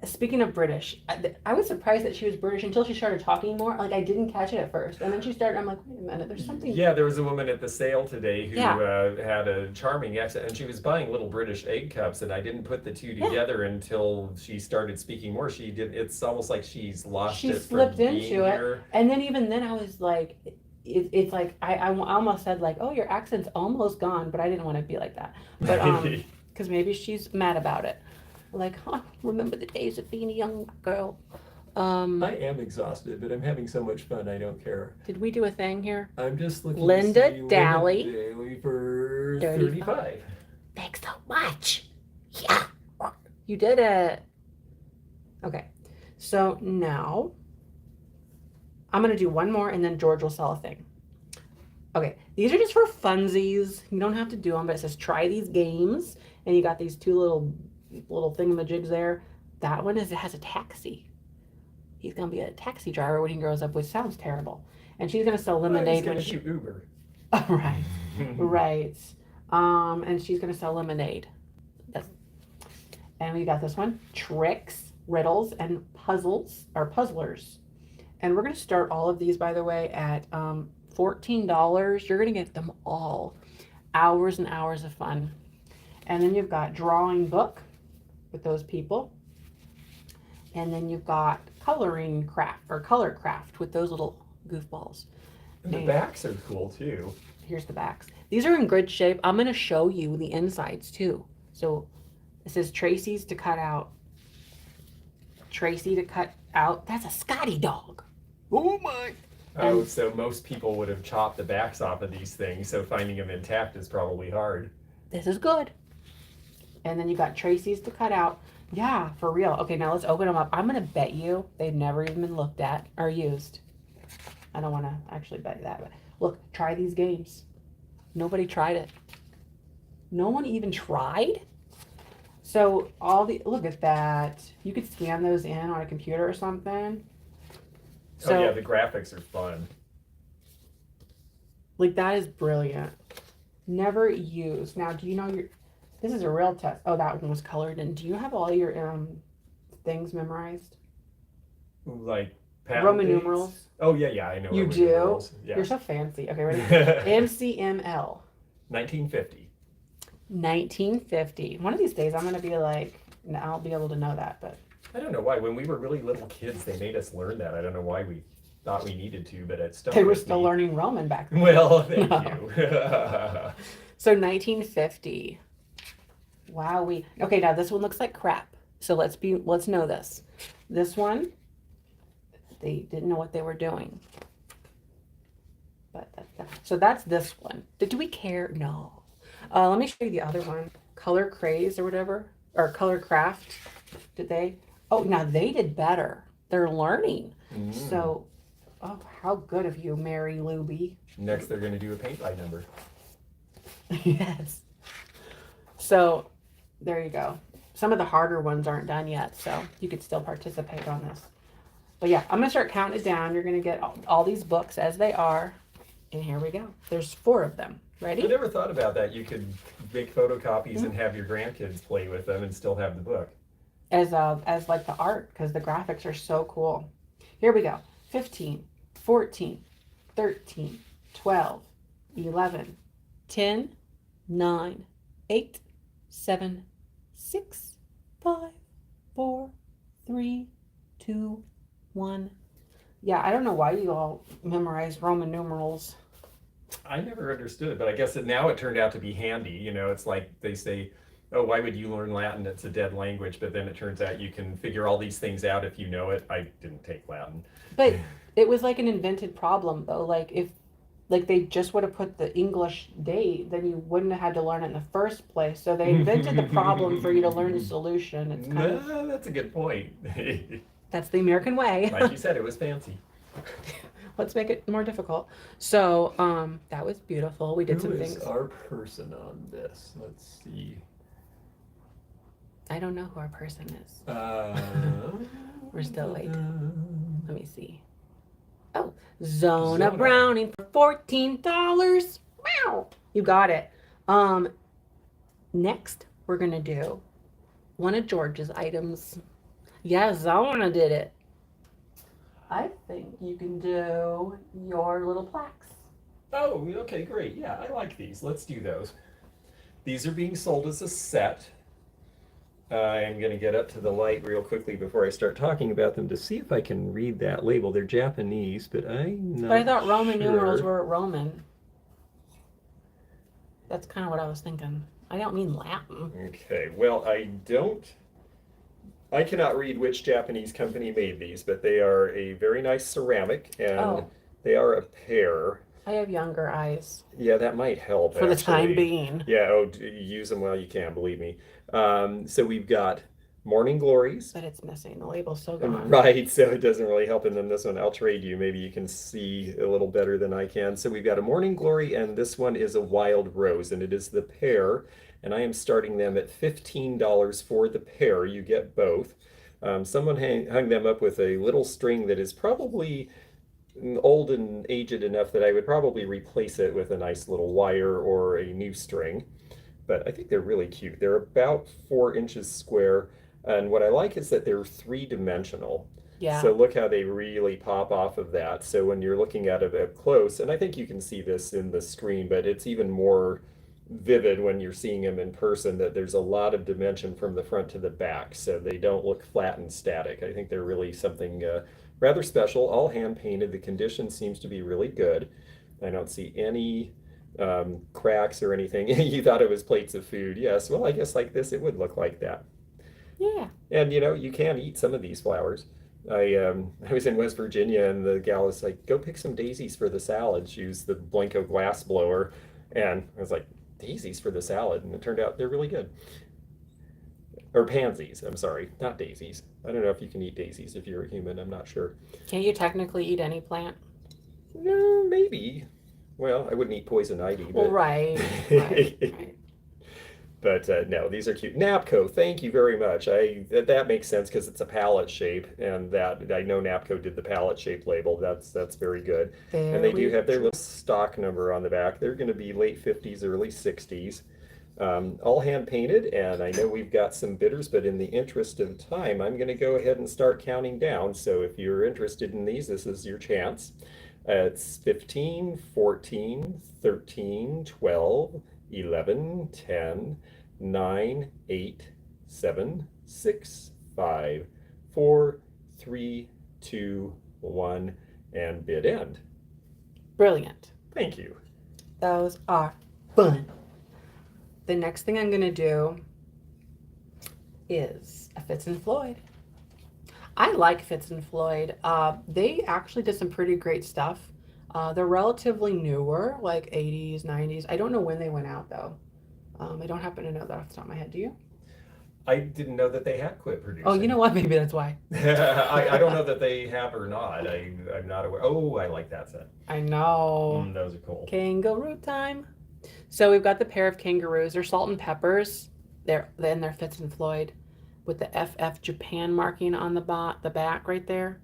speaking of British, I was surprised that she was British until she started talking more. Like I didn't catch it at first. And then she started, I'm like, wait a minute, there's something.
Yeah, there was a woman at the sale today who
Yeah.
had a charming accent, and she was buying little British egg cups, and I didn't put the two together until she started speaking more. She did. It's almost like she's lost
She
it
slipped
from being
into it.
here.
And then even then I was like, it's like, I almost said like, oh, your accent's almost gone, but I didn't want to be like that. But, because maybe she's mad about it. Like, oh, remember the days of being a young girl.
I am exhausted, but I'm having so much fun. I don't care.
Did we do a thing here?
I'm just looking.
Linda
to see
Daly.
Linda Daly for
35.
35.
Thanks so much. Yeah.
You did it. Okay. So now I'm going to do one more and then George will sell a thing. Okay. These are just for funsies. You don't have to do them, but it says try these games. And you got these two little thingamajigs there. That one has a taxi. He's going to be a taxi driver when he grows up, which sounds terrible. And she's going to sell lemonade.
He's going to shoot Uber.
Oh, right. Right. And she's going to sell lemonade. And we got this one, tricks, riddles, and puzzles, or puzzlers. And we're going to start all of these, by the way, at $14. You're going to get them all. Hours and hours of fun. And then you've got drawing book with those people. And then you've got coloring craft, or color craft with those little goofballs.
And the backs are cool, too.
Here's the backs. These are in good shape. I'm going to show you the insides, too. So it says Tracy's to cut out. Tracy to cut out. That's a Scotty dog. Oh my.
Oh, so most people would have chopped the backs off of these things, so finding them intact is probably hard.
This is good. And then you got Tracy's to cut out. Yeah, for real. Okay, now let's open them up. I'm going to bet you they've never even been looked at or used. I don't want to actually bet that. But look, try these games. Nobody tried it. No one even tried. So look at that. You could scan those in on a computer or something. So,
oh yeah, the graphics are fun.
Like that is brilliant. Never used. Now, do you know this is a real test. Oh, that one was colored in. Do you have all your things memorized?
Like patent
Roman
dates?
numerals.
Oh yeah, I know.
You
Roman
do?
numerals. Yeah.
You're so fancy. Okay, ready? NCML.
1950.
1950. One of these days I'm gonna be like, I'll be able to know that, but
I don't know why. When we were really little kids, they made us learn that. I don't know why we thought we needed to, but it's still.
They were still learning Roman back then.
Well, thank you.
So 1950. Wow, okay, now this one looks like crap. So let's know this. This one, they didn't know what they were doing. But so that's this one. Do we care? No. Let me show you the other one. Color Craze or whatever, or Color Craft. Did they? Oh, now they did better. They're learning. So, oh, how good of you, Mary Luby.
Next, they're going to do a paint by number.
Yes. So, there you go. Some of the harder ones aren't done yet, so you could still participate on this. But yeah, I'm going to start counting it down. You're going to get all these books as they are. And here we go. There's 4 of them. Ready?
I never thought about that. You could make photocopies and have your grandkids play with them and still have the book.
As like the art, because the graphics are so cool. Here we go. 15, 14, 13, 12, 11, 10, 9, 8, 7, 6, 5, 4, 3, 2, 1. Yeah, I don't know why you all memorize Roman numerals.
I never understood it, but I guess now it turned out to be handy. You know, it's like they say, oh, why would you learn Latin? It's a dead language. But then it turns out you can figure all these things out if you know it. I didn't take Latin.
But it was like an invented problem, though. Like if they just would have put the English date, then you wouldn't have had to learn it in the first place. So they invented the problem for you to learn the solution. It's kind of,
that's a good point.
that's the American way.
Like you said, it was fancy.
Let's make it more difficult. So that was beautiful. We did some
Who
things.
is our person on this? Let's see.
I don't know who our person is. We're still waiting. Let me see. Oh, Zona Browning for $14. Wow, you got it. Next we're gonna do one of George's items. Yeah, Zona did it. I think you can do your little plaques.
Oh, okay, great. Yeah, I like these. Let's do those. These are being sold as a set. I'm going to get up to the light real quickly before I start talking about them to see if I can read that label. They're Japanese, but I'm not
But I thought Roman
sure.
numerals were Roman. That's kind of what I was thinking. I don't mean Latin.
Okay, well, I cannot read which Japanese company made these, but they are a very nice ceramic, and they are a pair.
I have younger eyes.
Yeah, that might help,
For the time being.
Yeah, use them while you can, believe me. So we've got Morning Glories.
But it's missing. The label's so gone.
Right, so it doesn't really help. And then this one, I'll trade you. Maybe you can see a little better than I can. So we've got a Morning Glory, and this one is a Wild Rose, and it is the pair. And I am starting them at $15 for the pair. You get both. Someone hung them up with a little string that is probably old and aged enough that I would probably replace it with a nice little wire or a new string. But I think they're really cute. They're about 4 inches square. And what I like is that they're 3-dimensional.
Yeah.
So look how they really pop off of that. So when you're looking at it up close, and I think you can see this in the screen, but it's even more vivid when you're seeing them in person, that there's a lot of dimension from the front to the back. So they don't look flat and static. I think they're really something rather special. All hand painted. The condition seems to be really good. I don't see any cracks or anything. You thought it was plates of food. Yes, well, I guess like this, it would look like that.
Yeah.
And you know, you can eat some of these flowers. I was in West Virginia, and the gal was like, go pick some daisies for the salad. She used the Blanco glass blower, and I was like, daisies for the salad? And it turned out they're really good. Or pansies, I'm sorry, not daisies. I don't know if you can eat daisies if you're a human, I'm not sure.
Can't you technically eat any plant?
No, maybe. Well, I wouldn't eat poison ivy,
Well,
but
right.
but no, these are cute. Napco, thank you very much. That makes sense because it's a palette shape, and that I know Napco did the palette shape label. That's very good. And they do
Very
have their
true.
little stock number on the back. They're going to be late 50s, early 60s. All hand painted, and I know we've got some bidders, but in the interest of time, I'm going to go ahead and start counting down. So if you're interested in these, this is your chance. It's 15, 14, 13, 12, 11, 10, 9, 8, 7, 6, 5, 4, 3, 2, 1, and bid end.
Brilliant.
Thank you.
Those are fun. The next thing I'm going to do is a Fitz and Floyd. I like Fitz and Floyd. They actually did some pretty great stuff. They're relatively newer, like 80s, 90s. I don't know when they went out though. I don't happen to know that off the top of my head. Do you?
I didn't know that they had quit producing.
Oh, you know what? Maybe that's why.
I don't know that they have or not. I'm not aware. Oh, I like that set.
I know.
Those are cool.
Kangaroo time. So we've got the pair of kangaroos. They're salt and peppers. They're Fitz and Floyd with the FF Japan marking on the back right there.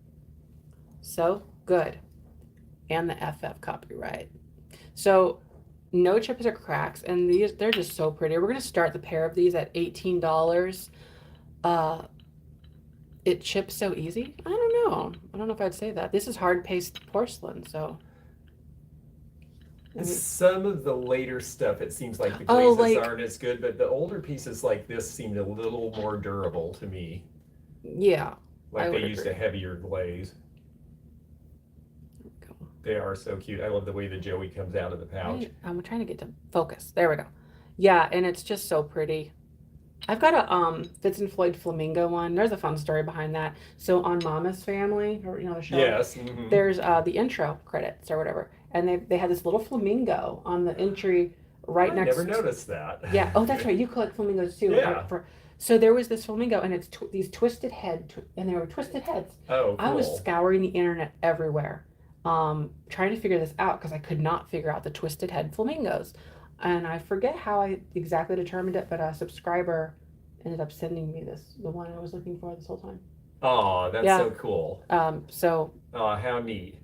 So good. And the FF copyright. So no chips or cracks, and they're just so pretty. We're gonna start the pair of these at $18. It chips so easy. I don't know if I'd say that. This is hard paste porcelain, so.
Some of the later stuff, it seems like the glazes
like,
aren't as good, but the older pieces like this seemed a little more durable to me.
Yeah.
Like they used a heavier glaze. They are so cute. I love the way the Joey comes out of the pouch.
I'm trying to get to focus. There we go. Yeah, and it's just so pretty. I've got a Fitz and Floyd flamingo one. There's a fun story behind that. So on Mama's Family, the show.
Yes.
There's the intro credits or whatever, and they had this little flamingo on the entry right next.
I never noticed that.
Yeah. Oh, that's right. You collect flamingos too.
Yeah.
So there was this flamingo, and it's these twisted heads, and they were twisted heads.
Oh, cool.
I was scouring the internet everywhere, trying to figure this out because I could not figure out the twisted head flamingos. And I forget how I exactly determined it, but a subscriber ended up sending me the one I was looking for this whole time.
Oh, that's so cool.
So.
Oh, how neat.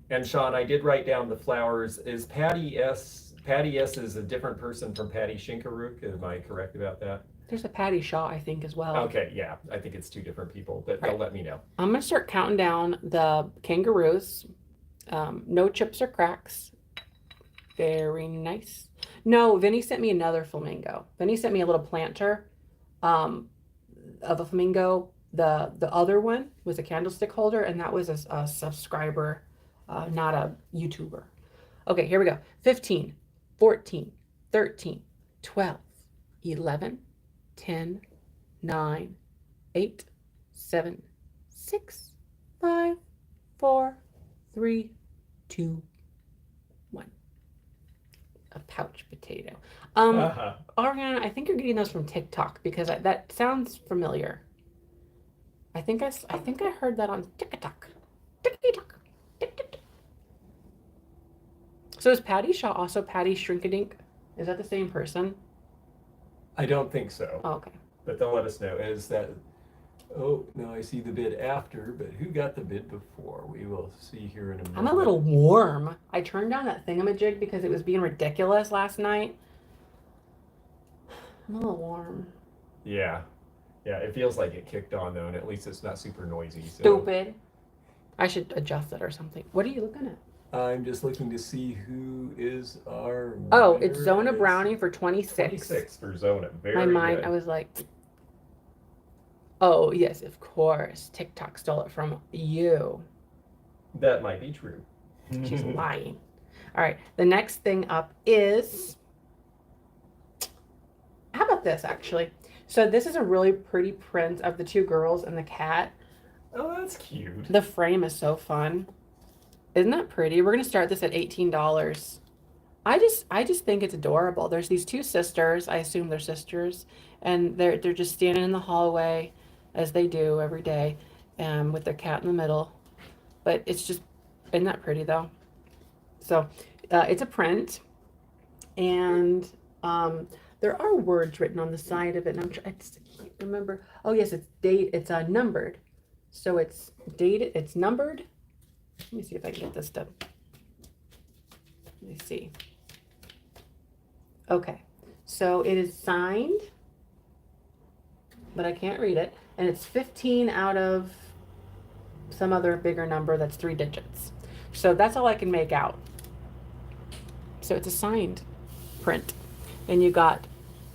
And Sean, I did write down the flowers. Is Patty S is a different person from Patty Shinkaruk? Am I correct about that?
There's a Patty Shaw, I think, as well.
Okay, yeah. I think it's two different people, but they'll let me know.
I'm going to start counting down the kangaroos. No chips or cracks. Very nice. No, Vinny sent me another flamingo. Vinny sent me a little planter of a flamingo. The other one was a candlestick holder, and that was a subscriber, not a YouTuber. Okay, here we go. 15, 14, 13, 12, 11, 10, 9, 8, 7, 6, 5, 4, 3, 2, 1. A pouch potato. Ariana, I think you're getting those from TikTok because that sounds familiar. I think I heard that on TikTok. TikTok. So is Patty Shaw also Patty Shrinkadink? Is that the same person?
I don't think so.
Oh, okay.
But they'll let us know. Is that? Oh, no, I see the bid after, but who got the bid before? We will see here in a minute.
I'm a little warm. I turned down that thingamajig because it was being ridiculous last night. I'm a little warm.
Yeah. Yeah, it feels like it kicked on, though, and at least it's not super noisy. So.
Stupid. I should adjust it or something. What are you looking at?
I'm just looking to see who is our
Oh, it's Zona Brownie for 26.
26 for Zona. Very
My mind,
good.
I was like, oh, yes, of course. TikTok stole it from you.
That might be true.
She's lying. All right, the next thing up is, how about this, actually? So this is a really pretty print of the two girls and the cat.
Oh, that's cute.
The frame is so fun. Isn't that pretty? We're going to start this at $18. I just think it's adorable. There's these two sisters. I assume they're sisters. And they're just standing in the hallway, as they do every day, with their cat in the middle. But it's just, isn't that pretty, though? So it's a print, and there are words written on the side of it. And I just can't remember. Oh yes, it's date. It's numbered. So it's dated. It's numbered. Let me see if I can get this done. Let me see. Okay, so it is signed, but I can't read it. And it's 15 out of some other bigger number that's 3 digits. So that's all I can make out. So it's a signed print. And you got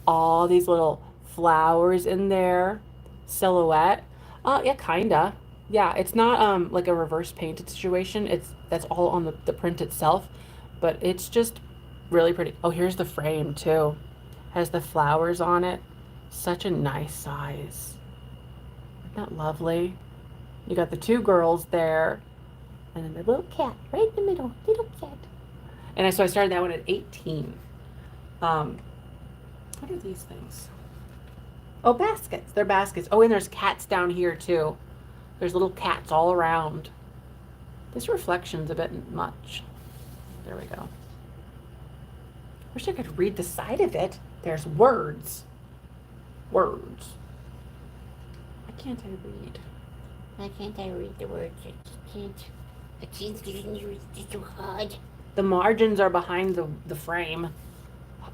all these little flowers in there, silhouette. Yeah, kinda. Yeah, it's not like a reverse painted situation. That's all on the print itself, but it's just really pretty. Oh, here's the frame too. Has the flowers on it. Such a nice size. Isn't that lovely? You got the 2 girls there, and then the little cat right in the middle, little cat. And so I started that one at 18. What are these things? Oh, baskets. They're baskets. Oh, and there's cats down here too. There's little cats all around. This reflection's a bit much. There we go. Wish I could read the side of it. There's words. Words. Why can't I read?
Why can't I read the words? I can't read. It's too hard.
The margins are behind the frame.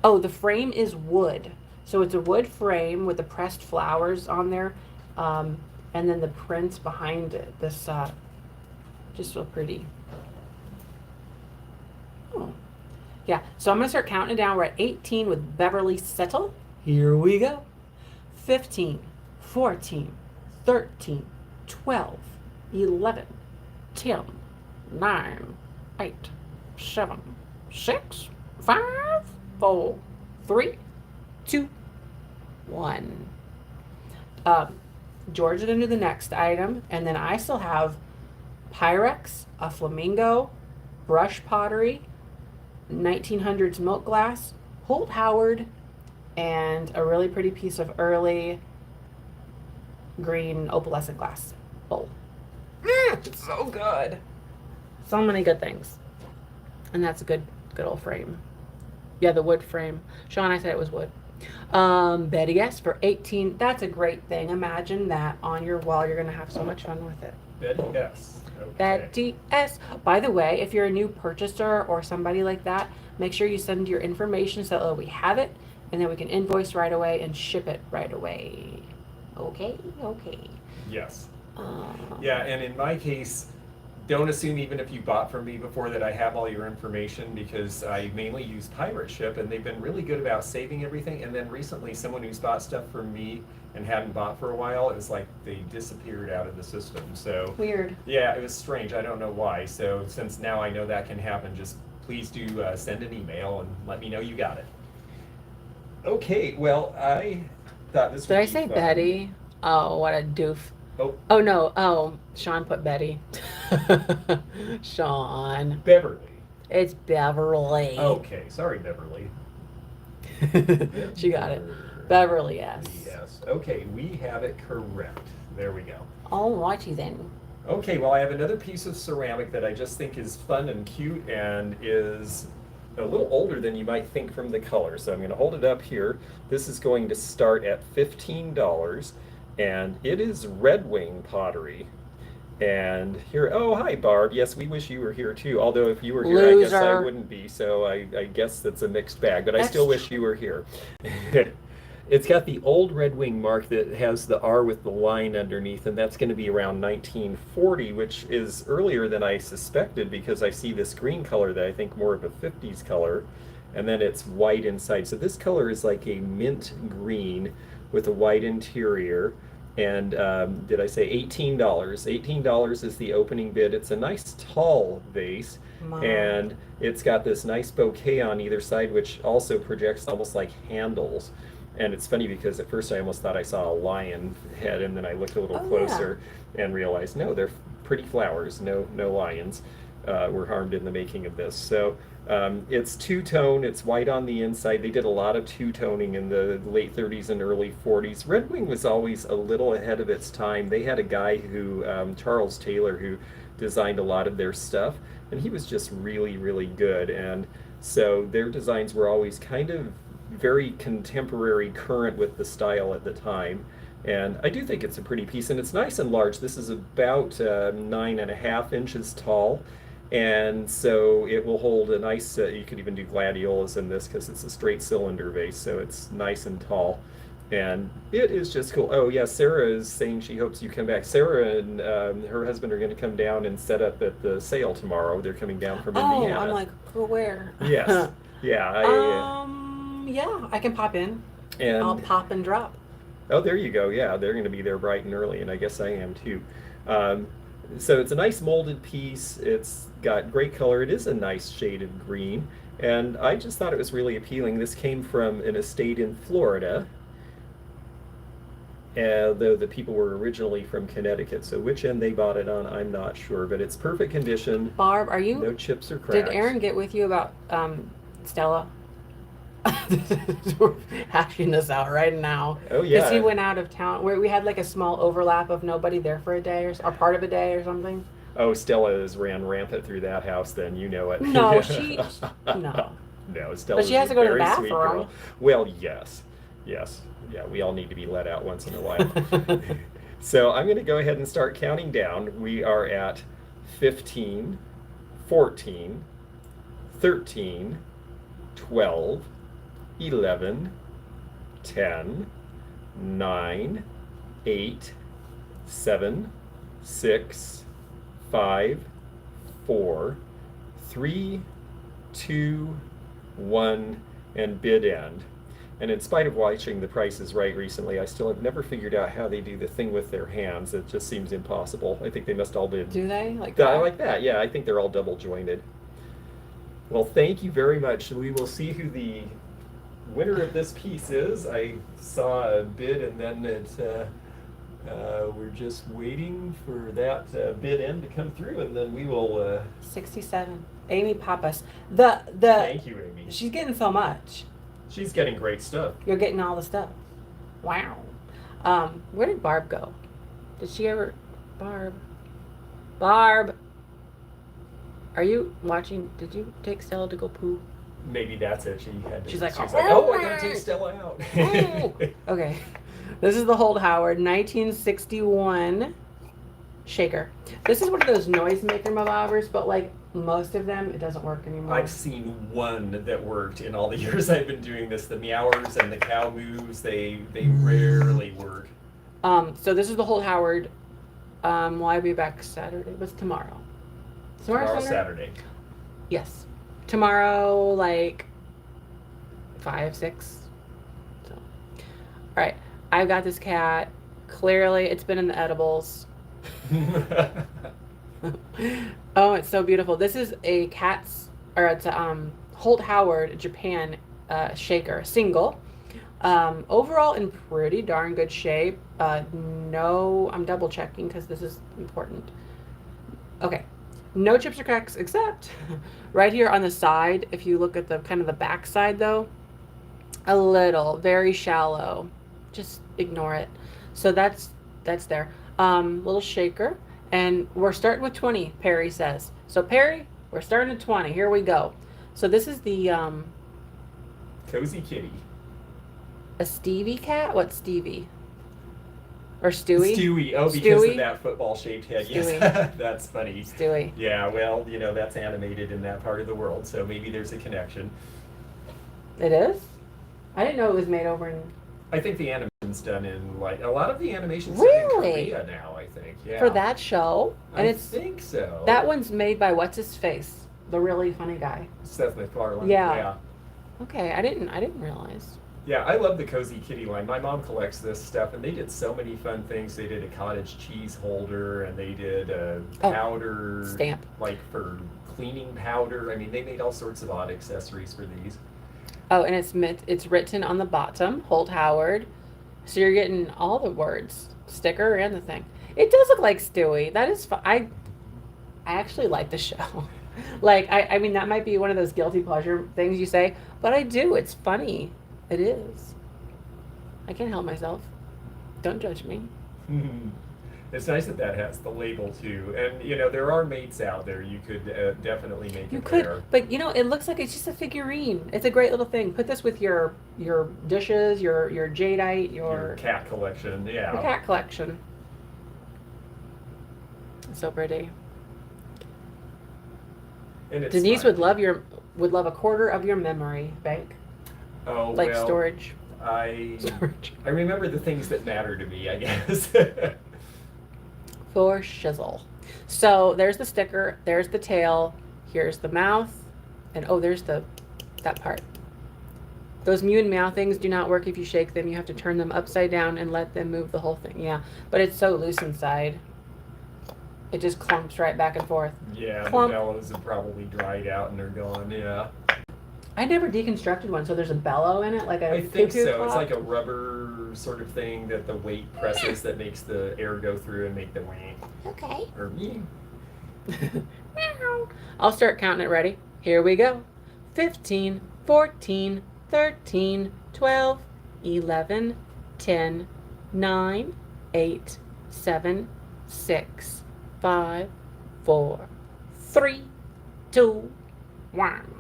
Oh, the frame is wood. So it's a wood frame with the pressed flowers on there. And then the prints behind it. This, just so pretty. Oh. Yeah, so I'm going to start counting it down. We're at 18 with Beverly Settle. Here we go. 15, 14, 13, 12, 11, 10, 9, 8, 7, 6, 5, 4, 3, 2, 1. George into the next item, and then I still have Pyrex, a flamingo, brush pottery, 1900s milk glass, Holt Howard, and a really pretty piece of early green opalescent glass bowl. It's so good. So many good things. And that's a good old frame. Yeah, the wood frame. Sean, I said it was wood. Betty S for 18. That's a great thing. Imagine that on your wall. You're gonna have so much fun with it.
Betty S. Okay.
Betty S. By the way, if you're a new purchaser or somebody like that, make sure you send your information so that we have it, and then we can invoice right away and ship it right away. Okay.
Yes. Yeah, and in my case, don't assume even if you bought from me before that I have all your information, because I mainly use Pirate Ship, and they've been really good about saving everything. And then recently, someone who's bought stuff from me and hadn't bought for a while, it was like they disappeared out of the system. So
Weird.
yeah, it was strange. I don't know why. So since now I know that can happen, just please do send an email and let me know you got it. Okay, well, I thought this
Did
would
I
be
say
fun.
Betty? Oh, what a doof.
Oh,
No. Oh, Sean put Betty. Sean.
Beverly.
It's Beverly.
Okay, sorry, Beverly.
She got it. Beverly, yes.
Yes. Okay, we have it correct. There we go.
Alrighty then.
Okay, well, I have another piece of ceramic that I just think is fun and cute and is a little older than you might think from the color. So I'm going to hold it up here. This is going to start at $15, and it is Red Wing pottery. And here, oh, hi, Barb. Yes, we wish you were here too. Although if you were here, I guess I
Loser.
wouldn't be. So I guess that's a mixed bag, but I
That's
still wish you were here. It's got the old Red Wing mark that has the R with the line underneath, and that's going to be around 1940, which is earlier than I suspected, because I see this green color that I think more of a 50s color, and then it's white inside. So this color is like a mint green with a white interior. And did I say $18? $18 is the opening bid. It's a nice tall vase,
Mom.
and it's got this nice bouquet on either side, which also projects almost like handles. And it's funny because at first I almost thought I saw a lion head, and then I looked a little
Oh,
closer and realized, no, they're pretty flowers, no lions. were harmed in the making of this. So it's two-tone, it's white on the inside. They did a lot of two-toning in the late 30s and early 40s. Red Wing was always a little ahead of its time. They had a guy who, Charles Taylor, who designed a lot of their stuff, and he was just really, really good. And so their designs were always kind of very contemporary, current with the style at the time. And I do think it's a pretty piece, and it's nice and large. This is about 9.5 inches tall, and so it will hold a nice, you could even do gladiolas in this because it's a straight cylinder base, so it's nice and tall. And it is just cool. Oh yeah, Sarah is saying she hopes you come back. Sarah and her husband are going to come down and set up at the sale tomorrow. They're coming down from Indiana.
Oh, I'm like, where?
Yes. Yeah.
Yeah, I can pop in.
And
I'll pop and drop.
oh, there you go. Yeah, they're going to be there bright and early, and I guess I am too. So it's a nice molded piece. It's got great color. It is a nice shaded green, and I just thought it was really appealing. This came from an estate in Florida, though the people were originally from Connecticut. So which end they bought it on, I'm not sure, but it's perfect condition.
Barb, are you?
No chips or cracks.
Did Aaron get with you about Stella? We're hashing this out right now.
Oh yeah.
Because he went out of town. Where we had like a small overlap of nobody there for a day or part of a day or something.
Oh, Stella has ran rampant through that house. Then you know it.
No, she no.
No, Stella.
But she has to go to the
very sweet
bathroom.
girl. Well, yes, yeah. We all need to be let out once in a while. So I'm going to go ahead and start counting down. We are at 15, 14, 13, 12, 11, 10, 9, 8, 7, 6, 5, 4, 3, 2, 1, and bid end. And in spite of watching The Price is Right recently, I still have never figured out how they do the thing with their hands. It just seems impossible. I think they must all be.
Do they? Like
I
that?
like that. Yeah, I think they're all double jointed. Well, thank you very much. We will see who the winner of this piece is. I saw a bid, and then we're just waiting for that bid end to come through, and then we will.
67. Amy Pappas.
Thank you, Amy.
She's getting so much.
She's getting great stuff.
You're getting all the stuff. Wow. Where did Barb go? Did she ever? Barb. Are you watching? Did you take Stella to go poo?
Maybe that's it.
She's like,
oh, I gotta take Stella out.
Okay. This is the Holt Howard 1961 shaker. This is one of those noisemaker bobbers, but like most of them, it doesn't work anymore.
I've seen one that worked in all the years I've been doing this. The meowers and the cow moves, they rarely work.
So this is the Holt Howard. Will I be back Saturday? What's tomorrow?
Tomorrow Saturday.
Yes. Tomorrow, like 5, 6. So, all right. I've got this cat. Clearly, it's been in the edibles. Oh, it's so beautiful. This is a it's a Holt Howard Japan shaker single. Overall in pretty darn good shape. No, I'm double checking because this is important. Okay. No chips or cracks except right here on the side. If you look at the kind of the back side though, a little, very shallow. Just ignore it. So that's there. Little shaker. And we're starting with 20, Perry says. So Perry, we're starting at 20. Here we go. So this is the
Cozy Kitty.
A Stevie cat? What's Stevie? Or Stewie?
Stewie. Oh, because
Stewie?
of that football-shaped head.
Stewie.
Yes, that's funny.
Stewie.
Yeah, well, that's animated in that part of the world, so maybe there's a connection.
It is? I didn't know it was made over in...
I think the animation's done in, like, a lot of the animation's
Really?
done in Korea now, I think. Yeah.
For that show? And
I
it's
think so.
that one's made by what's-his-face? The really funny guy.
Seth MacFarlane.
Yeah. Okay, I didn't realize.
Yeah, I love the Cozy Kitty line. My mom collects this stuff, and they did so many fun things. They did a cottage cheese holder, and they did a powder
stamp,
like for cleaning powder. I mean, they made all sorts of odd accessories for these.
Oh, and it's written on the bottom, Holt Howard. So you're getting all the words, sticker and the thing. It does look like Stewie. That is fun. I I actually like the show. Like, I mean, that might be one of those guilty pleasure things you say, but I do. It's funny. It is. I can't help myself. Don't judge me.
It's nice that that has the label too, and you know there are mates out there. You could definitely make
You
a
could,
pair.
but you know, it looks like it's just a figurine. It's a great little thing. Put this with your dishes, your jadeite,
Your cat collection, yeah.
your cat collection. So pretty.
And it's
Denise
fun.
would love a quarter of your memory bank,
Oh
like
well,
storage.
I
Storage.
I remember the things that matter to me, I guess.
For shizzle. So there's the sticker, there's the tail, here's the mouth, and oh, there's that part. Those mew and meow things do not work if you shake them. You have to turn them upside down and let them move the whole thing. Yeah, but it's so loose inside. It just clumps right back and forth.
Yeah,
Clump.
the bellows have probably dried out and they're gone. Yeah,
I never deconstructed one, so there's a bellow in it, like a
I think
cuckoo
so.
clock?
It's like a rubber sort of thing that the weight presses that makes the air go through and make the wing
Okay.
or me.
Meow. I'll start counting it. Ready? Here we go. 15, 14, 13, 12, 11, 10, 9, 8, 7, 6, 5, 4, 3, 2, 1.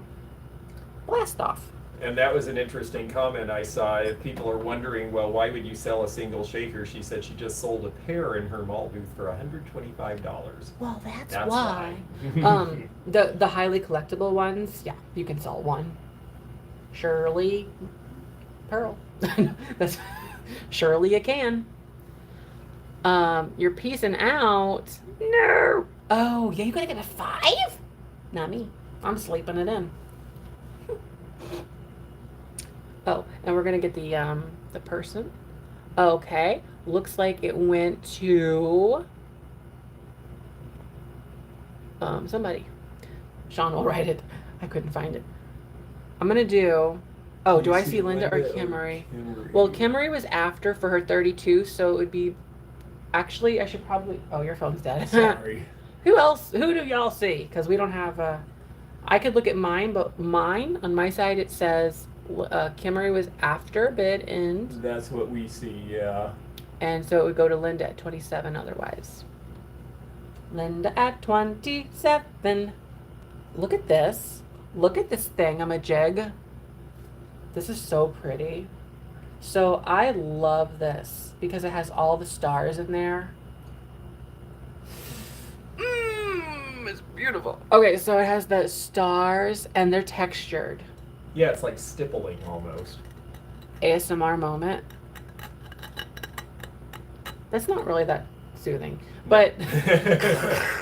Blast off.
And that was an interesting comment I saw. If people are wondering, well, why would you sell a single shaker? She said she just sold a pair in her mall booth for $125.
Well, that's
That's
why.
why.
The highly collectible ones, yeah, you can sell one. Surely, Pearl. That's surely you can. You're piecing out. No. Oh, yeah, you gotta get a 5? Not me. I'm sleeping it in. Oh, and we're gonna get the person. Okay, looks like it went to somebody. Sean will write it. I couldn't find it. I'm gonna do. Oh, do I see Linda or Kimmery? Well, Kimmery was after for her 32, so it would be. Actually, I should probably. Oh, your phone's dead.
Sorry.
Who else? Who do y'all see? Because we don't have a. I could look at mine, but mine on my side it says Kimmery was after bid end,
That's what we see, yeah.
and so it would go to Linda at 27 otherwise. Linda at 27. Look at this. Look at this thing. I'm a jig. This is so pretty. So I love this because it has all the stars in there. It's beautiful. Okay, so it has the stars and they're textured.
Yeah, it's like stippling almost.
ASMR moment. That's not really that soothing, but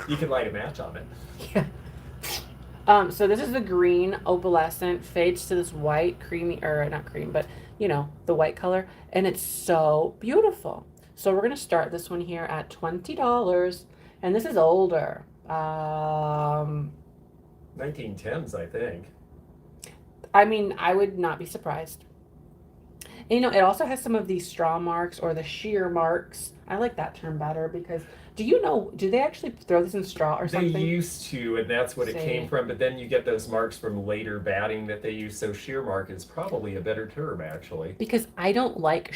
You can light a match on it.
yeah. So this is the green opalescent, fades to this white creamy, or not cream, but you know, the white color, and it's so beautiful. So we're gonna start this one here at $20, and this is older.
1910s, I think.
I mean, I would not be surprised. And, you know, it also has some of these straw marks or the shear marks. I like that term better because do they actually throw this in straw or something?
They used to, and that's what it
See.
came from. But then you get those marks from later batting that they use. So shear mark is probably a better term, actually.
Because I don't like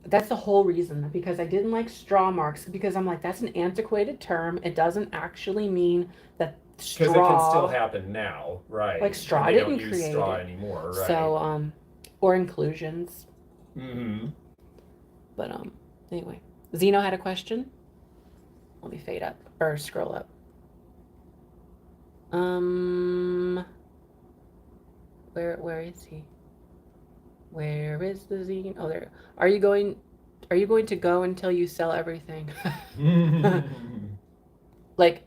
that's the whole reason, because I didn't like straw marks, because I'm like, that's an antiquated term. It doesn't actually mean that straw.
Because it can still happen now, right?
Like straw
And they don't
didn't
use
create
straw
it.
anymore, right?
So, or inclusions.
Mm-hmm.
But, anyway. Zeno had a question. Let me fade up or scroll up. Where is he? Where is the Zeno? Oh, there. Are you going to go until you sell everything? Like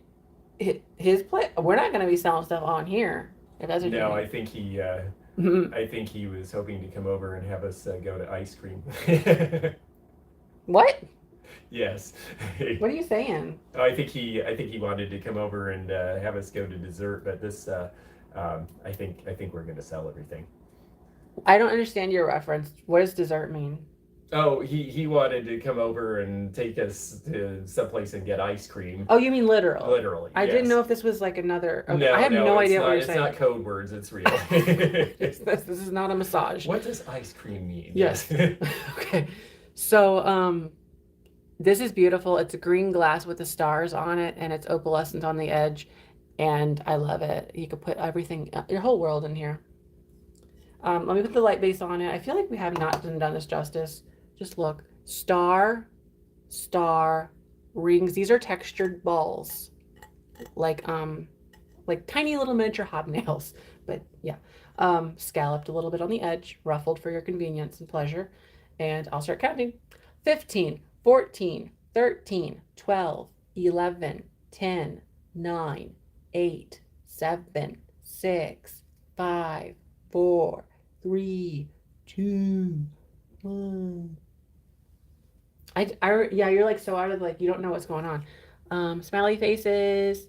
his play. We're not going to be selling stuff on here. It doesn't.
No, I think he was hoping to come over and have us go to ice cream.
What?
Yes.
What are you saying?
I think he wanted to come over and have us go to dessert, but this I think we're going to sell everything.
I don't understand your reference. What does dessert mean?
Oh, he wanted to come over and take us to someplace and get ice cream.
Oh, you mean literal?
Literally.
I
yes.
didn't know if this was like another. Okay.
No,
I have no
it's
idea
not,
what you're
it's
saying.
not code words. It's real.
This is not a massage.
What does ice cream mean?
Yes. Okay. So, this is beautiful. It's a green glass with the stars on it, and it's opalescent on the edge, and I love it. You could put everything, your whole world in here. Let me put the light base on it. I feel like we have not done this justice. Just look. Star, star, rings. These are textured balls. Like tiny little miniature hobnails. But yeah. Scalloped a little bit on the edge, ruffled for your convenience and pleasure. And I'll start counting. 15, 14, 13, 12, 11, 10, 9, 8, 7, 6, 5, 4, 3, 2, 1. Yeah, you're like so out of you don't know what's going on. Smiley faces.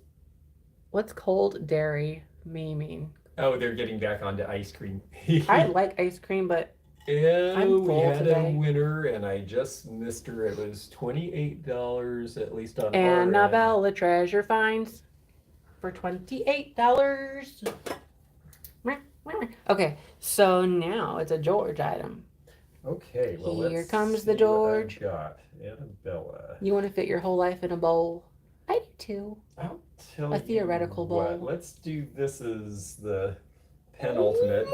What's cold dairy mean?
Oh, they're getting back onto ice cream.
I like ice cream, but
Yeah,
I'm
we
full
had
today.
a winner, and I just missed her. It was $28 at least on our end.
Annabella Treasure finds for $28. Okay, so now it's a George item.
Okay, well
Here
let's
comes the
see
George.
what I've got. Annabella.
You want to fit your whole life in a bowl? I do too.
I'll tell
A
you
theoretical
what,
bowl.
let's do this as the penultimate.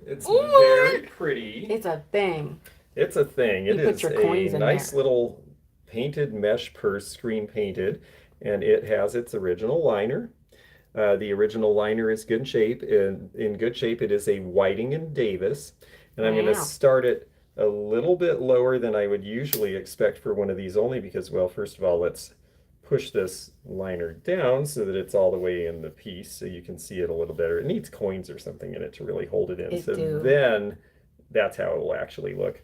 It's
Oh
very pretty.
It's a thing.
It's a thing.
You
It
put
is
your
a
coins in
nice
there.
little painted mesh purse, screen painted, and it has its original liner. The original liner is good shape. In good shape, it is a Whiting and Davis. And I'm going to
Wow.
start it a little bit lower than I would usually expect for one of these, only because, well, first of all, let's push this liner down so that it's all the way in the piece so you can see it a little better. It needs coins or something in it to really hold it in.
It
So
do.
then that's how it will actually look.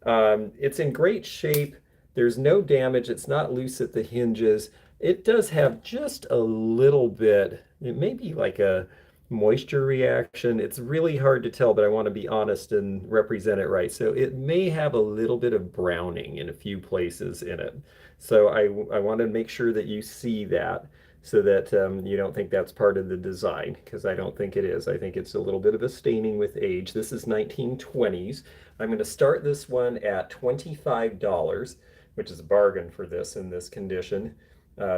It's in great shape. There's no damage. It's not loose at the hinges. It does have just a little bit, it may be like a moisture reaction. It's really hard to tell, but I want to be honest and represent it right. So it may have a little bit of browning in a few places in it. So I want to make sure that you see that so that you don't think that's part of the design, because I don't think it is. I think it's a little bit of a staining with age. This is 1920s. I'm going to start this one at $25, which is a bargain for this in this condition.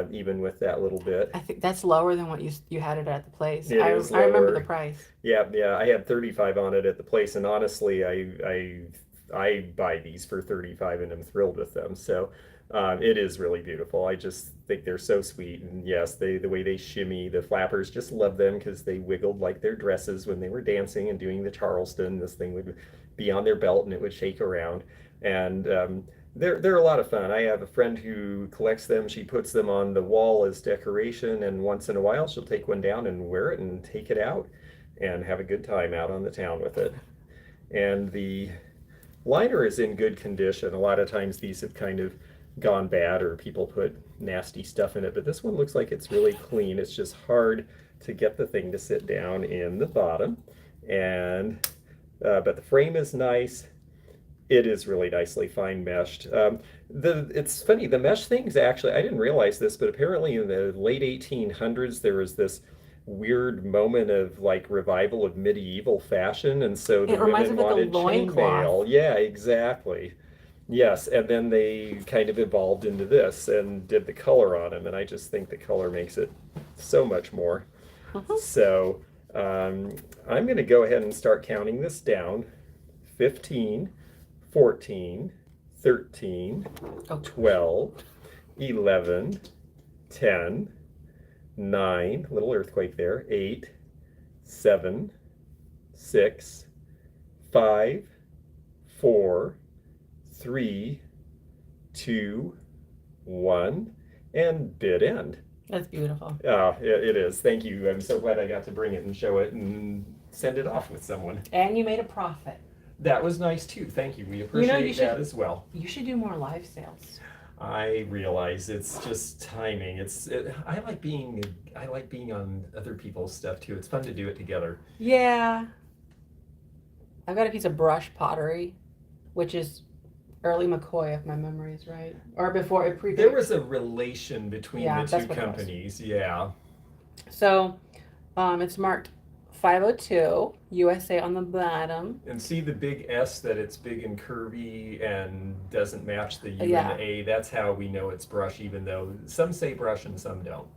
Even with that little bit.
I think that's lower than what you had it at the place.
It is
I remember
lower.
the price.
Yeah, I had 35 on it at the place, and honestly, I buy these for 35, and I'm thrilled with them. So it is really beautiful. I just think they're so sweet, and yes, the way they shimmy, the flappers, just love them because they wiggled like their dresses when they were dancing and doing the Charleston. This thing would be on their belt and it would shake around, and they're a lot of fun. I have a friend who collects them. She puts them on the wall as decoration, and once in a while she'll take one down and wear it and take it out and have a good time out on the town with it. And the liner is in good condition. A lot of times these have kind of gone bad or people put nasty stuff in it, but this one looks like it's really clean. It's just hard to get the thing to sit down in the bottom. And but the frame is nice. It is really nicely fine meshed. It's funny, the mesh things actually, I didn't realize this, but apparently in the late 1800s there was this weird moment of revival of medieval fashion, and so the women wanted chainmail. Yeah, exactly. Yes, and then they kind of evolved into this and did the color on them, and I just think the color makes it so much more. So I'm going to go ahead and start counting this down. 15, 14, 13, 12, 11, 10, 9, little earthquake there, 8, 7, 6, 5, 4, 3, 2, 1, and bid end.
That's beautiful.
It is. Thank you. I'm so glad I got to bring it and show it and send it off with someone.
And you made a profit.
That was nice too. Thank you. We appreciate that as well.
You should do more live sales.
I realize it's just timing. I like being on other people's stuff too. It's fun to do it together.
Yeah. I've got a piece of brush pottery, which is Early McCoy, if my memory is right, or before it pre.
There was a relation between
Yeah,
the
that's
two
what it was.
companies. Yeah.
So, it's marked 502 USA on the bottom.
And see the big S that it's big and curvy and doesn't match the U and
Yeah.
the A. That's how we know it's brush, even though some say brush and some don't.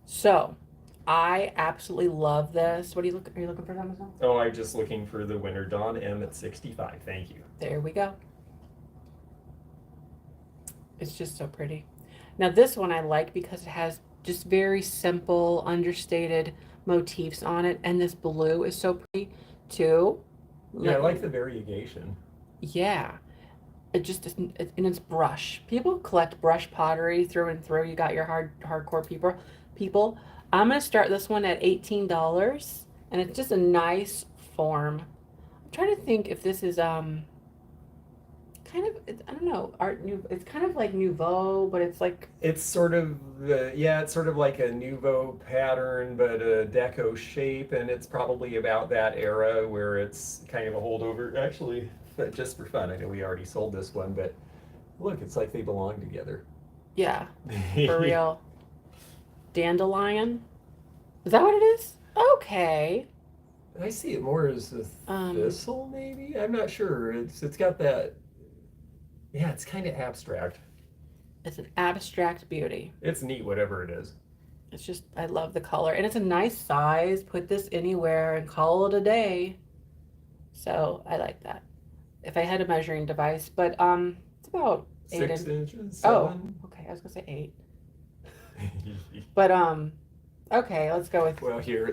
So, I absolutely love this. What are you looking? Are you looking for that as well?
Oh, I'm just looking for the winner, Dawn M at 65. Thank you.
There we go. It's just so pretty. Now this one I like because it has just very simple, understated motifs on it, and this blue is so pretty too.
Yeah, I like the variegation.
Yeah, it just is, and it's brush. People collect brush pottery through and through. You got your hardcore people. People, I'm gonna start this one at $18, and it's just a nice form. I'm trying to think if this is kind of, I don't know, art new. It's kind of like nouveau, but it's like
It's sort of it's sort of like a nouveau pattern, but a deco shape, and it's probably about that era where it's kind of a holdover. Actually, but just for fun, I know we already sold this one, but look, it's like they belong together.
yeah, for real. Dandelion, is that what it is? Okay.
I see it more as a thistle, maybe. I'm not sure. It's got that. Yeah, it's kind of abstract.
It's an abstract beauty.
It's neat, whatever it is.
It's just, I love the color, and it's a nice size. Put this anywhere and call it a day. So I like that. If I had a measuring device, but it's about
6 inches.
oh,
7.
okay. I was gonna say 8, but okay. Let's go with.
Well, here.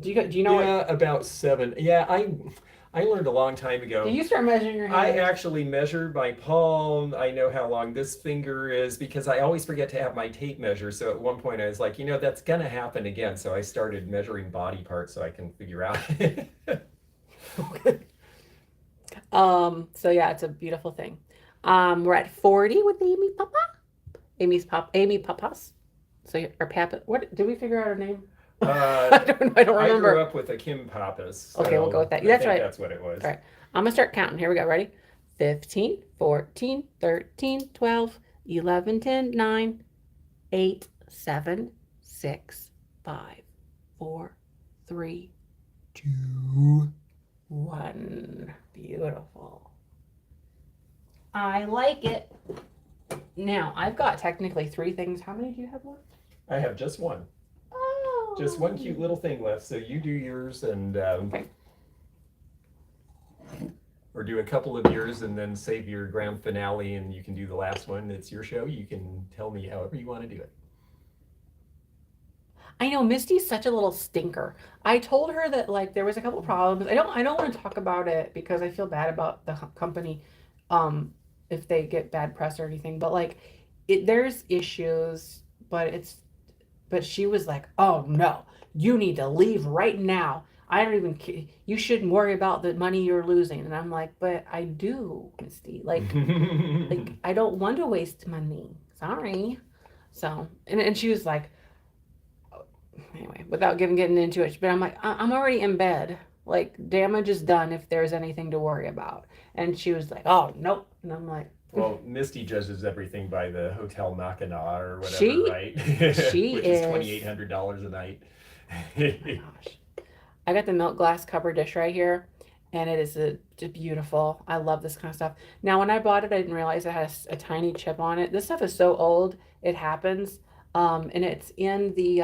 Do you know
Yeah, about 7. Yeah, I learned a long time ago.
Do you start measuring your hand?
I actually measure my palm. I know how long this finger is because I always forget to have my tape measure. So at one point I was like, that's gonna happen again. So I started measuring body parts so I can figure out.
So yeah, it's a beautiful thing. We're at 40 with Amy Papa. Amy Papas. So our Papa. What did we figure out her name? I don't remember.
I grew up with a Kim Pappas. So
Okay, we'll go with that.
I
That's
think
right.
That's what it was.
All right. I'm gonna start counting. Here we go. Ready? 15, 14, 13, 12, 11, 10, 9, 8, 7, 6, 5, 4, 3, 2, 1. Beautiful. I like it. Now, I've got technically 3 things. How many do you have left?
I have just one.
Oh.
Just one cute little thing left. So you do yours and
Okay.
or do a couple of yours and then save your grand finale and you can do the last one. It's your show. You can tell me however you want to do it.
I know Misty's such a little stinker. I told her that like there was a couple problems. I don't want to talk about it because I feel bad about the company if they get bad press or anything. But like there's issues, but she was like, "Oh no, you need to leave right now. I don't even care. You shouldn't worry about the money you're losing." And I'm like, "But I do, Misty. Like I don't want to waste money. Sorry." So, and she was like, anyway, without getting into it, but I'm like, I'm already in bed. Like, damage is done if there's anything to worry about. And she was like, "Oh, nope." And I'm like,
well, Misty judges everything by the Hotel Nakana or whatever,
She-
right?
she
Which
is-
is $2,800 a night.
oh my gosh. I got the milk glass cover dish right here, and it is just beautiful. I love this kind of stuff. Now, when I bought it, I didn't realize it has a tiny chip on it. This stuff is so old, it happens. And it's in the,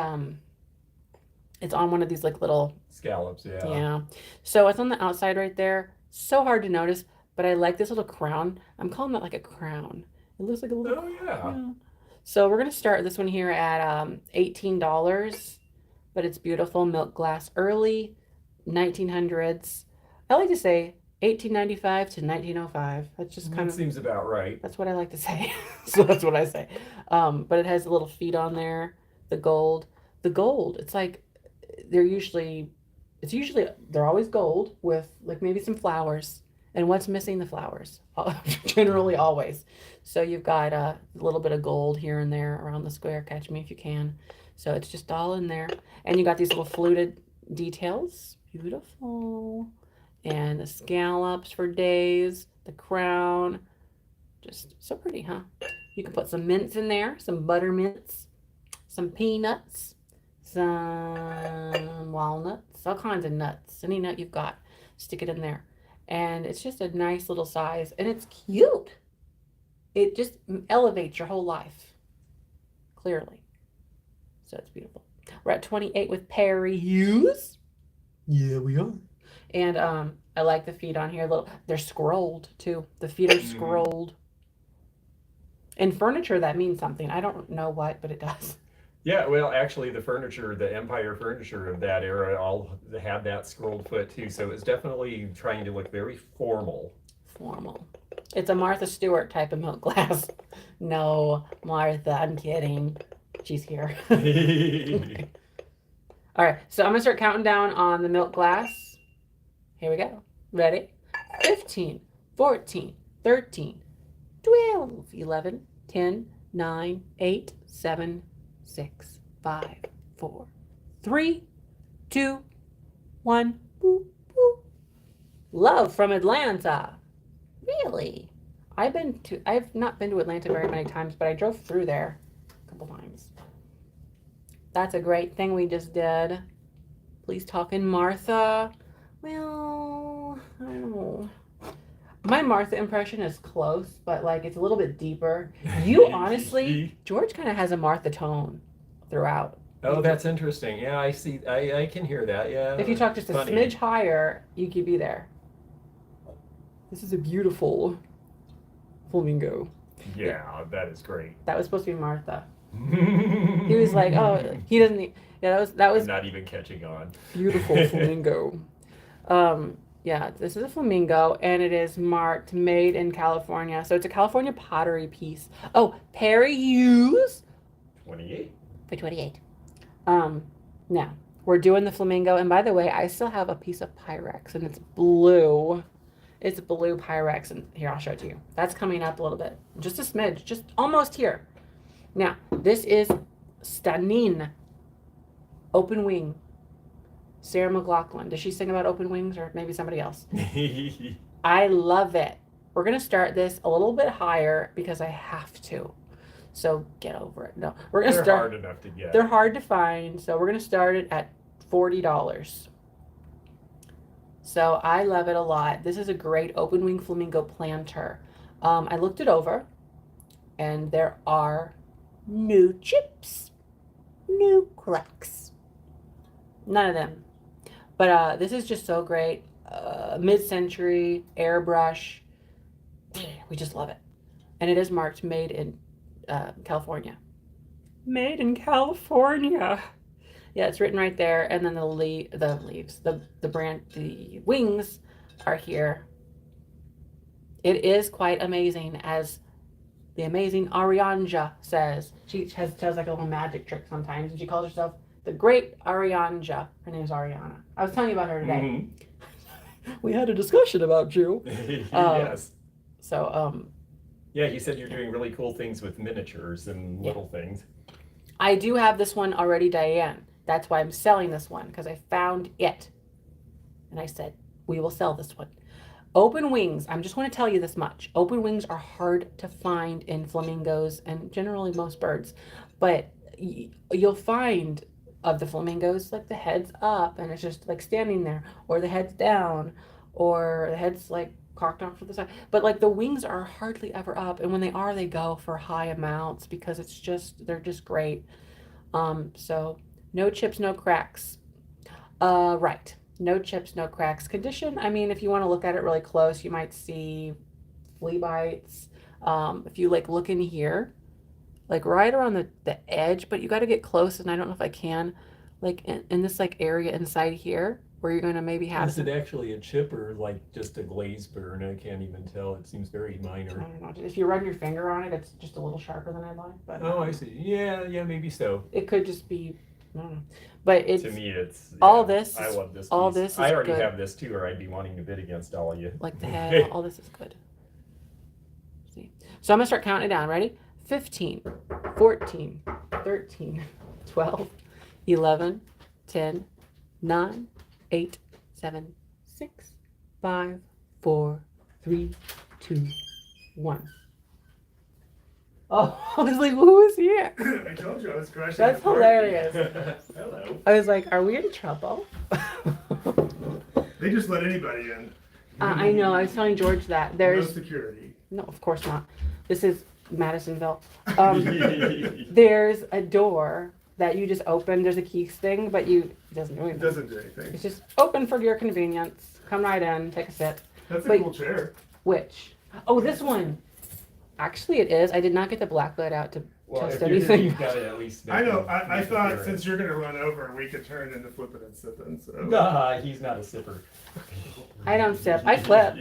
it's on one of these like little
Scallops, yeah.
Yeah. So it's on the outside right there. So hard to notice, but I like this little crown. I'm calling that like a crown. It looks like a little
Oh, yeah.
crown. So we're going to start this one here at $18, but it's beautiful. Milk glass, early 1900s. I like to say 1895 to 1905. That's just kind
That
of,
seems about right.
that's what I like to say. So that's what I say. But it has the little feet on there, the gold. It's like they're always gold with like maybe some flowers. And what's missing? The flowers. Generally always. So you've got a little bit of gold here and there around the square. Catch me if you can. So it's just all in there. And you got these little fluted details. Beautiful. And the scallops for days. the crown. Just so pretty, huh? You can put some mints in there, some butter mints, some peanuts, some walnuts, all kinds of nuts. Any nut you've got, stick it in there. And it's just a nice little size, and it's cute. It just elevates your whole life, clearly. So it's beautiful. We're at 28 with Perry Hughes. Yeah, we are. And I like the feet on here. They're scrolled too. The feet are scrolled. In furniture, that means something. I don't know what, but it does.
Yeah, well, actually, the furniture, the Empire furniture of that era, all had that scrolled foot too. So it's definitely trying to look very formal.
Formal. It's a Martha Stewart type of milk glass. No, Martha, I'm kidding. She's here. Okay. All right, so I'm gonna start counting down on the milk glass. Here we go. Ready? 15, 14, 13, 12, 11, 10, 9, 8, 7, 6, 5, 4, 3, 2, 1. Boop, boop. Love from Atlanta. Really? I've not been to Atlanta very many times, but I drove through there a couple times. That's a great thing we just did. Please talk in Martha. Well, I don't know. My Martha impression is close, but like it's a little bit deeper. You honestly, George kind of has a Martha tone throughout.
Oh, that's interesting. Yeah, I see. I can hear that. Yeah.
If you talk just a smidge higher, you could be there. This is a beautiful flamingo.
Yeah, that is great.
That was supposed to be Martha. He was like, oh, he doesn't need, yeah, that was
I'm not even catching on.
Beautiful flamingo. Yeah, this is a flamingo, and it is marked made in California. So it's a California pottery piece. Oh, Perry Hughes.
28.
For 28.
Now, we're doing the flamingo, and by the way, I still have a piece of Pyrex, and it's blue. It's blue Pyrex, and here, I'll show it to you. That's coming up a little bit. Just a smidge, just almost here. Now, this is Stunning. Open Wing. Sarah McLachlan. Does she sing about open wings, or maybe somebody else? I love it. We're going to start this a little bit higher because I have to. So get over it. No, we're going to start.
They're hard enough to get.
They're hard to find. So we're going to start it at $40. So I love it a lot. This is a great open wing flamingo planter. I looked it over, and there are no chips, no cracks, none of them. But this is just so great. Mid-century airbrush. We just love it, and it is marked made in California. Made in California. Yeah, it's written right there, and then the wings are here. It is quite amazing, as the amazing Arianja says. She tells like a little magic trick sometimes, and she calls herself the Great Arianja. Her name's Ariana. I was telling you about her today. Mm-hmm. We had a discussion about you.
Yes.
So,
yeah, you said you're doing really cool things with miniatures and little things.
I do have this one already, Diane. That's why I'm selling this one, because I found it. And I said, we will sell this one. Open wings, I just want to tell you this much. Open wings are hard to find in flamingos and generally most birds. But you'll find of the flamingos, like the head's up and it's just like standing there, or the head's down, or the head's like cocked off to the side. But like the wings are hardly ever up. And when they are, they go for high amounts because they're just great. So no chips, no cracks. Right. No chips, no cracks. Condition, I mean, if you want to look at it really close, you might see flea bites. If you like look in here, like right around the edge, but you got to get close, and I don't know if I can, like in this like area inside here where you're going to maybe have.
Is it actually a chip or like just a glaze burn? I can't even tell. It seems very minor.
I don't know. If you run your finger on it, it's just a little sharper than I'd like. But
oh, I see. Yeah, maybe so.
It could just be. I don't know. But it's
to me, it's
all this.
I love this.
All
piece.
this. Is
I already
good.
have this too, or I'd be wanting to bid against all of you.
Like the head. All this is good. See. So I'm gonna start counting it down. Ready? 15, 14, 13, 12, 11, 10, 9, 8, 7, 6, 5, 4, 3, 2, 1. Oh, I was like, who is here?
I told you I was crashing.
That's hilarious.
Hello.
I was like, are we in trouble?
They just let anybody in.
I know. I was telling George that
No
there's
security.
no, of course not. This is Madisonville. There's a door that you just open. There's a key thing, but it doesn't do
It
anything.
doesn't do anything.
It's just open for your convenience. Come right in, take a sit.
That's a
But-
cool chair.
Which? Oh, this one. Actually, it is. I did not get the black light out to
Well,
test
if you're here,
anything.
you've got to at least.
I know.
make
I
an
thought
appearance.
since you're gonna run over, we could turn into flipping and sipping. So.
Nah, he's not a sipper.
I don't sip. I flip.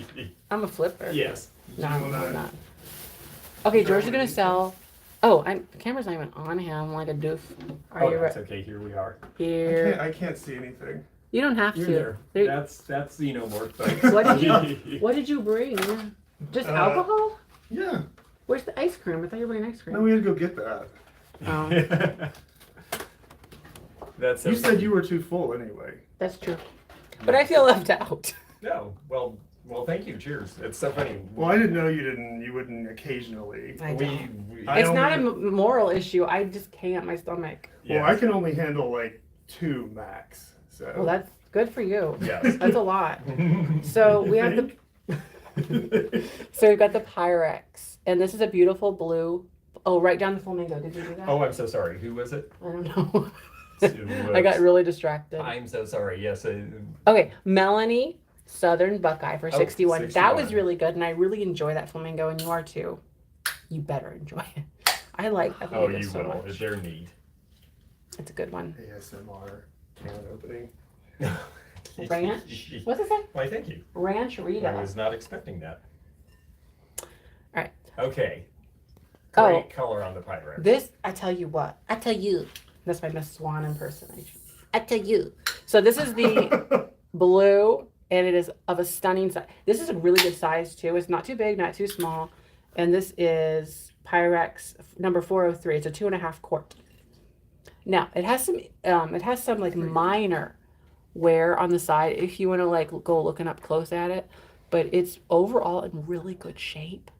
I'm a flipper.
Yes.
No,
You will
I'm
not.
not. Okay, George is gonna sell. Oh, the camera's not even on him like a doof. Are
Oh,
you
that's
right
okay. Here we are.
here?
I can't see anything.
You don't have
You're
to.
there.
There-
That's xenomorph. Folks.
What did you bring? Just alcohol?
Yeah.
Where's the ice cream? I thought you were bringing ice cream.
No, we had to go get that.
Oh,
That's
You
okay.
said you were too full anyway.
that's true. But I feel left out.
No. Well, thank you. Cheers. It's so funny.
Well, I didn't know you didn't. You wouldn't occasionally.
I don't.
I
It's not a
only-
moral issue. I just can't. My stomach.
Well, I can only handle like 2 max. So.
Well, that's good for you.
Yes.
That's a lot. So we have the. So we've got the Pyrex, and this is a beautiful blue. Oh, right down the flamingo. Did you do that?
Oh, I'm so sorry. Who was it?
I don't know.
Whoops.
I got really distracted.
I'm so sorry. Yes.
Okay, Melanie Southern Buckeye for 61. That was
61.
really good, and I really enjoy that flamingo, and you are too. You better enjoy it. I like that
Oh,
flamingo
you
so
will.
much.
They're neat.
It's a good one.
ASMR can opening.
Ranch? What's it say?
Why, thank you.
Ranch Rita.
I was not expecting that.
All right.
Okay.
Oh.
Great color on the Pyrex.
This, I tell you what.
I tell you.
That's my Miss Swan impersonation.
I tell you.
So this is the blue, and it is of a stunning size. This is a really good size too. It's not too big, not too small. And this is Pyrex number 403. It's a 2.5 quart. Now it has some like minor wear on the side if you want to like go looking up close at it, but it's overall in really good shape.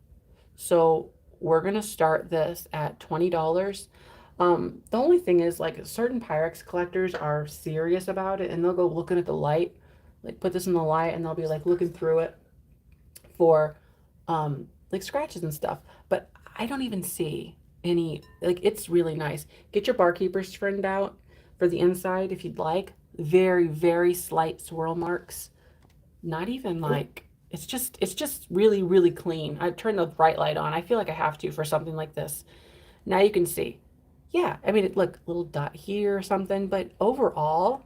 So we're gonna start this at $20. The only thing is like certain Pyrex collectors are serious about it and they'll go looking at the light, like put this in the light and they'll be like looking through it for like scratches and stuff. But I don't even see any, like it's really nice. Get your barkeeper's friend out for the inside if you'd like. Very, very slight swirl marks. Not even like, it's just really, really clean. I turned the bright light on. I feel like I have to for something like this. Now you can see. Yeah, I mean, look, little dot here or something, but overall,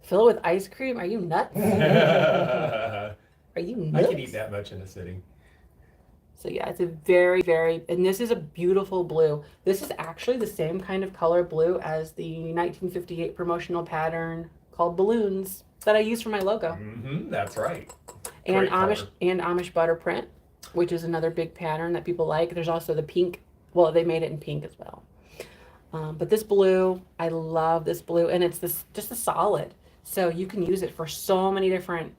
fill it with ice cream. Are you nuts?
I
Are you nuts?
can eat that much in a sitting.
So yeah, it's a very, very, and this is a beautiful blue. This is actually the same kind of color blue as the 1958 promotional pattern called Balloons that I use for my logo.
That's right.
And
Great color.
Amish butter print, which is another big pattern that people like. There's also the pink. Well, they made it in pink as well. But this blue, I love this blue, and it's this just a solid. So you can use it for so many different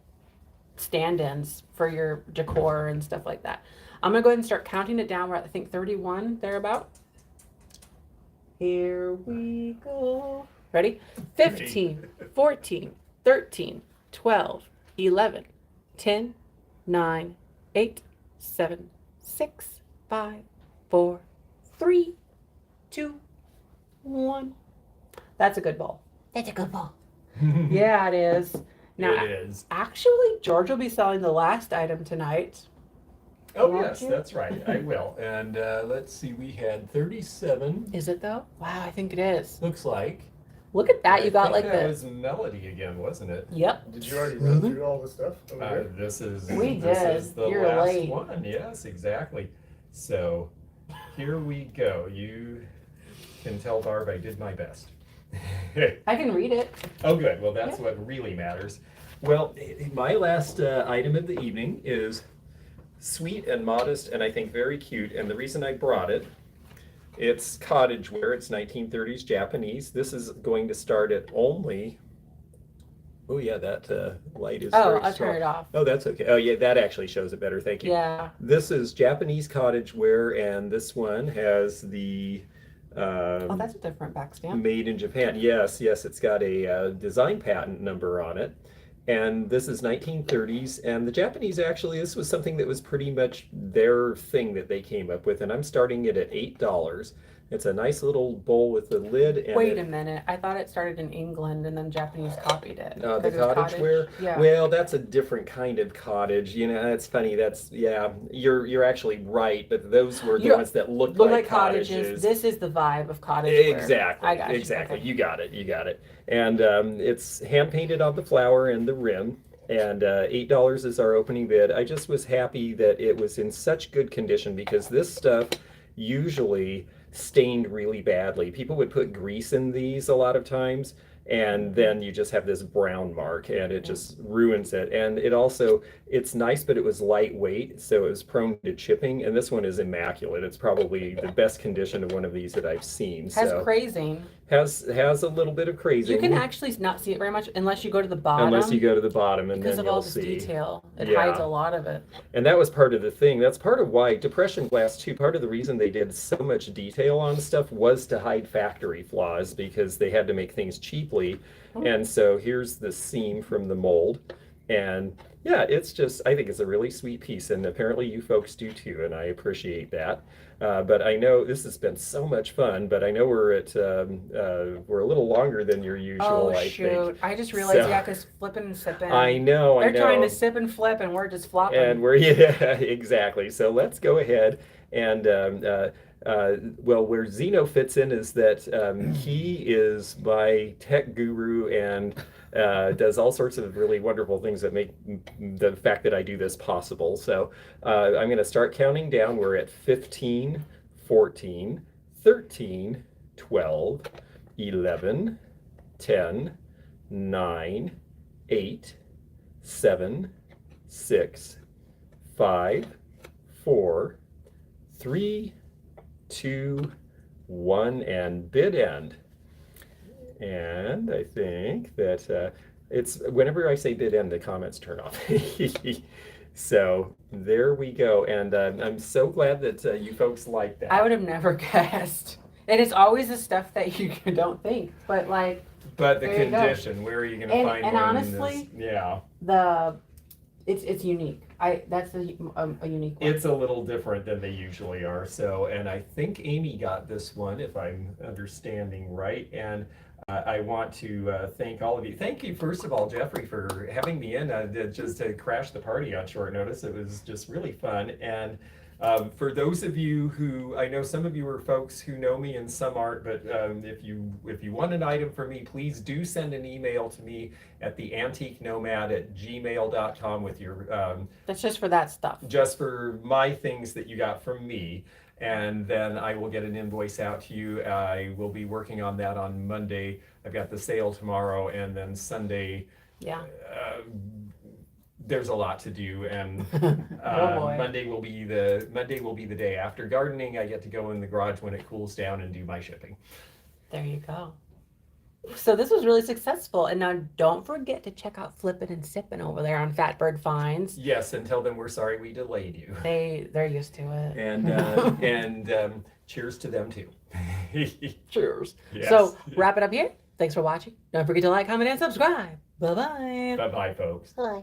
stand-ins for your decor and stuff like that. I'm gonna go ahead and start counting it down. We're at I think 31 thereabout. Here we go. Ready? 15, 14, 13, 12, 11, 10, 9, 8, 7, 6, 5, 4, 3, 2, 1. That's a good bowl.
That's a good ball.
Yeah, it is. Now,
It is.
actually, George will be selling the last item tonight.
Oh,
Won't
yes,
you?
that's right. I will. And let's see, we had 37.
Is it though? Wow, I think it is.
Looks like.
Look at that.
I
You got
think
like
that
this.
was Melody again, wasn't it?
Yep.
Did you already run through all the stuff over here?
This is
We
this
did.
is the
You're
last
late.
one. Yes, exactly. So here we go. You can tell Barb I did my best.
I can read it.
Oh, good. Well, that's what really matters. Well, my last item of the evening is sweet and modest and I think very cute. And the reason I brought it, it's cottage wear. It's 1930s Japanese. This is going to start at only, Oh yeah, that light is
Oh,
very
I'll
strong.
turn it off.
Oh, that's okay. Oh yeah, that actually shows it better. Thank you.
Yeah.
This is Japanese cottage ware, and this one has the
Oh, that's a different back stamp.
made in Japan. Yes, yes, it's got a design patent number on it. And this is 1930s, and the Japanese actually, this was something that was pretty much their thing that they came up with, and I'm starting it at $8. It's a nice little bowl with a lid. And
Wait a minute. I thought it started in England and then Japanese copied it.
The
'Cause it's
cottage ware?
Yeah.
Well, that's a different kind of cottage. You know, that's funny. That's, yeah, you're actually right, but those were the
Yeah,
ones that looked
Look
like
like cottages. This is the vibe of cottage wear.
Exactly.
I got you.
Exactly.
Okay.
You got it. You got it. And it's hand painted on the flower and the rim. And $8 is our opening bid. I just was happy that it was in such good condition because this stuff usually stained really badly. People would put grease in these a lot of times, and then you just have this brown mark and it just ruins it. And it also, it's nice, but it was lightweight, so it was prone to chipping. And this one is immaculate. It's probably the best condition of one of these that I've seen.
Has
So
crazing.
has a little bit of crazing.
You can actually not see it very much unless you go to the bottom.
Unless you go to the bottom, and
because
then
of all
you'll
this
see.
detail. It
Yeah.
hides a lot of it.
And that was part of the thing. That's part of why Depression Glass too, part of the reason they did so much detail on stuff was to hide factory flaws because they had to make things cheaply. And so here's the seam from the mold. And yeah, it's just, I think it's a really sweet piece, and apparently you folks do too, and I appreciate that. But I know this has been so much fun, but I know we're at, we're a little longer than your usual,
Oh,
I
shoot.
think.
I just realized
So-
you got this flipping and sipping.
I know.
They're trying to sip and flip, and we're just flopping.
And we're, yeah, exactly. So let's go ahead and, well, where Zeno fits in is that he is my tech guru and does all sorts of really wonderful things that make the fact that I do this possible. So I'm going to start counting down. We're at 15, 14, 13, 12, 11, 10, 9, 8, 7, 6, 5, 4, 3, 2, 1, and bid end. And I think that it's whenever I say bid end, the comments turn off. So there we go. And I'm so glad that you folks like that.
I would have never guessed. And it's always the stuff that you don't think. But like
But the
there you go.
condition, where are you going to
And-
find
and
one
honestly,
in this? Yeah.
it's unique. That's a unique one.
It's a little different than they usually are. So, and I think Amy got this one, if I'm understanding right. And I want to thank all of you. Thank you, first of all, Jeffrey, for having me in just to crash the party on short notice. It was just really fun. And for those of you who, I know some of you are folks who know me and some aren't, but if you want an item from me, please do send an email to me at theantiquenomad@gmail.com with your
That's just for that stuff.
just for my things that you got from me, and then I will get an invoice out to you. I will be working on that on Monday. I've got the sale tomorrow, and then Sunday.
Yeah.
There's a lot to do, and
Oh, boy.
Monday will be the day after gardening. I get to go in the garage when it cools down and do my shipping.
There you go. So this was really successful. And now don't forget to check out Flippin' and Sippin' over there on Fatbird Finds.
Yes, and tell them we're sorry we delayed you.
They're used to it.
And cheers to them too.
Cheers.
Yes.
So wrap it up here. Thanks for watching. Don't forget to like, comment, and subscribe. Bye-bye.
Bye-bye, folks.
Bye.